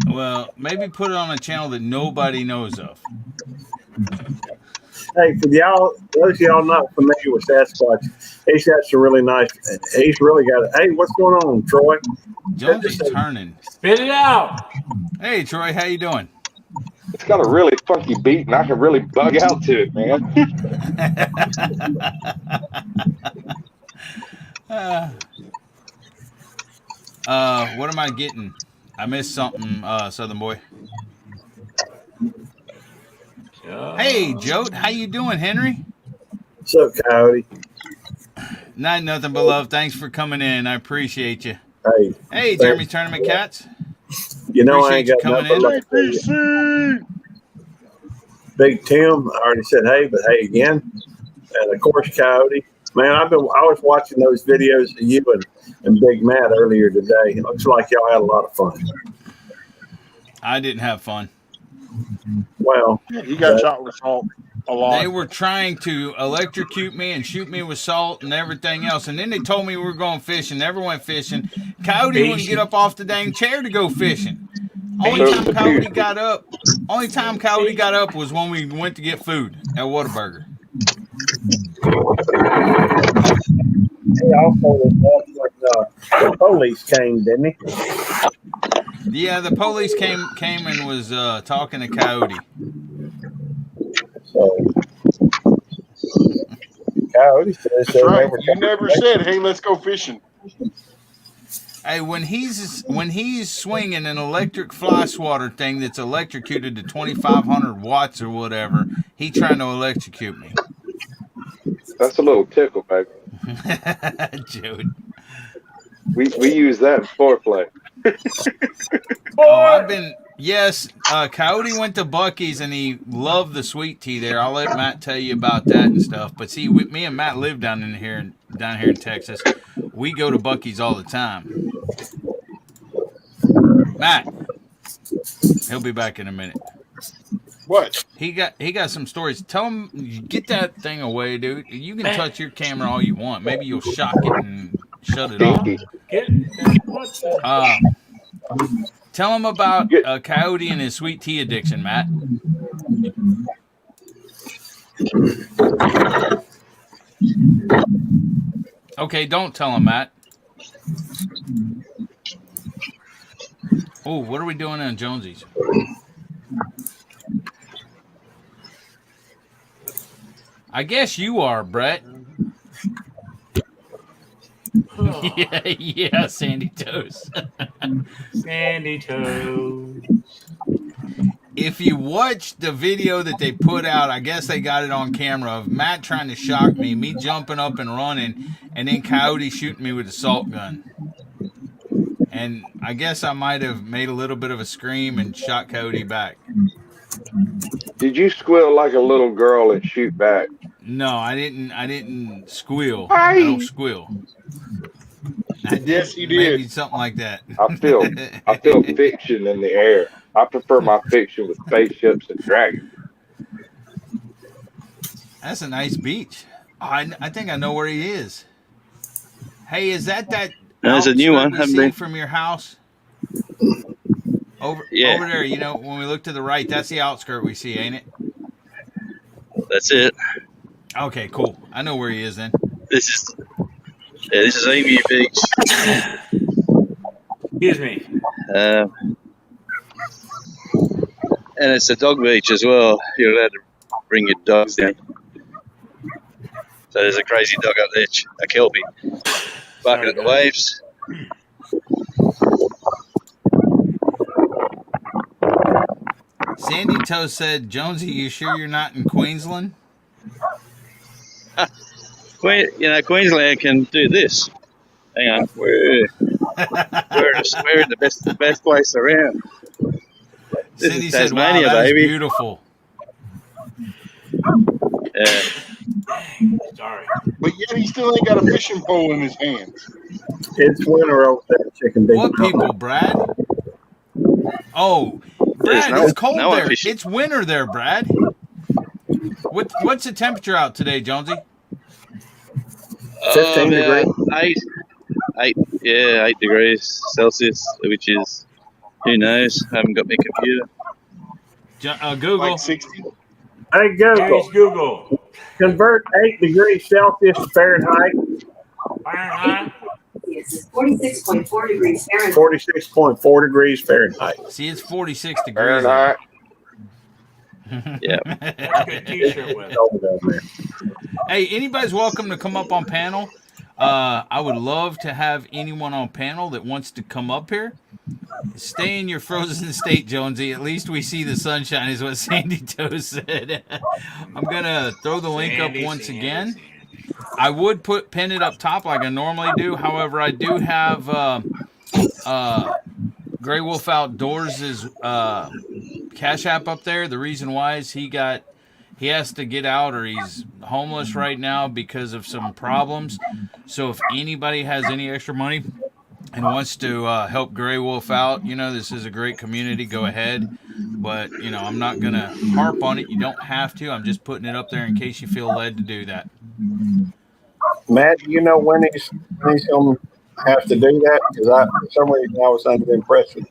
Speaker 1: Well, maybe put it on a channel that nobody knows of.
Speaker 2: Hey, for those of y'all not familiar with Sasquatch, he's got some really nice. He's really got. Hey, what's going on, Troy?
Speaker 1: Jones is turning.
Speaker 7: Spit it out.
Speaker 1: Hey, Troy, how you doing?
Speaker 13: It's got a really funky beat, and I can really bug out to it, man.
Speaker 1: What am I getting? I missed something, Southern Boy. Hey, Joe, how you doing, Henry?
Speaker 2: What's up, Coyote?
Speaker 1: Not nothing but love. Thanks for coming in. I appreciate you.
Speaker 2: Hey,
Speaker 1: Jeremy Tournament Cats.
Speaker 2: You know I ain't got
Speaker 1: coming
Speaker 2: nothing
Speaker 1: in.
Speaker 2: but love for you. Big Tim, I already said hey, but hey again. And of course, Coyote. Man, I was watching those videos of you and Big Matt earlier today. It looks like y'all had a lot of fun.
Speaker 1: I didn't have fun.
Speaker 2: Well,
Speaker 3: he got shot with salt a lot.
Speaker 1: They were trying to electrocute me and shoot me with salt and everything else. And then they told me we were going fishing. Never went fishing. Coyote wouldn't get up off the dang chair to go fishing. Only time Coyote got up was when we went to get food at Whataburger.
Speaker 2: He also was the police came, didn't he?
Speaker 1: Yeah, the police came and was talking to Coyote.
Speaker 2: So Coyote says
Speaker 3: That's
Speaker 2: they
Speaker 3: right.
Speaker 2: never
Speaker 3: You never said, "Hey, let's go fishing."
Speaker 1: Hey, when he's swinging an electric fly swatter thing that's electrocuted to 2,500 watts or whatever, he trying to electrocute me.
Speaker 13: That's a little tickle, baby.
Speaker 1: Dude.
Speaker 13: We use that in foreplay.
Speaker 1: Oh, I've been. Yes, Coyote went to Bucky's and he loved the sweet tea there. I'll let Matt tell you about that and stuff. But see, me and Matt live down here in Texas. We go to Bucky's all the time. Matt, he'll be back in a minute.
Speaker 3: What?
Speaker 1: He got some stories. Tell him, get that thing away, dude. You can touch your camera all you want. Maybe you'll shock it and shut it off. Tell him about Coyote and his sweet tea addiction, Matt. Okay, don't tell him, Matt. Oh, what are we doing on Jonesy's? I guess you are, Brett.
Speaker 7: Oh.
Speaker 1: yeah, Sandy Toes.
Speaker 7: Sandy Toes.
Speaker 1: If you watch the video that they put out, I guess they got it on camera of Matt trying to shock me jumping up and running, and then Coyote shooting me with a salt gun. And I guess I might have made a little bit of a scream and shot Coyote back.
Speaker 13: Did you squeal like a little girl and shoot back?
Speaker 1: No, I didn't squeal. I don't squeal.
Speaker 3: Yes, you did.
Speaker 1: Maybe something like that.
Speaker 13: I feel fiction in the air. I prefer my fiction with spaceships and dragons.
Speaker 1: That's a nice beach. Oh, I think I know where he is. Hey, is that
Speaker 12: There's a new one,
Speaker 1: we
Speaker 12: haven't
Speaker 1: see
Speaker 12: they?
Speaker 1: from your house? Over
Speaker 12: Yeah.
Speaker 1: there, you know, when we look to the right, that's the outskirt we see, ain't it?
Speaker 12: That's it.
Speaker 1: Okay, cool. I know where he is then.
Speaker 12: This is Emu Beach.
Speaker 7: Excuse me.
Speaker 12: And it's a dog beach as well. You're allowed to bring your dogs down. So there's a crazy dog up there, a kelpie, barking at the waves.
Speaker 1: Sandy Toe said, Jonesy, you sure you're not in Queensland?
Speaker 12: Queensland can do this. Hang on, we're in the best place around. This
Speaker 1: Cindy
Speaker 12: is
Speaker 1: said, wow,
Speaker 12: Tasmania,
Speaker 1: that is
Speaker 12: baby.
Speaker 1: beautiful.
Speaker 12: Yeah.
Speaker 7: Sorry.
Speaker 3: But yet he still ain't got a fishing pole in his hands.
Speaker 2: It's winter over there, Chicken Big.
Speaker 1: What people, Brad? Oh, Brad, it's cold there. It's winter there, Brad. What's the temperature out today, Jonesy?
Speaker 2: 15 degrees.
Speaker 12: 8 degrees Celsius, which is, who knows? I haven't got my computer.
Speaker 1: Google.
Speaker 3: Like 60.
Speaker 2: Hey,
Speaker 7: Google.
Speaker 2: Convert 8 degrees Celsius to Fahrenheit.
Speaker 7: Fahrenheit.
Speaker 11: It's 46.4 degrees Fahrenheit.
Speaker 2: 46.4 degrees Fahrenheit.
Speaker 1: See, it's 46 degrees.
Speaker 2: Fahrenheit.
Speaker 12: Yeah.
Speaker 7: That's a good t-shirt with.
Speaker 1: Hey, anybody's welcome to come up on panel. I would love to have anyone on panel that wants to come up here. Stay in your frozen state, Jonesy. At least we see the sunshine, is what Sandy Toe said. I'm going to throw the link up once again. I would pin it up top like I normally do. However, I do have Grey Wolf Outdoors' Cash App up there. The reason why is he has to get out, or he's homeless right now because of some problems. So if anybody has any extra money and wants to help Grey Wolf out, this is a great community, go ahead. But, I'm not going to harp on it. You don't have to. I'm just putting it up there in case you feel led to do that.
Speaker 2: Matt, do you know when he's going to have to do that? Because for some reason I was under the impression.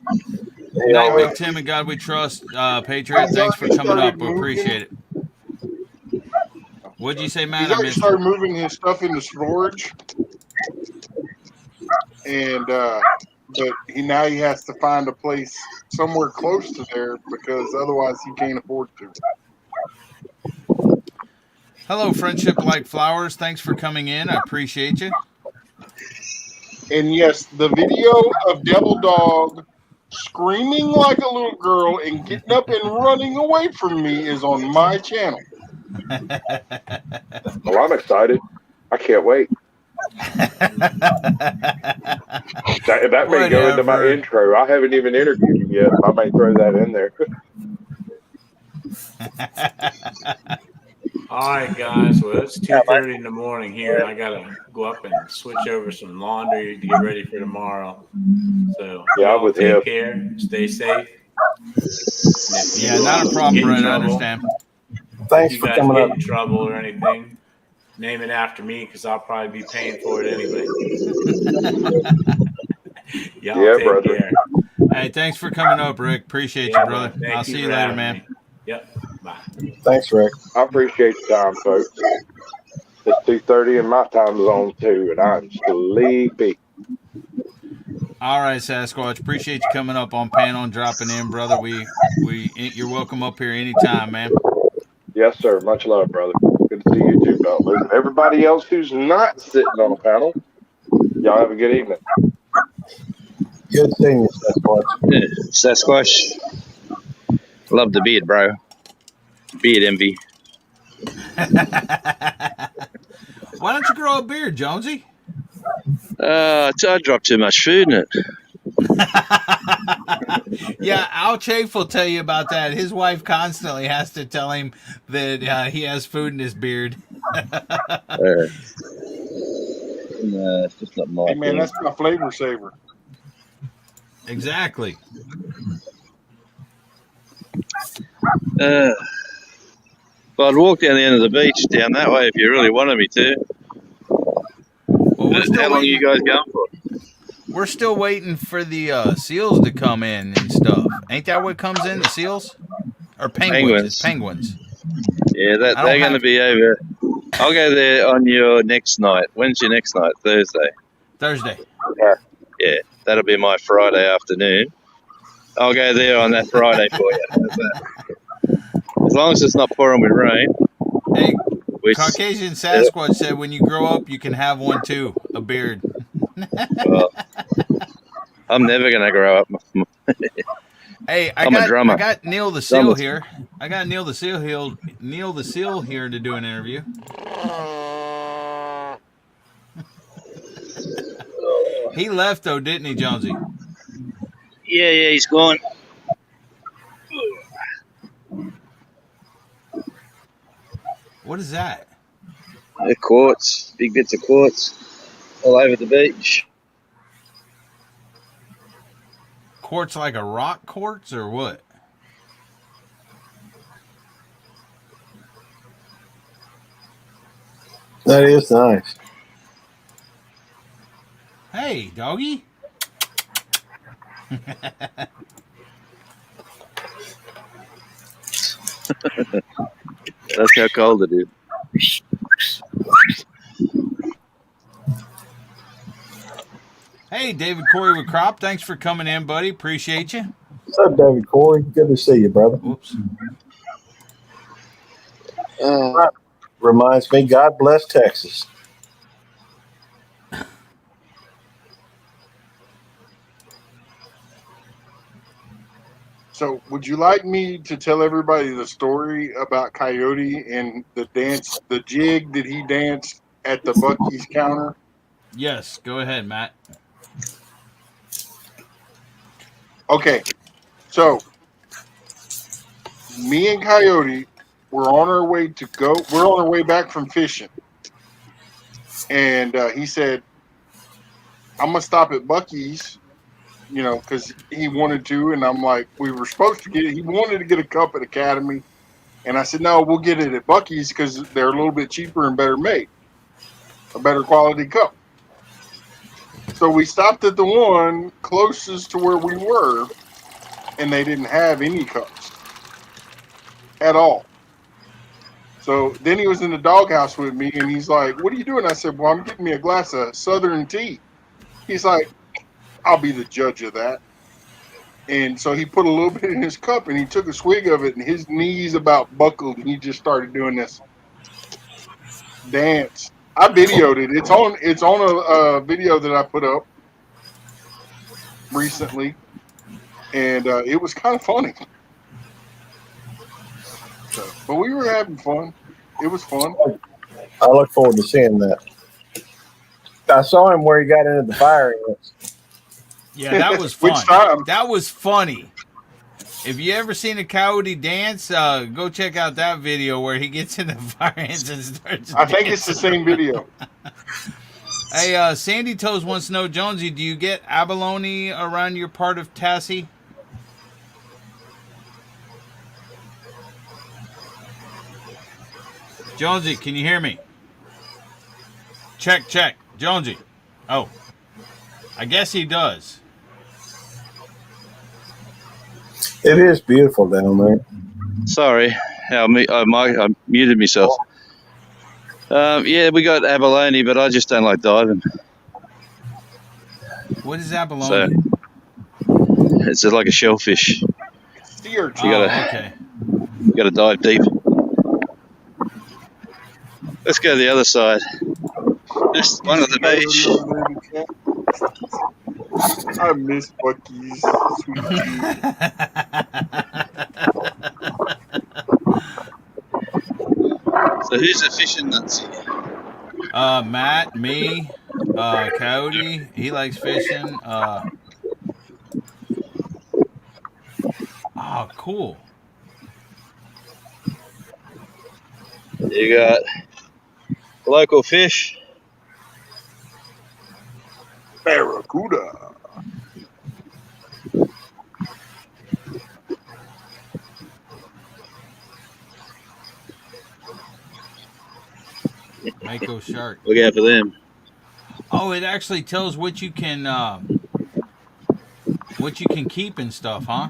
Speaker 1: Good night, Big Tim, and God we trust. Patriot, thanks for coming up. We appreciate it. What'd you say, Matt?
Speaker 3: He's already started moving his stuff into storage. and but now he has to find a place somewhere close to there because otherwise he can't afford to.
Speaker 1: Hello, Friendship Like Flowers. Thanks for coming in. I appreciate you.
Speaker 3: And yes, the video of Devil Dog screaming like a little girl and getting up and running away from me is on my channel.
Speaker 13: Well, I'm excited. I can't wait. That may go into my
Speaker 1: Whatever.
Speaker 13: intro. I haven't even interviewed him yet. I may throw that in there.
Speaker 7: All right, guys. Well, it's 2:30 in the morning here. I gotta go up and switch over some laundry to get ready for tomorrow. So
Speaker 13: Yeah, I'm
Speaker 7: y'all
Speaker 13: with
Speaker 7: take
Speaker 13: him.
Speaker 7: care. Stay safe.
Speaker 1: Yeah, not a problem, Brett. I understand.
Speaker 7: If you guys get in trouble or anything, name it after me because I'll probably be paying for it anyway. Y'all
Speaker 13: Yeah,
Speaker 7: take
Speaker 13: brother.
Speaker 7: care.
Speaker 1: Hey, thanks for coming up, Rick. Appreciate you, brother.
Speaker 7: Thank
Speaker 1: I'll see you
Speaker 7: for
Speaker 1: later,
Speaker 7: having
Speaker 1: man.
Speaker 7: me. Yep. Bye.
Speaker 2: Thanks, Rick.
Speaker 13: I appreciate your time, folks. It's 2:30 in my time zone too, and I'm sleepy.
Speaker 1: All right, Sasquatch. Appreciate you coming up on panel and dropping in, brother. You're welcome up here anytime, man.
Speaker 13: Yes, sir. Much love, brother. Good to see you too, fellas. And everybody else who's not sitting on a panel, y'all have a good evening.
Speaker 2: Good seeing you, Sasquatch.
Speaker 12: Yeah, Sasquatch. Love the beard, bro. Beard envy.
Speaker 1: Why don't you grow a beard, Jonesy?
Speaker 12: I drop too much food in it.
Speaker 1: Yeah, Al Chafe will tell you about that. His wife constantly has to tell him that he has food in his beard.
Speaker 12: No, it's just not my
Speaker 3: Hey man,
Speaker 12: thing.
Speaker 3: that's my flavor saver.
Speaker 1: Exactly.
Speaker 12: Well, I'd walk down the end of the beach down that way if you really wanted me to.
Speaker 1: Well,
Speaker 12: How long are you guys going for?
Speaker 1: We're still waiting for the seals to come in and stuff. Ain't that what comes in, the seals? Or penguins? It's penguins.
Speaker 12: Yeah, they're going to be over. I'll go there on your next night. When's your next night? Thursday. Yeah, that'll be my Friday afternoon. I'll go there on that Friday for you. As long as it's not pouring with rain.
Speaker 1: Hey, Caucasian Sasquatch said when you grow up, you can have one too, a beard.
Speaker 12: Well, I'm never going to grow up.
Speaker 1: Hey,
Speaker 12: I'm a drummer.
Speaker 1: I got Neil the Seal here. I got Neil the Seal here to do an interview. He left though, didn't he, Jonesy?
Speaker 12: Yeah, he's gone.
Speaker 1: What is that?
Speaker 12: They're quartz, big bits of quartz all over the beach.
Speaker 1: Quartz like a rock quartz or what?
Speaker 2: That is nice.
Speaker 1: Hey, doggy.
Speaker 12: That's how cold it is.
Speaker 1: Hey, David Corey with Crop. Thanks for coming in, buddy. Appreciate you.
Speaker 2: What's up, David Corey? Good to see you, brother.
Speaker 1: Whoops.
Speaker 2: Reminds me, God bless Texas.
Speaker 3: So, would you like me to tell everybody the story about Coyote and the jig that he danced at the Buc-ee's counter?
Speaker 1: Yes, go ahead, Matt.
Speaker 3: Okay, so me and Coyote were on our way we're on our way back from fishing. And he said, I'm going to stop at Buc-ee's, because he wanted to. And I'm like, we were supposed to get it. He wanted to get a cup at Academy. And I said, no, we'll get it at Buc-ee's because they're a little bit cheaper and better made, a better quality cup. So we stopped at the one closest to where we were, and they didn't have any cups at all. So then he was in the doghouse with me, and he's like, what are you doing? I said, well, I'm getting me a glass of Southern tea. He's like, I'll be the judge of that. And so he put a little bit in his cup and he took a swig of it and his knees about buckled and he just started doing this dance. I videoed it. It's on a video that I put up recently, and it was kind of funny. So, but we were having fun. It was fun.
Speaker 2: I look forward to seeing that. I saw him where he got into the fire ants.
Speaker 1: Yeah, that was fun. That was funny. If you ever seen a coyote dance, go check out that video where he gets in the fire ants and starts
Speaker 3: I think it's the same video.
Speaker 1: Hey, Sandy Toes wants to know, Jonesy, do you get abalone around your part of Tassie? Jonesy, can you hear me? Check, check. Jonesy. Oh. I guess he does.
Speaker 2: It is beautiful down there.
Speaker 12: Sorry, I muted myself. Yeah, we got abalone, but I just don't like diving.
Speaker 1: What is abalone?
Speaker 12: So, it's like a shellfish.
Speaker 3: Sea urchin.
Speaker 12: You gotta dive deep. Let's go to the other side. Just one of the beach.
Speaker 3: I miss Bucky's sweet tea.
Speaker 12: So who's the fishing nuts here?
Speaker 1: Matt, me, Coyote. He likes fishing. Oh, cool.
Speaker 12: You got local fish.
Speaker 3: Barracuda.
Speaker 1: Mako shark.
Speaker 12: Look out for them.
Speaker 1: Oh, it actually tells what you can keep and stuff, huh?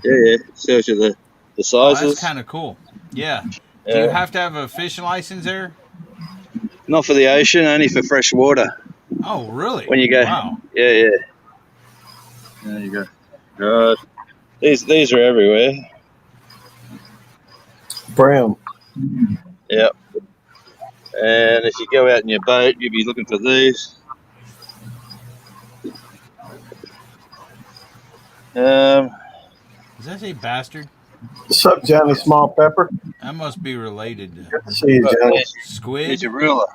Speaker 12: Yeah. Shows you the sizes.
Speaker 1: Oh, that's kind of cool. Yeah. Do you have to have a fishing license there?
Speaker 12: Not for the ocean, only for fresh water.
Speaker 1: Oh, really?
Speaker 12: When you go,
Speaker 1: wow.
Speaker 12: Yeah. There you go. God, these are everywhere.
Speaker 2: Brown.
Speaker 12: Yep. And if you go out in your boat, you'll be looking for these.
Speaker 1: Does that say bastard?
Speaker 2: What's up, Johnny Small Pepper?
Speaker 1: That must be related to
Speaker 2: Good to see you, Johnny.
Speaker 1: squid.
Speaker 12: Here's your ruler.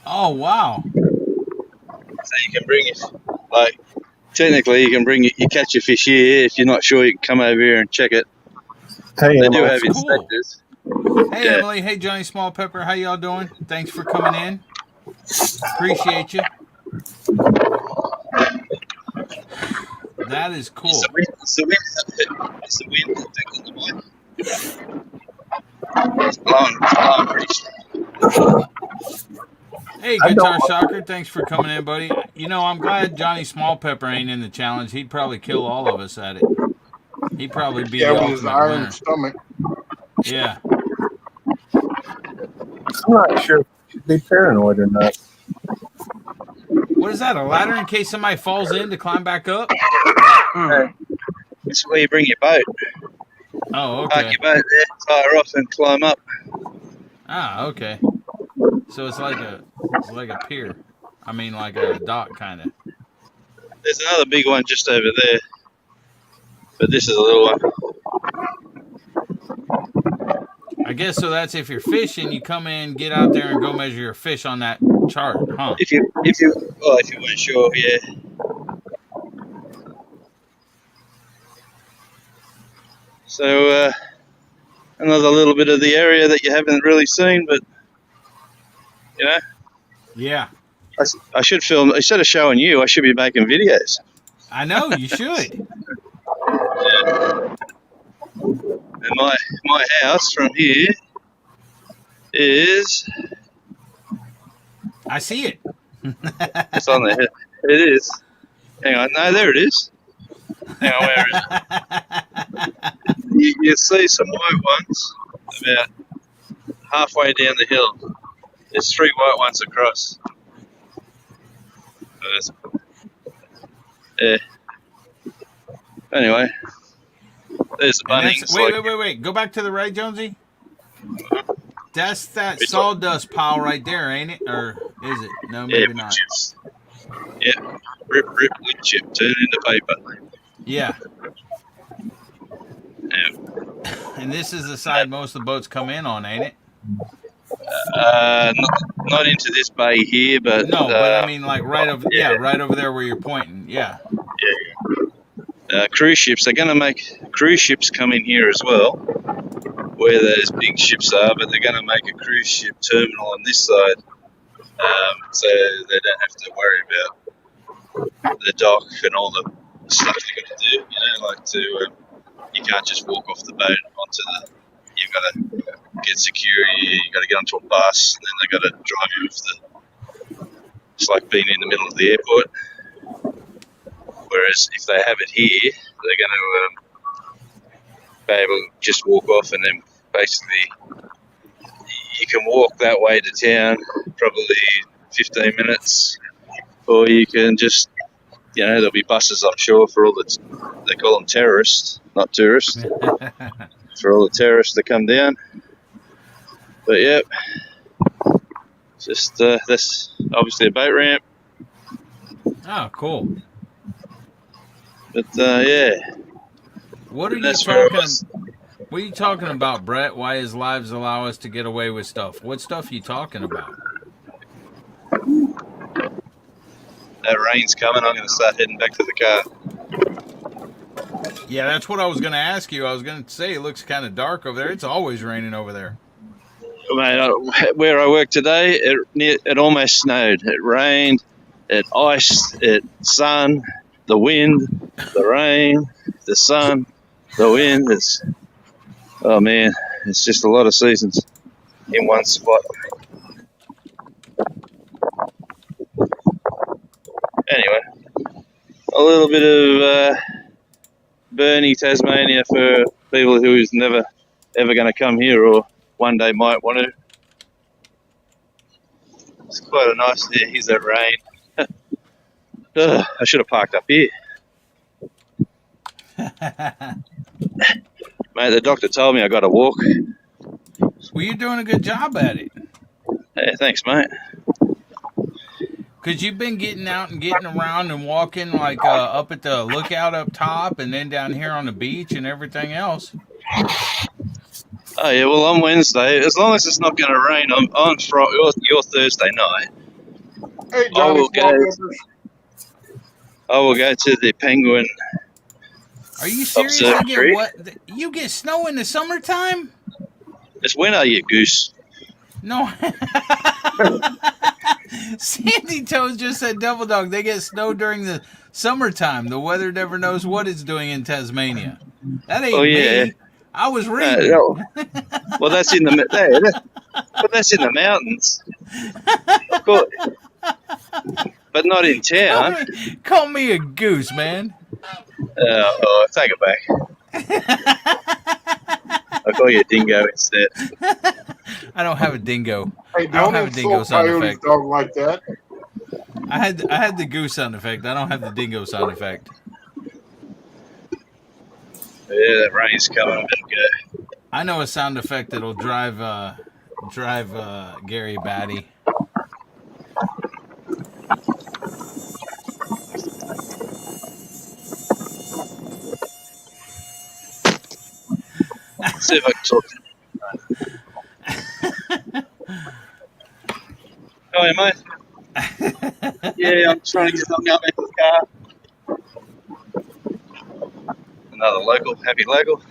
Speaker 1: Oh, wow.
Speaker 12: So you can bring it, like, technically you can bring it, you catch your fish here. If you're not sure, you can come over here and check it.
Speaker 2: Hey,
Speaker 12: they do have
Speaker 1: cool.
Speaker 12: inspectors.
Speaker 1: Hey, yeah. Emily. Hey, Johnny Small Pepper. How y'all doing? Thanks for coming in. Appreciate you. That is cool.
Speaker 12: It's the wind affecting the boat. It's blowing pretty strong.
Speaker 1: Hey, Guitar Shocker. Thanks for coming in, buddy. You know, I'm glad Johnny Small Pepper ain't in the challenge. He'd probably kill all of us at it. He'd probably be the
Speaker 3: with his
Speaker 1: ultimate
Speaker 3: iron
Speaker 1: winner.
Speaker 3: stomach.
Speaker 1: Yeah.
Speaker 2: I'm not sure if you should be paranoid or not.
Speaker 1: What is that, a ladder in case somebody falls in to climb back up?
Speaker 12: This is where you bring your boat.
Speaker 1: Oh, okay.
Speaker 12: Park your boat there, tire off and climb up.
Speaker 1: Ah, okay. So it's like a pier. I mean, like a dock, kind of.
Speaker 12: There's another big one just over there. But this is a little one.
Speaker 1: I guess so. That's if you're fishing, you come in, get out there, and go measure your fish on that chart, huh?
Speaker 12: If you weren't sure, yeah. So another little bit of the area that you haven't really seen, but you know.
Speaker 1: Yeah.
Speaker 12: I should film instead of showing you. I should be making videos.
Speaker 1: I know you should.
Speaker 12: Yeah. And my house from here is.
Speaker 1: I see it.
Speaker 12: It's on there. It is. Hang on. No, there it is. Hang on, where is it? You see some white ones about halfway down the hill. There's 3 white ones across. Yeah. Anyway, there's the
Speaker 1: And
Speaker 12: Bunnings.
Speaker 1: wait. Go back to the right, Jonesy. That's that sawdust pile right there, ain't it? Or is it? No, maybe not.
Speaker 12: Chips. Yeah, rip wood chip, turn into paper.
Speaker 1: Yeah.
Speaker 12: Yeah.
Speaker 1: And this is the side most of the boats come in on, ain't it?
Speaker 12: Not into this bay here, but
Speaker 1: no, but I mean like right over right over there where you're pointing. Yeah.
Speaker 12: Yeah. Cruise ships. They're going to make cruise ships come in here as well, where those big ships are. But they're going to make a cruise ship terminal on this side, so they don't have to worry about the dock and all the stuff they got to do. You can't just walk off the boat onto the. You've got to get security. You've got to get onto a bus, and then they've got to drive you off the. It's like being in the middle of the airport. Whereas if they have it here, they're going to be able to just walk off, and then basically you can walk that way to town, probably 15 minutes, or you can just, there'll be buses, I'm sure, for all the, they call them terrorists, not tourists, for all the terrorists that come down. But yeah, just that's obviously a boat ramp.
Speaker 1: Oh, cool.
Speaker 12: But yeah.
Speaker 1: What are you talking about, Brett? Why his lives allow us to get away with stuff? What stuff are you talking about?
Speaker 12: That rain's coming. I'm going to start heading back to the car.
Speaker 1: Yeah, that's what I was going to ask you. I was going to say it looks kind of dark over there. It's always raining over there.
Speaker 12: Mate, where I work today, it almost snowed. It rained, it iced, it sun, the wind, the rain, the sun, the wind. Oh man, it's just a lot of seasons in one spot. Anyway, a little bit of Burnie, Tasmania for people who's never ever going to come here or one day might want to. It's quite a nice. Yeah, here's that rain. I should have parked up here. Mate, the doctor told me I got to walk.
Speaker 1: Well, you're doing a good job at it.
Speaker 12: Hey, thanks, mate.
Speaker 1: Because you've been getting out and getting around and walking like up at the lookout up top and then down here on the beach and everything else.
Speaker 12: Oh, yeah, well, on Wednesday, as long as it's not going to rain, on your Thursday night,
Speaker 3: Hey, Johnny,
Speaker 12: I will go to the Penguin.
Speaker 1: Are you serious? You get snow in the summertime?
Speaker 12: It's winter, you goose.
Speaker 1: No. Sandy Toes just said, Devil Dog, they get snow during the summertime. The weather never knows what it's doing in Tasmania. That ain't me. I was reading.
Speaker 12: Well, that's in the that's in the mountains. Of course. But not in town.
Speaker 1: Call me a goose, man.
Speaker 12: Take it back. I'll call you a dingo instead.
Speaker 1: I don't have a dingo.
Speaker 3: Hey,
Speaker 1: I don't have a dingo sound effect.
Speaker 3: Dog like that.
Speaker 1: I had the goose sound effect. I don't have the dingo sound effect.
Speaker 12: Yeah, that rain's coming. I better go.
Speaker 1: I know a sound effect that'll drive Gary batty.
Speaker 12: See if I can talk to him. Oh, yeah, mate. Yeah, I'm trying to get something out back to the car. Another local, happy local.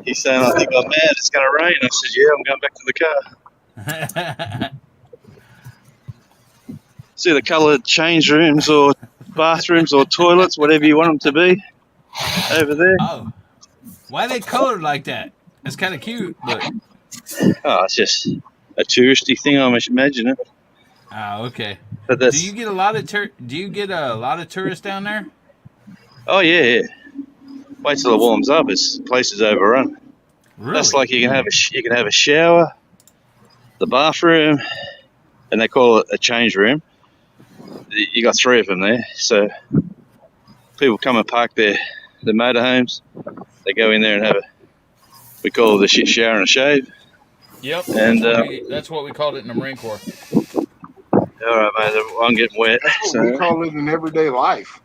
Speaker 12: He's saying, I think I'm mad, it's going to rain. I said, yeah, I'm going back to the car. See the coloured change rooms or bathrooms or toilets, whatever you want them to be, over there.
Speaker 1: Oh, why are they coloured like that? It's kind of cute, but...
Speaker 12: Oh, it's just a touristy thing, I'm imagining.
Speaker 1: Oh, okay.
Speaker 12: But
Speaker 1: do you get a lot of tourists down there?
Speaker 12: Oh yeah. Wait till it warms up. This place is overrun.
Speaker 1: Really?
Speaker 12: That's like you can have a shower, the bathroom, and they call it a change room. You got 3 of them there, so people come and park the motorhomes. They go in there and we call it a shit shower and a shave.
Speaker 1: Yep,
Speaker 12: And
Speaker 1: that's what we called it in the Marine Corps.
Speaker 12: All right, mate. I'm getting wet.
Speaker 3: That's what we call it in everyday life.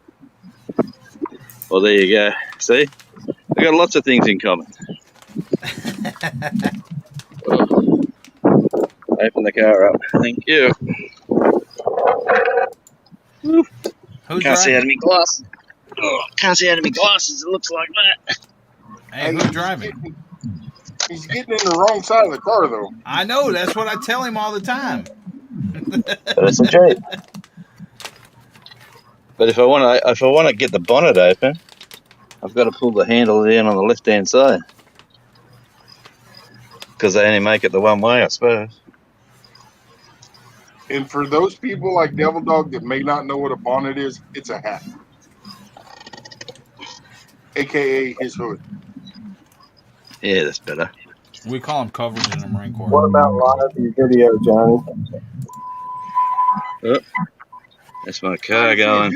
Speaker 12: Well, there you go. See, we got lots of things in common. Open the car up. Thank you. Can't see out of my glasses. Can't see out of my glasses. It looks like that.
Speaker 1: Hey, who's driving?
Speaker 3: He's getting in the wrong side of the car, though.
Speaker 1: I know. That's what I tell him all the time.
Speaker 12: That's a Jeep. But if I want to get the bonnet open, I've got to pull the handle down on the left-hand side because they only make it the one way, I suppose.
Speaker 3: And for those people like Devil Dog that may not know what a bonnet is, it's a hat, aka his hood.
Speaker 12: Yeah, that's better.
Speaker 1: We call them covers in the Marine Corps.
Speaker 2: What about live video, Johnny?
Speaker 12: Oh, that's my car going.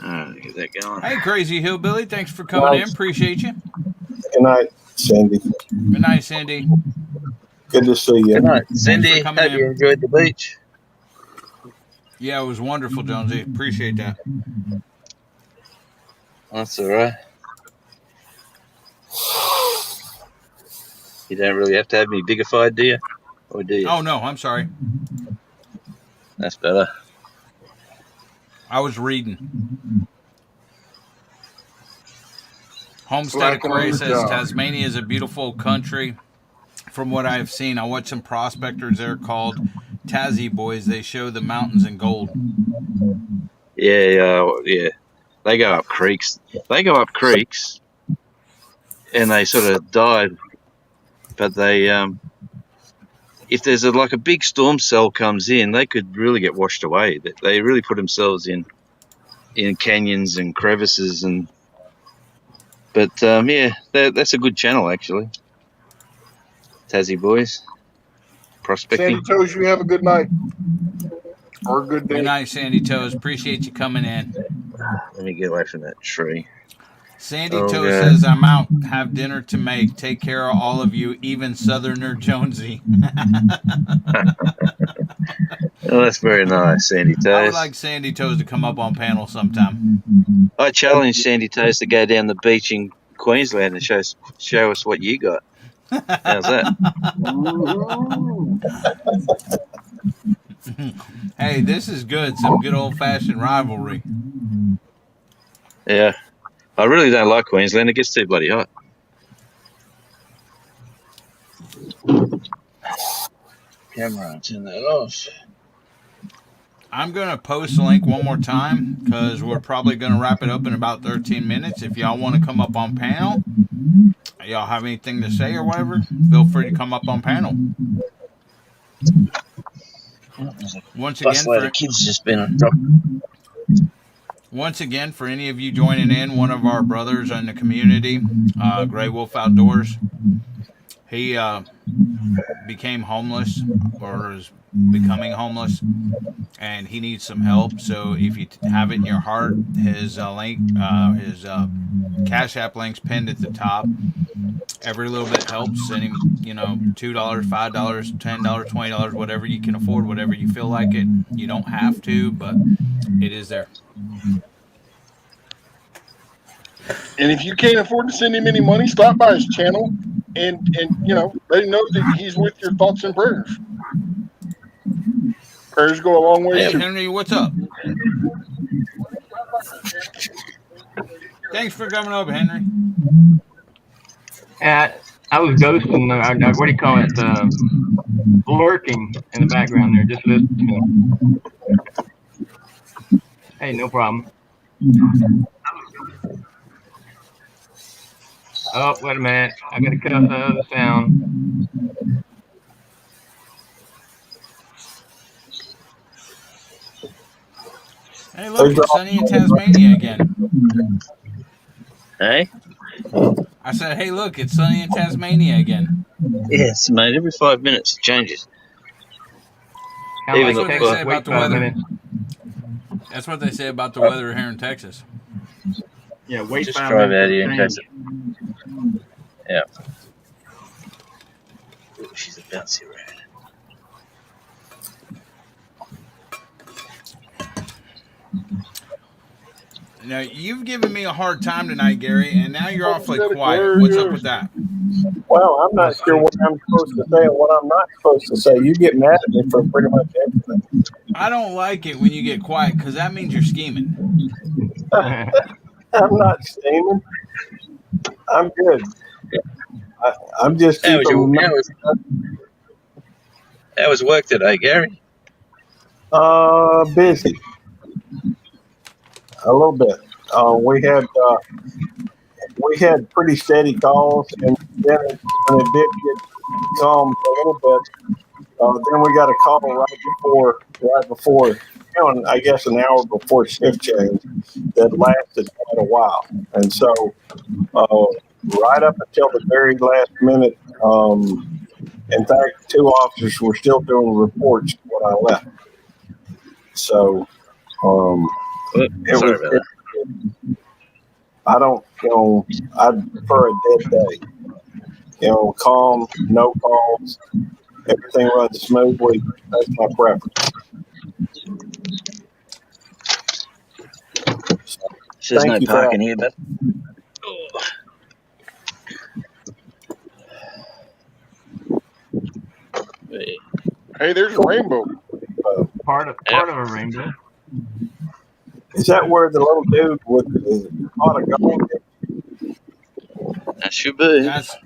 Speaker 12: Alright, get that going.
Speaker 1: Hey, Crazy Hillbilly. Thanks for coming in. Appreciate you.
Speaker 2: Good night, Cindy.
Speaker 1: Good night, Cindy.
Speaker 2: Good to see you.
Speaker 12: Good night, Cindy. Hope you enjoyed the beach.
Speaker 1: Yeah, it was wonderful, Jonesy. Appreciate that.
Speaker 12: That's all right. You don't really have to have me bigified, do you? Or do you?
Speaker 1: Oh, no. I'm sorry.
Speaker 12: That's better.
Speaker 1: I was reading. Homestead Aquarius says Tasmania is a beautiful country. From what I've seen, I watched some prospectors there called Tassie Boys. They show the mountains in gold.
Speaker 12: Yeah. They go up creeks. And they sort of dive. But they, if there's a big storm cell comes in, they could really get washed away. They really put themselves in canyons and crevices But that's a good channel actually. Tassie Boys prospecting.
Speaker 3: Sandy Toes, you have a good night or a good day.
Speaker 1: Good night, Sandy Toes. Appreciate you coming in.
Speaker 12: Let me get away from that tree.
Speaker 1: Sandy Toes says, I'm out. Have dinner to make. Take care of all of you, even Southerner Jonesy.
Speaker 12: Oh, that's very nice, Sandy Toes.
Speaker 1: I would like Sandy Toes to come up on panel sometime.
Speaker 12: I challenge Sandy Toes to go down the beach in Queensland and show us what you got. How's that?
Speaker 1: Hey, this is good. Some good old-fashioned rivalry.
Speaker 12: Yeah. I really don't like Queensland. It gets too bloody hot. Camera, turn that off.
Speaker 1: I'm going to post the link one more time because we're probably going to wrap it up in about 13 minutes. If y'all want to come up on panel, y'all have anything to say or whatever, feel free to come up on panel. Once again, for any of you joining in, one of our brothers in the community, Grey Wolf Outdoors, he became homeless or is becoming homeless, and he needs some help. So if you have it in your heart, his link, his Cash App link's pinned at the top. Every little bit helps. Send him, $2, $5, $10, $20, whatever you can afford, whatever you feel like it. You don't have to, but it is there.
Speaker 3: And if you can't afford to send him any money, stop by his channel and let him know that he's with your thoughts and prayers. Prayers go a long way.
Speaker 1: Hey, Henry, what's up? Thanks for coming over, Henry.
Speaker 14: I was ghosting, what do you call it, lurking in the background there, just listening. Hey, no problem. Oh, wait a minute. I got to cut out the other sound.
Speaker 1: Hey, look, it's sunny in Tasmania again.
Speaker 12: Hey?
Speaker 1: I said, hey, look, it's sunny in Tasmania again.
Speaker 12: Yes, mate. Every 5 minutes it changes.
Speaker 1: That's what they say about the weather. That's what they say about the weather here in Texas.
Speaker 14: Yeah, wait
Speaker 12: Just
Speaker 14: 5
Speaker 12: drive
Speaker 14: minutes
Speaker 12: out
Speaker 14: for
Speaker 12: here and
Speaker 14: change.
Speaker 12: catch it. Yeah. Ooh, she's a bouncy rat.
Speaker 1: Now, you've given me a hard time tonight, Gary, and now you're awfully quiet. What's up with that?
Speaker 2: Well, I'm not sure what I'm supposed to say and what I'm not supposed to say. You get mad at me for pretty much everything.
Speaker 1: I don't like it when you get quiet because that means you're scheming.
Speaker 2: I'm not steaming. I'm good. I'm just
Speaker 12: How was, your,
Speaker 2: keeping
Speaker 12: how was work today, Gary?
Speaker 2: busy a little bit. We had pretty steady calls, and then when it did get calm for a little bit, then we got a call right before, I guess an hour before shift change that lasted quite a while, and so right up until the very last minute. In fact, 2 officers were still doing reports when I left. So
Speaker 12: Sorry about that.
Speaker 2: I don't, I'd prefer a dead day. Calm, no calls, everything runs smoothly. That's my preference.
Speaker 12: There's
Speaker 2: Thank
Speaker 12: no
Speaker 2: you for
Speaker 12: parking
Speaker 2: that.
Speaker 12: here, but
Speaker 3: Hey, there's a rainbow.
Speaker 14: Part of a rainbow.
Speaker 2: Is that where the little dude with the pot of gold is?
Speaker 12: that should be.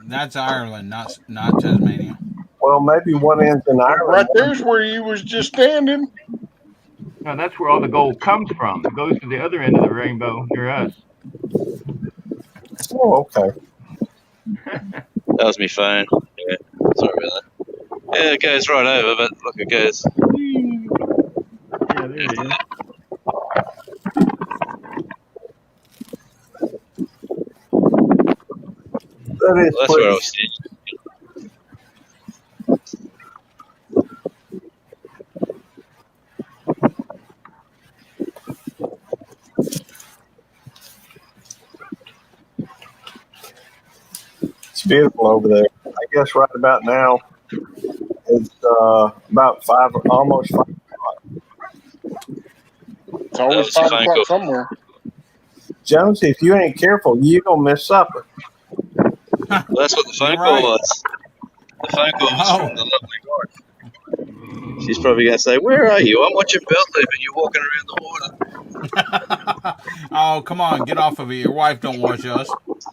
Speaker 1: That's Ireland, not Tasmania.
Speaker 2: Well, maybe one end's in Ireland.
Speaker 3: Right there's where you was just standing.
Speaker 14: No, that's where all the gold comes from. It goes to the other end of the rainbow near us.
Speaker 2: Oh, okay.
Speaker 12: That was my phone. Yeah, sorry about that. Yeah, it goes right over, but look, it goes.
Speaker 14: Yeah, there it is.
Speaker 2: That is
Speaker 12: Well, that's where I was sitting.
Speaker 2: It's beautiful over there. I guess right about now it's about almost 5 o'clock.
Speaker 3: It's always 5 o'clock somewhere.
Speaker 2: Jonesy, if you ain't careful, you're going to miss supper.
Speaker 12: Well, that's what the phone call was. The phone call was from the lovely wife. She's probably going to say, "Where are you? I'm watching belt loop and you're walking around the water."
Speaker 1: Oh, come on, get off of it. Your wife don't watch us.
Speaker 12: That'd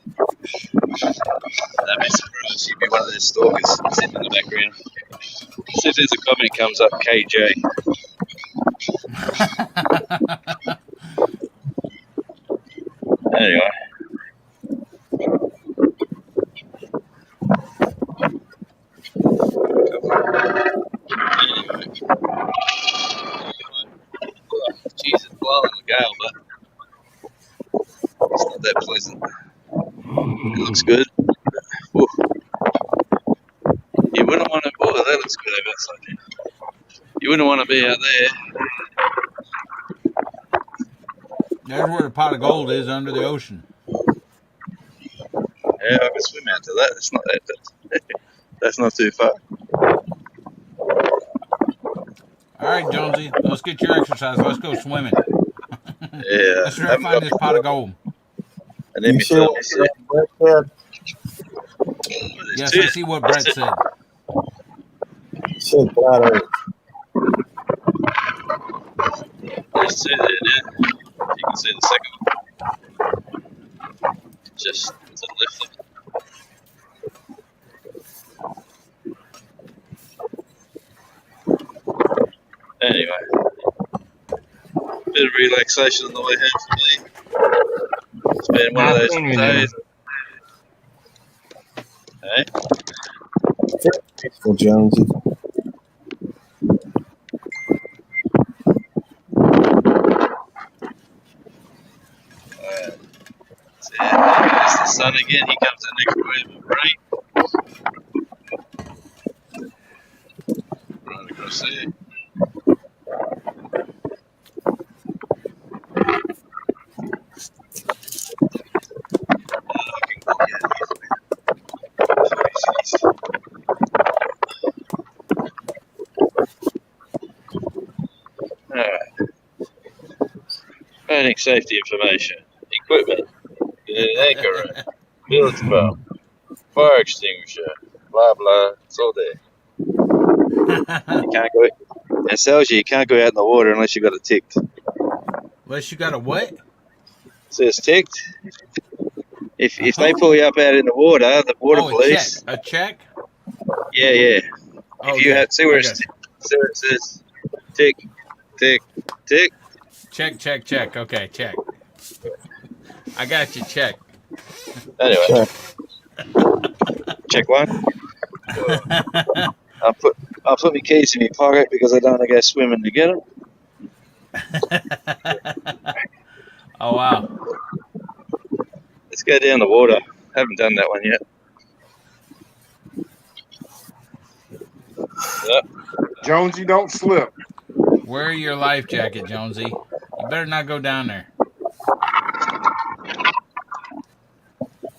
Speaker 12: be surprised. She'd be one of those stalkers sitting in the background. See if there's a comment comes up, KJ. Anyway. Jesus, blowing the gale, but it's not that pleasant. It looks good. Ooh. You wouldn't want to. Oh, that looks good over outside there. You wouldn't want to be out there.
Speaker 1: There's where the pot of gold is under the ocean.
Speaker 12: Yeah, I could swim out to that. It's not that. That's not too far.
Speaker 1: All right, Jonesy, let's get your exercise. Let's go swimming.
Speaker 12: Yeah.
Speaker 1: Let's try to find this pot of gold.
Speaker 12: And then
Speaker 2: You see what Brett said?
Speaker 1: Yes, I see what Brett said.
Speaker 2: He said flat earth.
Speaker 12: There's two there now. You can see the second one. Just to the left of it. Anyway. Bit of relaxation on the way home for me. It's been one of those days. Hey?
Speaker 2: Very peaceful, Jonesy.
Speaker 12: There's the sun again. He comes the next wave of rain. Right across there. Painting safety information. Equipment. Anchor room. Bilge pump. Fire extinguisher. Blah, blah. It's all there. You can't go. It tells you can't go out in the water unless you got it ticked.
Speaker 1: Unless you got a what?
Speaker 12: It says ticked. If they pull you up out in the water, the water police.
Speaker 1: A check.
Speaker 12: Yeah. If you
Speaker 1: Okay.
Speaker 12: have see where it says tick, tick, tick.
Speaker 1: Check. Okay, check. I got you. Check.
Speaker 12: Anyway, check one. I'll put my keys in my pocket because I don't want to go swimming to get them.
Speaker 1: Oh wow.
Speaker 12: Let's go down the water. Haven't done that one yet. Yep.
Speaker 3: Jonesy, don't slip.
Speaker 1: Wear your life jacket, Jonesy. You better not go down there.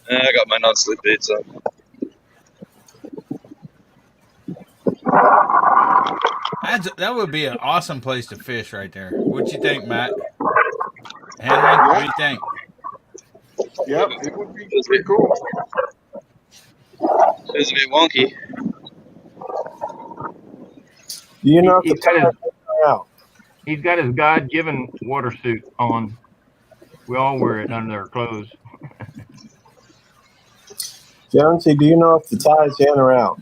Speaker 12: I got my non-slip boots on.
Speaker 1: That would be an awesome place to fish right there. What you think, Matt? Henry, what do you think?
Speaker 3: Yep, it would be pretty cool.
Speaker 12: It was a bit wonky.
Speaker 5: You know,
Speaker 14: he's got his God-given water suit on. We all wear it under our clothes.
Speaker 5: Jonesy, do you know if the tide's in or out?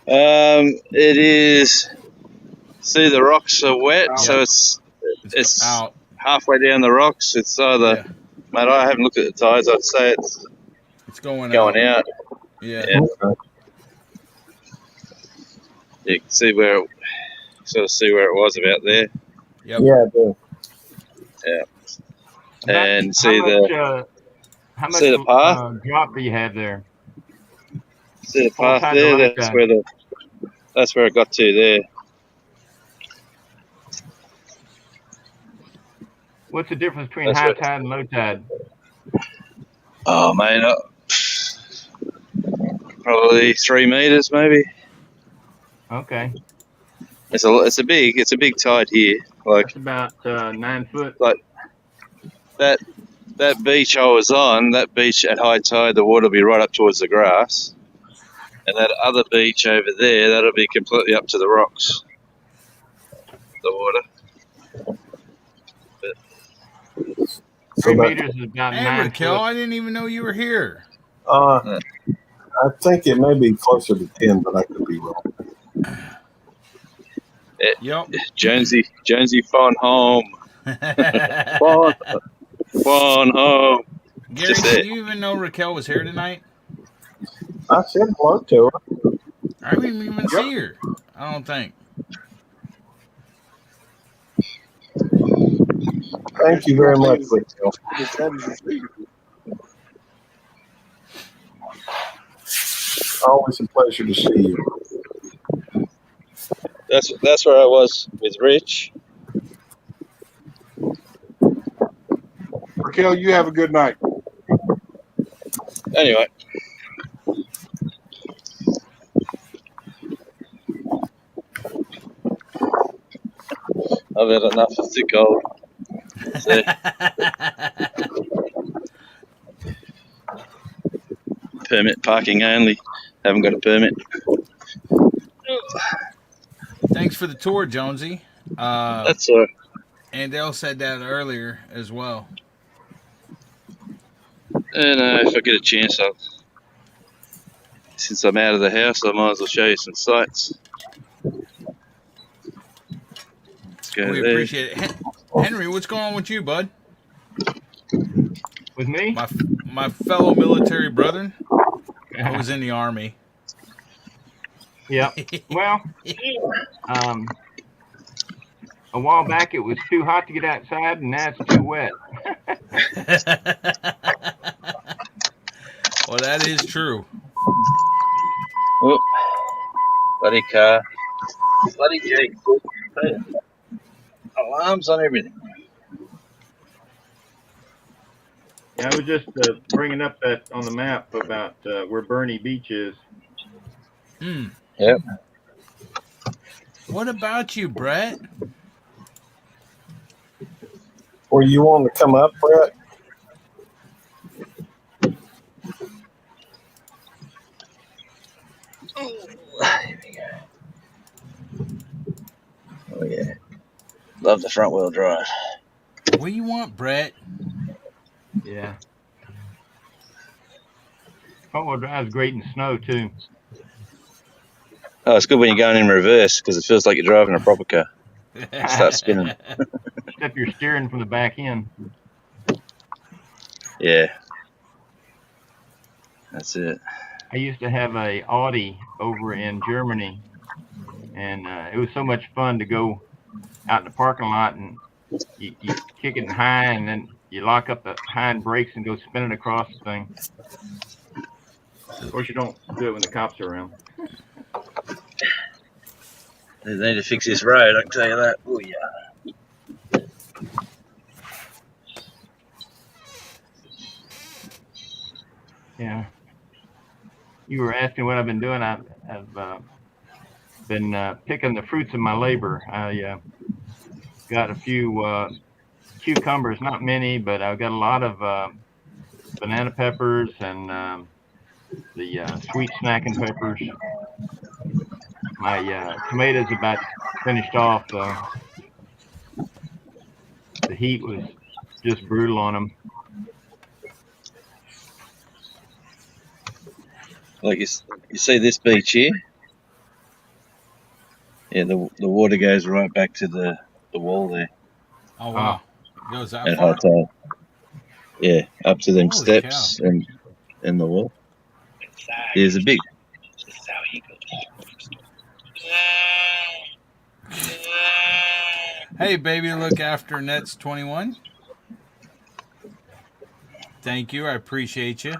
Speaker 12: It is. See, the rocks are wet, so it's
Speaker 1: out.
Speaker 12: halfway down the rocks. It's either, mate. I haven't looked at the tides. I'd say it's
Speaker 1: going
Speaker 12: out.
Speaker 1: Yeah.
Speaker 5: Okay.
Speaker 12: You can see where it was about there.
Speaker 1: Yep.
Speaker 5: Yeah, I do.
Speaker 12: Yeah. And
Speaker 14: How much
Speaker 12: see the path?
Speaker 14: drop do you have there?
Speaker 12: See the path there? That's where it got to there.
Speaker 14: What's the difference between high tide and low tide?
Speaker 12: Oh, mate, probably 3 meters, maybe.
Speaker 14: Okay.
Speaker 12: It's a big tide here. Like
Speaker 14: that's about 9 foot.
Speaker 12: Like that beach I was on, that beach at high tide, the water will be right up towards the grass, and that other beach over there, that'll be completely up to the rocks. The water.
Speaker 14: 3 meters is about 9
Speaker 1: Raquel,
Speaker 14: foot.
Speaker 1: I didn't even know you were here.
Speaker 5: I think it may be closer to 10, but I could be wrong.
Speaker 1: Yep.
Speaker 12: Jonesy phone home. phone home.
Speaker 1: Gary, did you even know Raquel was here tonight?
Speaker 5: I said hello to her.
Speaker 1: I didn't even see her. I don't think.
Speaker 5: Thank you very much, Raquel. Always a pleasure to see you.
Speaker 12: That's where I was with Rich.
Speaker 3: Raquel, you have a good night.
Speaker 12: Anyway. I've had enough of the gold. Permit parking only. Haven't got a permit.
Speaker 1: Thanks for the tour, Jonesy.
Speaker 12: That's all right.
Speaker 1: And Dale said that earlier as well.
Speaker 12: And if I get a chance, since I'm out of the house, I might as well show you some sights.
Speaker 1: We appreciate it. Henry, what's going on with you, bud?
Speaker 14: With me?
Speaker 1: My fellow military brethren. I was in the Army.
Speaker 14: Yeah. Well, a while back it was too hot to get outside, and now it's too wet.
Speaker 1: Well, that is true.
Speaker 12: Oh, bloody car. Bloody Jeep. Alarms on everything.
Speaker 14: Yeah, I was just bringing up that on the map about where Bernie Beach is.
Speaker 12: Yep.
Speaker 1: What about you, Brett?
Speaker 2: Were you wanting to come up, Brett?
Speaker 12: Oh yeah, love the front wheel drive.
Speaker 1: What do you want, Brett?
Speaker 14: Yeah. Front-wheel drive is great in snow too.
Speaker 12: Oh, it's good when you're going in reverse because it feels like you're driving a proper car. Start spinning.
Speaker 14: Except you're steering from the back end.
Speaker 12: Yeah, that's it.
Speaker 14: I used to have a Audi over in Germany, and it was so much fun to go out in the parking lot and you kick it in high, and then you lock up the hind brakes and go spinning across the thing. Of course, you don't do it when the cops are around.
Speaker 12: They need to fix this road, I can tell you that. Oh yeah.
Speaker 14: Yeah. You were asking what I've been doing. I've been picking the fruits of my labor. I got a few cucumbers, not many, but I've got a lot of banana peppers and the sweet snacking peppers. My tomatoes about finished off, though. The heat was just brutal on them.
Speaker 12: Like you see this beach here? Yeah, the water goes right back to the wall there.
Speaker 1: Oh wow, it goes that
Speaker 12: At
Speaker 1: far.
Speaker 12: high tide. Yeah, up to them
Speaker 1: Holy
Speaker 12: steps
Speaker 1: cow.
Speaker 12: and the wall. There's a big.
Speaker 1: Hey, baby, look after Nets 21. Thank you, I appreciate you.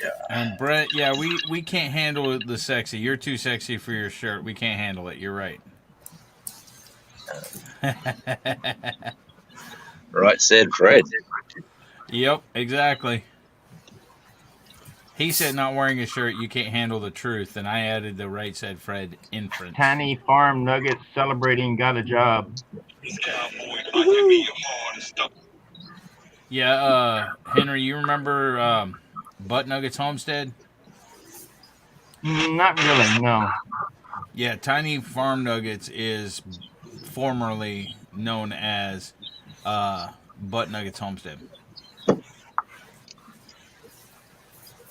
Speaker 12: Yeah.
Speaker 1: And Brett, yeah, we can't handle the sexy. You're too sexy for your shirt. We can't handle it. You're right.
Speaker 12: Right said Fred.
Speaker 1: Yep, exactly. He said not wearing a shirt, you can't handle the truth, and I added the right said Fred inference.
Speaker 14: Tiny farm nuggets celebrating got a job.
Speaker 1: Yeah, Henry, you remember Butt Nuggets Homestead?
Speaker 14: Not really, no.
Speaker 1: Yeah, Tiny Farm Nuggets is formerly known as Butt Nuggets Homestead.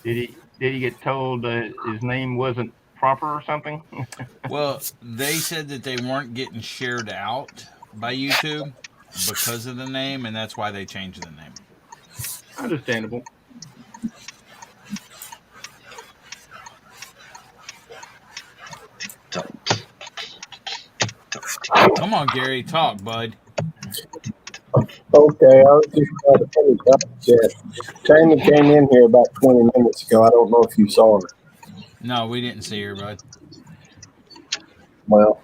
Speaker 14: Did he get told his name wasn't proper or something?
Speaker 1: Well, they said that they weren't getting shared out by YouTube because of the name, and that's why they changed the name.
Speaker 14: Understandable.
Speaker 1: Come on, Gary, talk, bud.
Speaker 2: Okay, I was just about to finish up chat. Tammy came in here about 20 minutes ago. I don't know if you saw her.
Speaker 1: No, we didn't see her, bud.
Speaker 2: Well,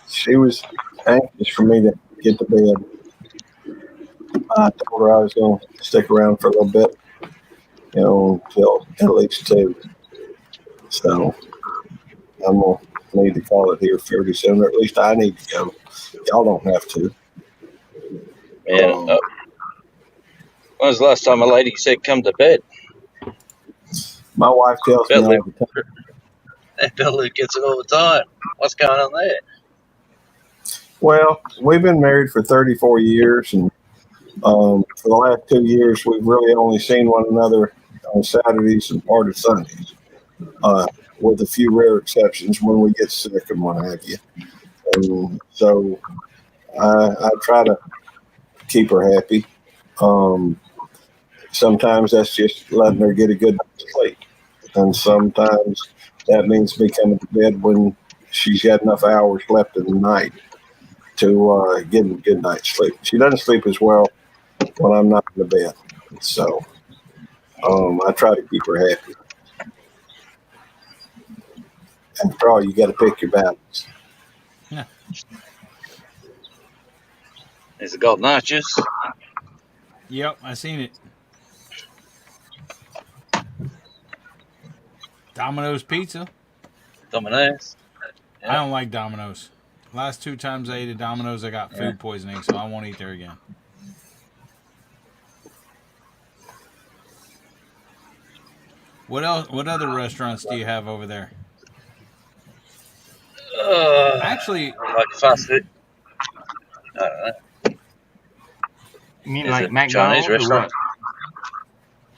Speaker 2: she was anxious for me to get to bed. I told her I was going to stick around for a little bit, until at least 2. So I'm going to need to call it here fairly soon, or at least I need to go. Y'all don't have to.
Speaker 12: Man, when was the last time a lady said come to bed?
Speaker 2: My wife tells me all the time.
Speaker 12: That Bella gets it all the time. What's going on there?
Speaker 2: Well, we've been married for 34 years, and for the last 2 years, we've really only seen one another on Saturdays and part of Sundays, with a few rare exceptions when we get sick and what have you. And so I try to keep her happy. Sometimes that's just letting her get a good night's sleep, and sometimes that means me coming to bed when she's got enough hours left in the night to get a good night's sleep. She doesn't sleep as well when I'm not in the bed, so I try to keep her happy. After all, you got to pick your battles.
Speaker 1: Yeah.
Speaker 12: Is it golden arches?
Speaker 1: Yep, I seen it. Domino's Pizza.
Speaker 12: Domino's.
Speaker 1: I don't like Domino's. Last 2 times I ate at Domino's, I got food poisoning, so I won't eat there again. What else? What other restaurants do you have over there? Actually,
Speaker 12: like fast food. I don't know.
Speaker 14: You mean
Speaker 12: Is
Speaker 14: like
Speaker 12: it
Speaker 14: McDonald's
Speaker 12: Chinese restaurant?
Speaker 14: or what?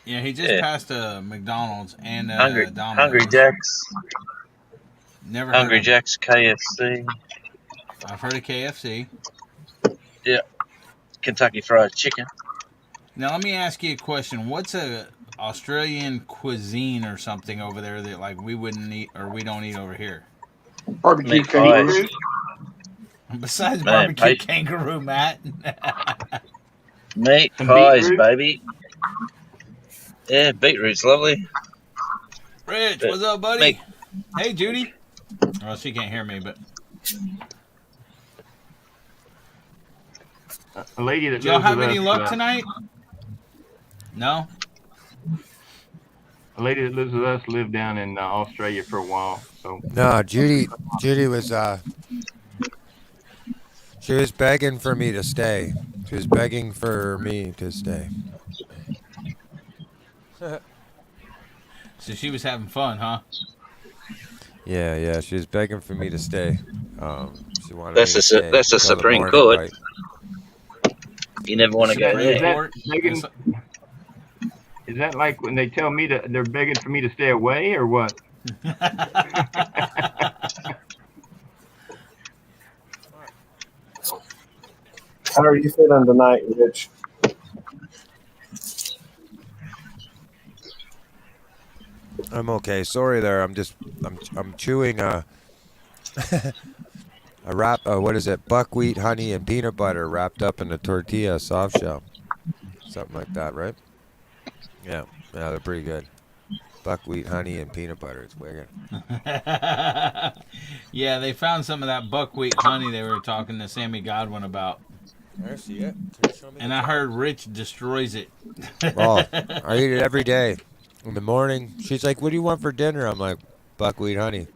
Speaker 1: yeah, he just passed a McDonald's and
Speaker 12: Hungry
Speaker 1: Domino's.
Speaker 12: Jack's.
Speaker 1: Never
Speaker 12: Hungry
Speaker 1: heard of 'em.
Speaker 12: Jack's, KFC.
Speaker 1: I've heard of KFC.
Speaker 12: Yeah. Kentucky Fried Chicken.
Speaker 1: Now let me ask you a question. What's a Australian cuisine or something over there that like we wouldn't eat or we don't eat over here?
Speaker 3: Barbecue
Speaker 12: Meat
Speaker 3: kangaroo.
Speaker 12: pies.
Speaker 1: Besides
Speaker 12: Man,
Speaker 1: barbecue kangaroo, Matt.
Speaker 12: Meat
Speaker 14: Some
Speaker 12: pies,
Speaker 14: beetroot?
Speaker 12: baby. Yeah, beetroot's lovely.
Speaker 1: Rich,
Speaker 12: But
Speaker 1: what's up, buddy?
Speaker 12: make-
Speaker 1: Hey, Judy. Well, she can't hear me, but
Speaker 14: A lady that
Speaker 1: do y'all
Speaker 14: lives
Speaker 1: have
Speaker 14: with
Speaker 1: any
Speaker 14: us,
Speaker 1: luck tonight? No.
Speaker 14: a lady that lives with us lived down in Australia for a while. So
Speaker 15: No, Judy was she was begging for me to stay. She was begging for me to stay.
Speaker 1: So she was having fun, huh?
Speaker 15: Yeah, she was begging for me to stay. She wanted
Speaker 12: That's
Speaker 15: me to stay
Speaker 12: that's the
Speaker 15: till the
Speaker 12: Supreme
Speaker 15: morning
Speaker 12: Court.
Speaker 15: light.
Speaker 12: You never want to go
Speaker 1: Supreme
Speaker 14: is
Speaker 12: there.
Speaker 1: Court.
Speaker 14: that begging? Is that like when they tell me that they're begging for me to stay away, or what?
Speaker 2: How are you feeling tonight, Rich?
Speaker 15: I'm okay. Sorry there. I'm chewing a a wrap. What is it? Buckwheat, honey, and peanut butter wrapped up in a tortilla soft shell. Something like that, right? Yeah, they're pretty good. Buckwheat, honey, and peanut butter. It's wicked.
Speaker 1: Yeah, they found some of that buckwheat honey they were talking to Sammy Godwin about.
Speaker 15: I see it.
Speaker 1: And I heard Rich destroys it.
Speaker 15: Oh, I eat it every day. In the morning, she's like, "What do you want for dinner?" I'm like, "Buckwheat honey."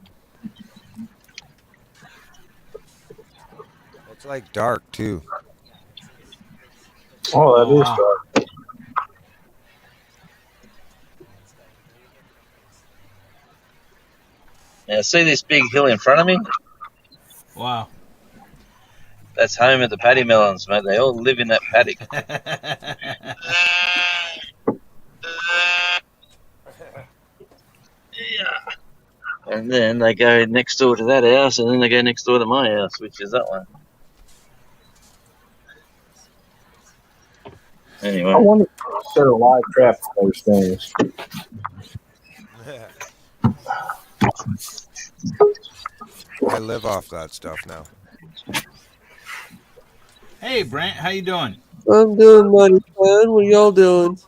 Speaker 15: It's like dark too.
Speaker 2: Oh, that is
Speaker 1: wow.
Speaker 2: dark.
Speaker 12: Now, see this big hill in front of me?
Speaker 1: Wow.
Speaker 12: That's home of the paddy melons, mate. They all live in that paddock. And then they go next door to that house, and then they go next door to my house, which is that one. Anyway.
Speaker 2: I wonder if I set a live trap for those things.
Speaker 15: I live off that stuff now.
Speaker 1: Hey, Brant, how you doing?
Speaker 16: I'm doing mighty fine. What y'all doing?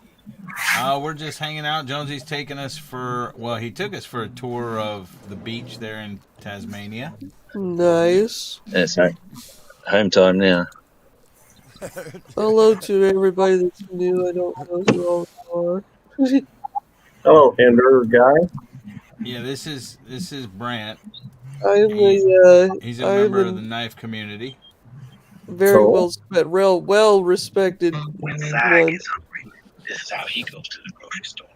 Speaker 1: We're just hanging out. Jonesy's taking us he took us for a tour of the beach there in Tasmania.
Speaker 16: Nice.
Speaker 12: That's home time now.
Speaker 16: Hello to everybody that's new. I don't know who all are.
Speaker 2: Hello, Ender guy.
Speaker 1: Yeah, this is Brant.
Speaker 16: I'm
Speaker 1: He's a member of the knife community.
Speaker 16: Very well respected one.
Speaker 12: This is how he goes to the grocery store.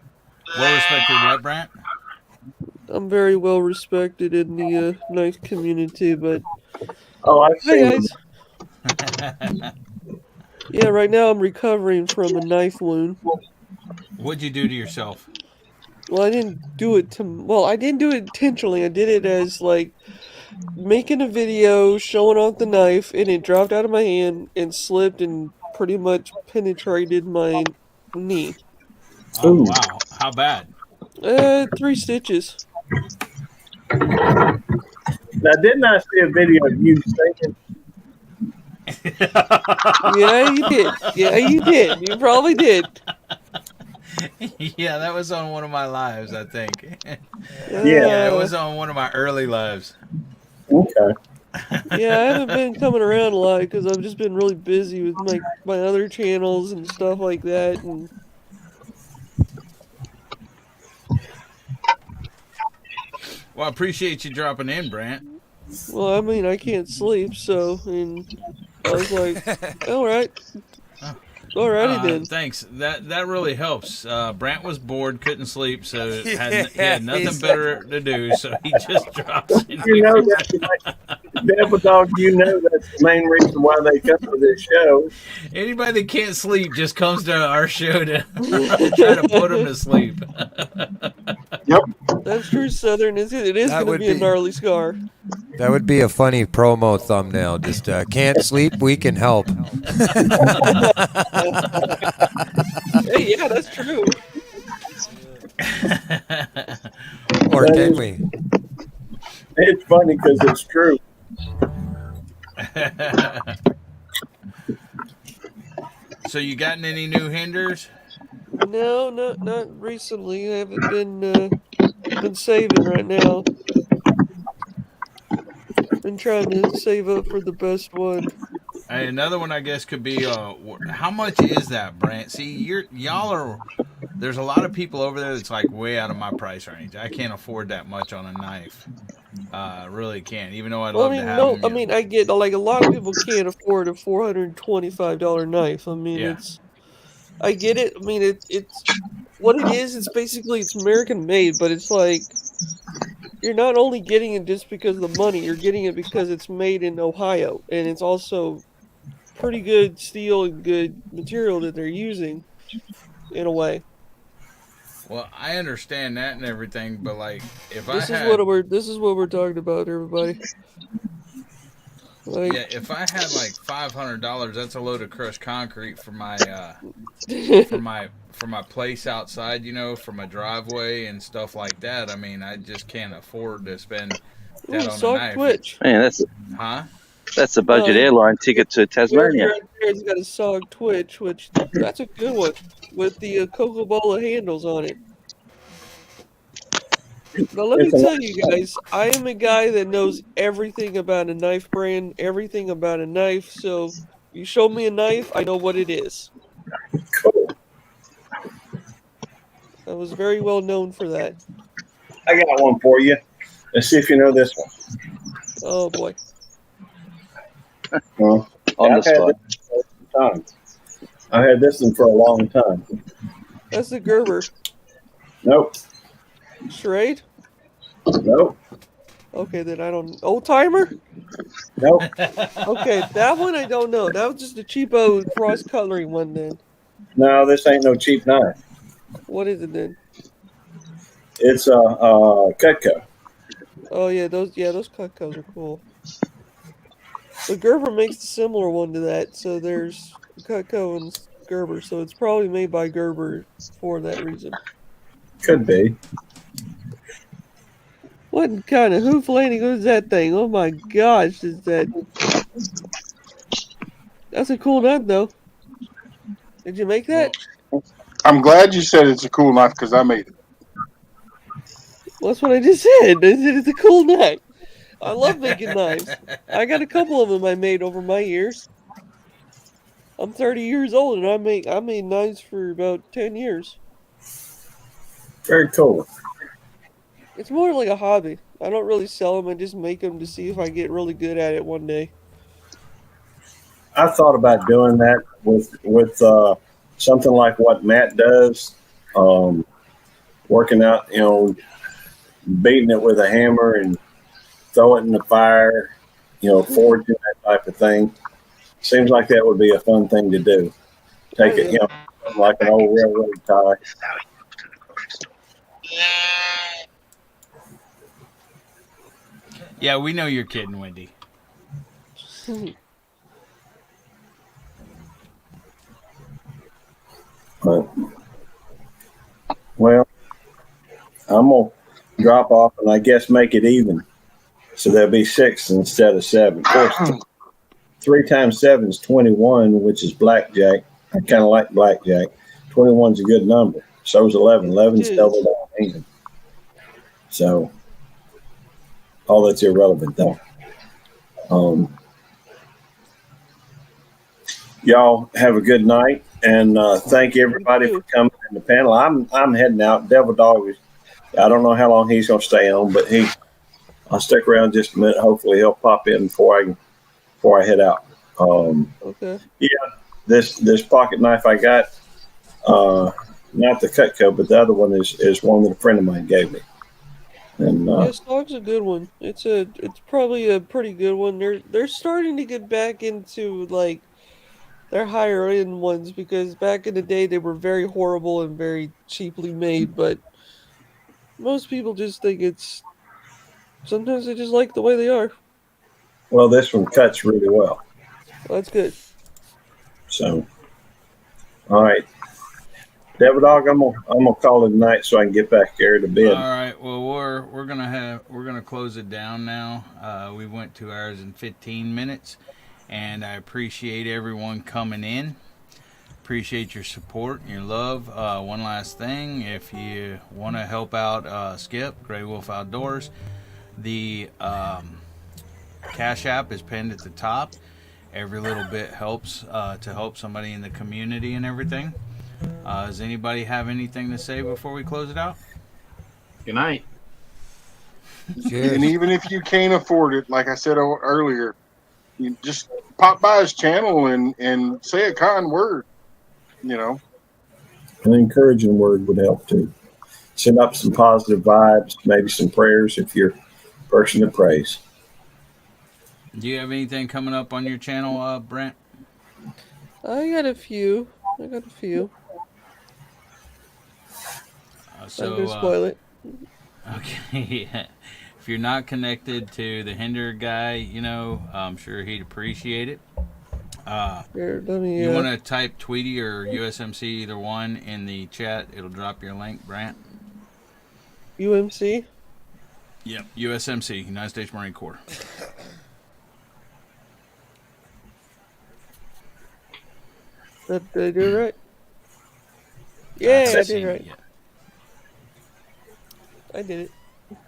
Speaker 1: Well respected what, Brant?
Speaker 16: I'm very well respected in the knife community, but
Speaker 2: I've
Speaker 16: hi
Speaker 2: seen
Speaker 16: guys. Yeah, right now I'm recovering from a knife wound.
Speaker 1: What'd you do to yourself?
Speaker 16: Well, I didn't do it intentionally. I did it as like making a video showing off the knife, and it dropped out of my hand and slipped and pretty much penetrated my knee.
Speaker 1: Oh, wow. How bad?
Speaker 16: 3 stitches.
Speaker 2: Now, didn't I see a video of you singing?
Speaker 16: Yeah, you did. Yeah, you did. You probably did.
Speaker 1: Yeah, that was on one of my lives, I think.
Speaker 16: Yeah,
Speaker 1: it was on one of my early lives.
Speaker 2: Okay.
Speaker 16: Yeah, I haven't been coming around a lot because I've just been really busy with my other channels and stuff like that. And
Speaker 1: well, I appreciate you dropping in, Brant.
Speaker 16: Well, I mean, I can't sleep, so and I was like, all right, alrighty then.
Speaker 1: Thanks. That really helps. Brant was bored, couldn't sleep, so he
Speaker 15: Yeah,
Speaker 1: had nothing
Speaker 15: he's
Speaker 1: better to do, so he just drops in
Speaker 2: You know
Speaker 1: here.
Speaker 2: that, Devil Dog. You know that's the main reason why they come to this show.
Speaker 1: Anybody that can't sleep just comes to our show to try to put them to sleep.
Speaker 3: Yep.
Speaker 16: That's true, Southern. It is
Speaker 15: That
Speaker 16: going to
Speaker 15: would
Speaker 16: be a
Speaker 15: be
Speaker 16: gnarly scar.
Speaker 15: that would be a funny promo thumbnail. Just can't sleep, we can help.
Speaker 16: Hey, yeah, that's true.
Speaker 15: Or can we?
Speaker 2: It's funny because it's true.
Speaker 1: So you gotten any new hinders?
Speaker 16: No, not recently. I haven't been saving right now. Been trying to save up for the best one.
Speaker 1: Hey, another one I guess could be how much is that, Brant? See, y'all are. There's a lot of people over there that's like way out of my price range. I can't afford that much on a knife. I really can't. Even though I'd
Speaker 16: Well, I
Speaker 1: love to
Speaker 16: mean,
Speaker 1: have
Speaker 16: no,
Speaker 1: them.
Speaker 16: I mean, I get like a lot of people can't afford a $425 knife. I mean,
Speaker 1: Yeah.
Speaker 16: I get it. I mean, it's what it is. It's basically it's American made, but it's like you're not only getting it just because of the money. You're getting it because it's made in Ohio, and it's also pretty good steel and good material that they're using in a way.
Speaker 1: Well, I understand that and everything, but like if I
Speaker 16: This is
Speaker 1: had
Speaker 16: what we're talking about, everybody. Like,
Speaker 1: yeah, if I had like $500, that's a load of crushed concrete for my for my place outside, for my driveway and stuff like that. I mean, I just can't afford to spend that
Speaker 16: ooh,
Speaker 1: on a
Speaker 16: sock
Speaker 1: knife.
Speaker 16: twitch.
Speaker 12: Man,
Speaker 1: Huh?
Speaker 12: that's a budget airline ticket to
Speaker 16: Derek
Speaker 12: Tasmania.
Speaker 16: right there's got a SOG Twitch, which that's a good one with the Coca-Cola handles on it. Now let me
Speaker 2: It's a
Speaker 16: tell you guys, I am a guy that knows everything about a knife brand, everything about a knife. So you show me a knife, I know what it is.
Speaker 2: cool.
Speaker 16: I was very well known for that.
Speaker 2: I got one for you. Let's see if you know this one.
Speaker 16: Oh boy.
Speaker 2: Well,
Speaker 12: On the
Speaker 2: I've had
Speaker 12: spot.
Speaker 2: this for a long time. I had this one for a long time.
Speaker 16: That's the Gerber.
Speaker 2: Nope.
Speaker 16: Charade?
Speaker 2: Nope.
Speaker 16: Okay, then I don't. Old timer?
Speaker 2: Nope.
Speaker 16: Okay, that one I don't know. That was just a cheapo cross coloring one then.
Speaker 2: No, this ain't no cheap knife.
Speaker 16: What is it then?
Speaker 2: It's a Cutco.
Speaker 16: Oh yeah, those Cutcos are cool. But Gerber makes a similar one to that, so there's Cutco and Gerber, so it's probably made by Gerber for that reason.
Speaker 2: Could be.
Speaker 16: What kind of hooflandy is that thing? Oh my gosh, is that? That's a cool nut though. Did you make that?
Speaker 3: I'm glad you said it's a cool knife because I made it.
Speaker 16: Well, that's what I just said. I said it's a cool knife. I love making knives. I got a couple of them I made over my years. I'm 30 years old and I made knives for about 10 years.
Speaker 2: Very cool.
Speaker 16: It's more like a hobby. I don't really sell them. I just make them to see if I get really good at it one day.
Speaker 2: I thought about doing that with something like what Matt does, working out, beating it with a hammer and throw it in the fire, forging that type of thing. Seems like that would be a fun thing to do. Take it, like an old railroad tie.
Speaker 1: Yeah, we know you're kidding, Wendy.
Speaker 2: But, well, I'm going to drop off and I guess make it even. So there'll be 6 instead of 7. Of course, 3 times 7 is 21, which is blackjack. I kind of like blackjack. 21's a good number. So is 11. 11's double down even. So all that's irrelevant, though. Y'all have a good night, and thank everybody for coming in the panel. I'm heading out. Devil Dog I don't know how long he's going to stay on, but he I'll stick around just a minute. Hopefully, he'll pop in before I head out.
Speaker 16: Okay.
Speaker 2: Yeah, this pocket knife I got, not the Cutco, but the other one is one that a friend of mine gave me. And
Speaker 16: Yeah, Stog's a good one. It's probably a pretty good one. They're starting to get back into like their higher end ones because back in the day they were very horrible and very cheaply made, but most people just think it's sometimes they just like the way they are.
Speaker 2: well, this one cuts really well.
Speaker 16: Well, that's good.
Speaker 2: So, all right, Devil Dog, I'm gonna call it a night so I can get back here to
Speaker 1: All
Speaker 2: bed.
Speaker 1: right. Well, we're gonna close it down now. We went 2 hours and 15 minutes, and I appreciate everyone coming in. Appreciate your support and your love. One last thing, if you want to help out Skip, Grey Wolf Outdoors, the Cash App is pinned at the top. Every little bit helps to help somebody in the community and everything. Does anybody have anything to say before we close it out?
Speaker 14: Good night.
Speaker 3: And even if you can't afford it, like I said earlier, you just pop by his channel and say a kind word. You know,
Speaker 2: An encouraging word would help too. Send up some positive vibes, maybe some prayers if you're a person that prays.
Speaker 1: Do you have anything coming up on your channel, Brent?
Speaker 16: I got a few. I got a few. I'm gonna spoil it.
Speaker 1: Okay, yeah. If you're not connected to the Hinder guy, I'm sure he'd appreciate it.
Speaker 16: Here, let me.
Speaker 1: You want to type Tweety or USMC, either one, in the chat. It'll drop your link, Brant.
Speaker 16: UMC?
Speaker 1: Yep, USMC, United States Marine Corps.
Speaker 16: Did I do it right? Yeah, I did it right. I did it.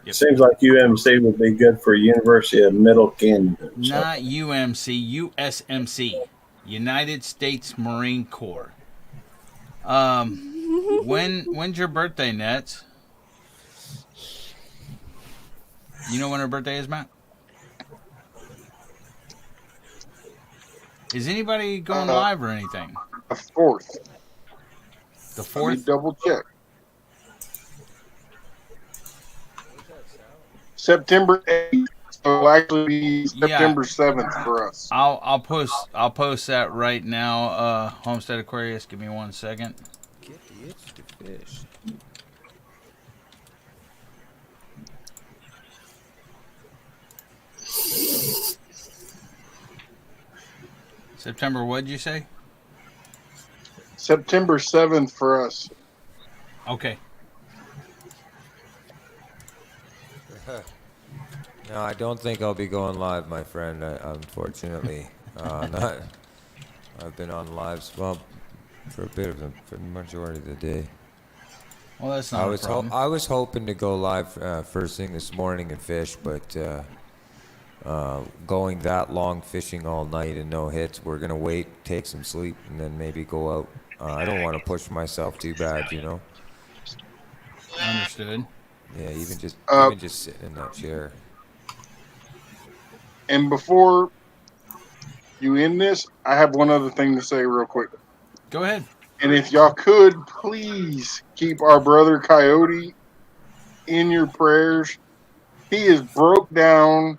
Speaker 2: Yep. Seems like UMC would be good for University of Middle Canada.
Speaker 1: Not UMC, USMC, United States Marine Corps. When's your birthday, Nets? You know when her birthday is, Matt? Is anybody going live or anything?
Speaker 3: The 4th.
Speaker 1: The 4th?
Speaker 3: Let me double check. September 8th. So it'll actually be September 7th for us.
Speaker 1: I'll post that right now. Homestead Aquarius, give me 1 second.
Speaker 15: Get the itch to fish.
Speaker 1: September, what'd you say?
Speaker 3: September 7th for us.
Speaker 1: Okay.
Speaker 15: No, I don't think I'll be going live, my friend. Unfortunately, not. I've been on lives for the majority of the day.
Speaker 1: Well, that's not a problem.
Speaker 15: I was hoping to go live first thing this morning and fish, but going that long fishing all night and no hits, we're gonna wait, take some sleep, and then maybe go out. I don't want to push myself too bad,
Speaker 1: Understood.
Speaker 15: Yeah, even just sitting in that chair.
Speaker 3: And before you end this, I have one other thing to say real quick.
Speaker 1: Go ahead.
Speaker 3: And if y'all could, please keep our brother Coyote in your prayers. He is broke down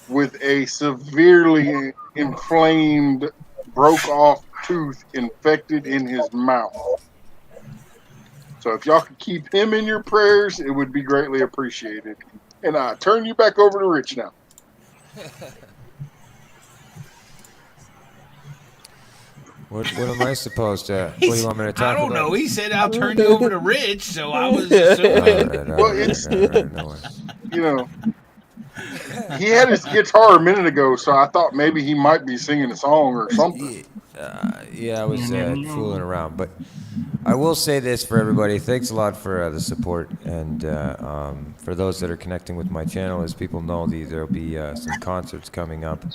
Speaker 3: with a severely inflamed, broke off tooth infected in his mouth. So if y'all could keep him in your prayers, it would be greatly appreciated. And I turn you back over to Rich now.
Speaker 15: What am I supposed to? What do you want me to talk about?
Speaker 1: I don't know. He said I'll turn you over to Rich, so I was assuming.
Speaker 3: Well, it's he had his guitar a minute ago, so I thought maybe he might be singing a song or something.
Speaker 15: Yeah, I was fooling around, but I will say this for everybody. Thanks a lot for the support, and for those that are connecting with my channel, as people know, there'll be some concerts coming up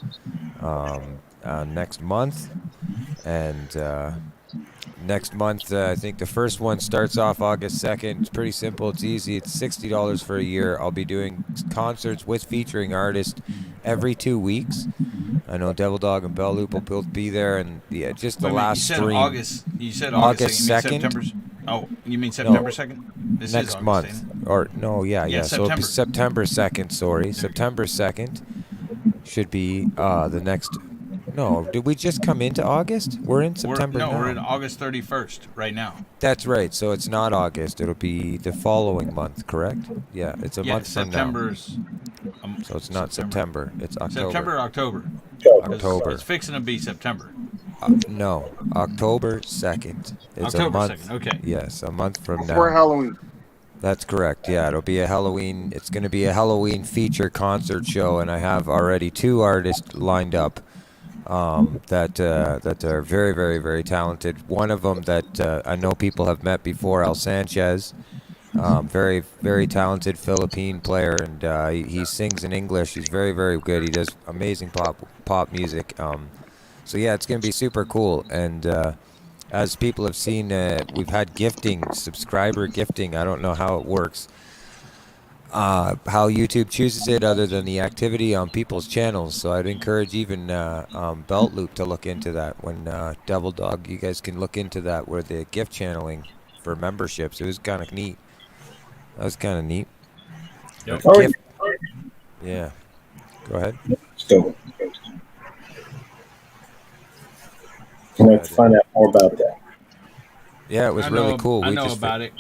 Speaker 15: next month, and next month. I think the first one starts off August 2nd. It's pretty simple. It's easy. It's $60 for a year. I'll be doing concerts with featuring artists every 2 weeks. I know Devil Dog and Bell Loop will both be there, and yeah, just the
Speaker 1: Wait a minute. You
Speaker 15: last
Speaker 1: said
Speaker 15: stream.
Speaker 1: August. You said
Speaker 15: August
Speaker 1: August 2nd. You mean
Speaker 15: 2nd?
Speaker 1: September? Oh, you mean September 2nd? This is
Speaker 15: Next
Speaker 1: August,
Speaker 15: month.
Speaker 1: ain't it?
Speaker 15: Or no, yeah. So it'll be
Speaker 1: September.
Speaker 15: September 2nd. Sorry, September 2nd should be the next. No, did we just come into August? We're in September now.
Speaker 1: We're in August 31st right now.
Speaker 15: That's right. So it's not August. It'll be the following month, correct? Yeah, it's a month from now. So it's not September. It's October.
Speaker 1: October. It's fixing to be September.
Speaker 15: No, October 2nd. It's
Speaker 1: October
Speaker 15: a month.
Speaker 1: 2nd, okay.
Speaker 15: Yes, a month from now.
Speaker 3: Before Halloween.
Speaker 15: That's correct. Yeah, it'll be a Halloween. It's going to be a Halloween feature concert show, and I have already 2 artists lined up that are very, very, very talented. One of them that I know people have met before, Al Sanchez, very, very talented Philippine player, and he sings in English. He's very, very good. He does amazing pop music. So yeah, it's going to be super cool. And as people have seen, we've had gifting, subscriber gifting. I don't know how it works. How YouTube chooses it other than the activity on people's channels. So I'd encourage even Belt Loop to look into that. When Devil Dog, you guys can look into that, where the gift channeling for memberships. It was kind of neat. That was kind of neat.
Speaker 1: Yep.
Speaker 15: Yeah. Go ahead.
Speaker 2: Still. Let's find out more about that.
Speaker 15: Yeah, it was really cool.
Speaker 1: I know about it.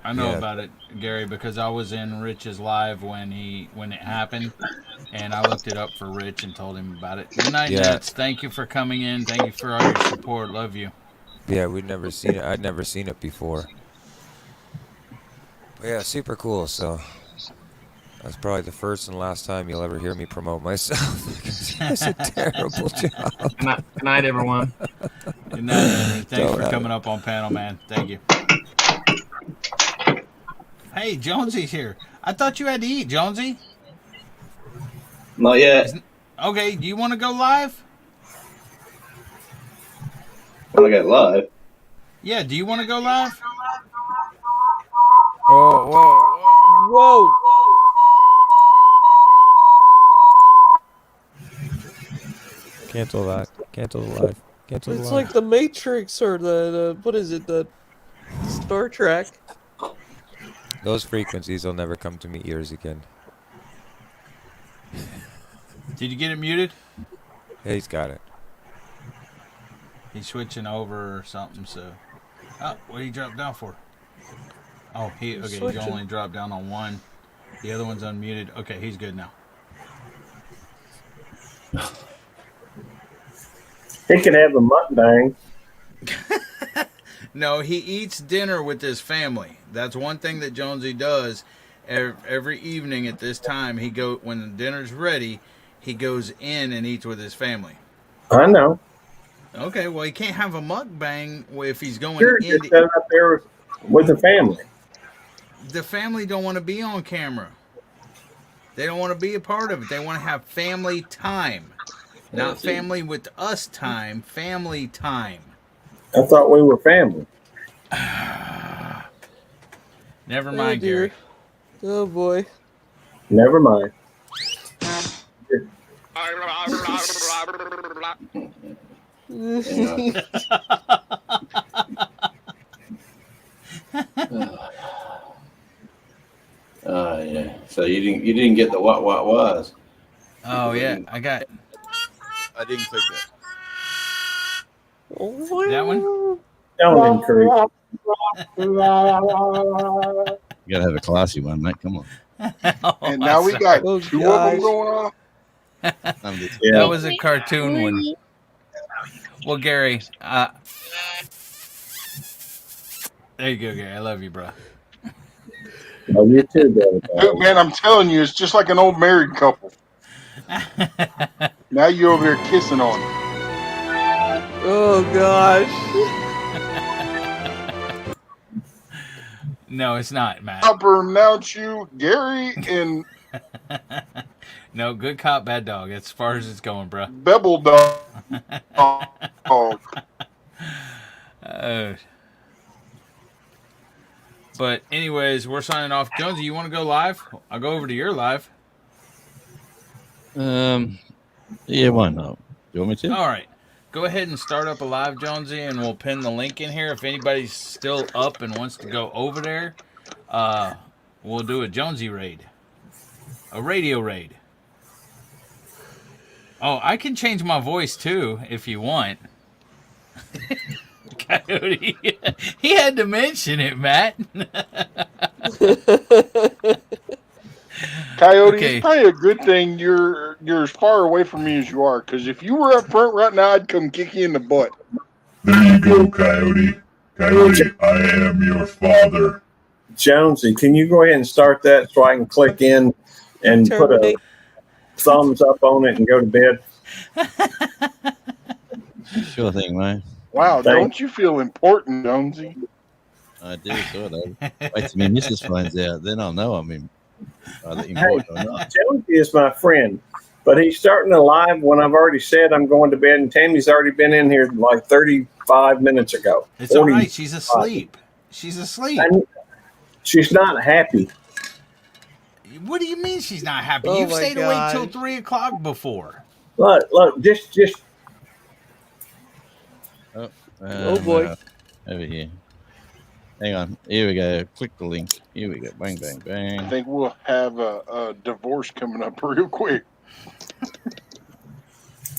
Speaker 1: I know about it, Gary, because I was in Rich's live when it happened, and I looked it up for Rich and told him about it. Good night, Nets. Thank you for coming in. Thank you for all your support. Love you.
Speaker 15: Yeah, we'd never seen it. I'd never seen it before. But yeah, super cool. So that's probably the first and last time you'll ever hear me promote myself. That's a terrible job.
Speaker 14: Good night, everyone.
Speaker 1: Good night, Henry. Thanks for coming up on panel, man. Thank you. Hey, Jonesy's here. I thought you had to eat, Jonesy.
Speaker 17: Not yet.
Speaker 1: Okay, do you want to go live?
Speaker 17: Want to go live?
Speaker 1: Yeah, do you want to go live?
Speaker 15: Oh, whoa, whoa. Cancel that. Cancel the live. Cancel the live.
Speaker 16: It's like the Matrix or the what is it? The Star Trek.
Speaker 15: Those frequencies will never come to me ears again.
Speaker 1: Did you get it muted?
Speaker 15: Yeah, he's got it.
Speaker 1: He's switching over or something, so... Oh, what did he drop down for? Oh, he only dropped down on one. The other one's unmuted. Okay, he's good now.
Speaker 2: He can have a mukbang.
Speaker 1: No, he eats dinner with his family. That's one thing that Jonesy does. Every evening at this time, when the dinner's ready, he goes in and eats with his family.
Speaker 2: I know.
Speaker 1: Okay, well, he can't have a mukbang if he's going
Speaker 2: in. Just set up there with the family.
Speaker 1: The family don't want to be on camera. They don't want to be a part of it. They want to have family time. Not family with us time, family time.
Speaker 2: I thought we were family.
Speaker 1: Never mind, Gary.
Speaker 16: Oh, boy.
Speaker 2: Never mind.
Speaker 17: Yeah. So you didn't get the what was.
Speaker 1: Oh yeah, I got it.
Speaker 17: I didn't click that.
Speaker 1: That one?
Speaker 2: Don't encourage.
Speaker 17: You gotta have a classy one, mate. Come on.
Speaker 3: And now we got two of them going on.
Speaker 1: That was a cartoon one. Well, Gary, there you go, Gary. I love you, bro.
Speaker 2: Love you too, brother.
Speaker 3: Dude, man, I'm telling you, it's just like an old married couple. Now you're over there kissing on him.
Speaker 16: Oh, gosh.
Speaker 1: No, it's not, Matt.
Speaker 3: I'll pronounce you Gary and...
Speaker 1: No, good cop, bad dog. As far as it's going, bro.
Speaker 3: Bebble dog.
Speaker 1: But anyways, we're signing off. Jonesy, you want to go live? I'll go over to your live.
Speaker 17: Yeah, why not? You want me to?
Speaker 1: All right. Go ahead and start up a live, Jonesy, and we'll pin the link in here. If anybody's still up and wants to go over there, we'll do a Jonesy raid. A radio raid. Oh, I can change my voice too if you want. Coyote. He had to mention it, Matt.
Speaker 3: Coyote,
Speaker 1: Okay.
Speaker 3: it's probably a good thing you're as far away from me as you are, because if you were up front right now, I'd come kick you in the butt.
Speaker 18: There you go, Coyote. Coyote, I am your father.
Speaker 2: Jonesy, can you go ahead and start that so I can click in and put a thumbs up on it and go to bed?
Speaker 17: Sure thing, man.
Speaker 3: Wow, don't you feel important, Jonesy?
Speaker 17: I do, sort of. Wait till my missus finds out, then I'll know I'm important or not.
Speaker 2: Jonesy is my friend, but he's starting a live when I've already said I'm going to bed, and Tammy's already been in here like 35 minutes ago.
Speaker 1: It's all right. She's asleep. She's asleep.
Speaker 2: And she's not happy.
Speaker 1: What do you mean she's not happy?
Speaker 16: Oh
Speaker 1: You've
Speaker 16: my
Speaker 1: stayed
Speaker 16: God.
Speaker 1: awake till 3 o'clock before.
Speaker 2: Look, just.
Speaker 16: Oh boy.
Speaker 17: Over here. Hang on. Here we go. Click the link. Here we go. Bang, bang, bang.
Speaker 3: I think we'll have a divorce coming up real quick.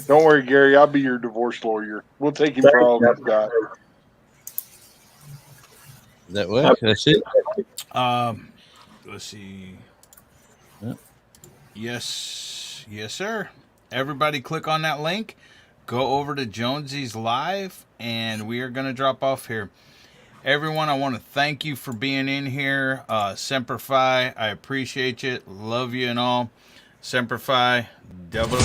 Speaker 3: Don't worry, Gary. I'll be your divorce lawyer. We'll take him for all he's got.
Speaker 17: Does that work? That's it?
Speaker 1: Let's see.
Speaker 17: Yep.
Speaker 1: Yes, sir. Everybody click on that link. Go over to Jonesy's live, and we are going to drop off here. Everyone, I want to thank you for being in here. Semper Fi, I appreciate you. Love you and all. Semper Fi, devil.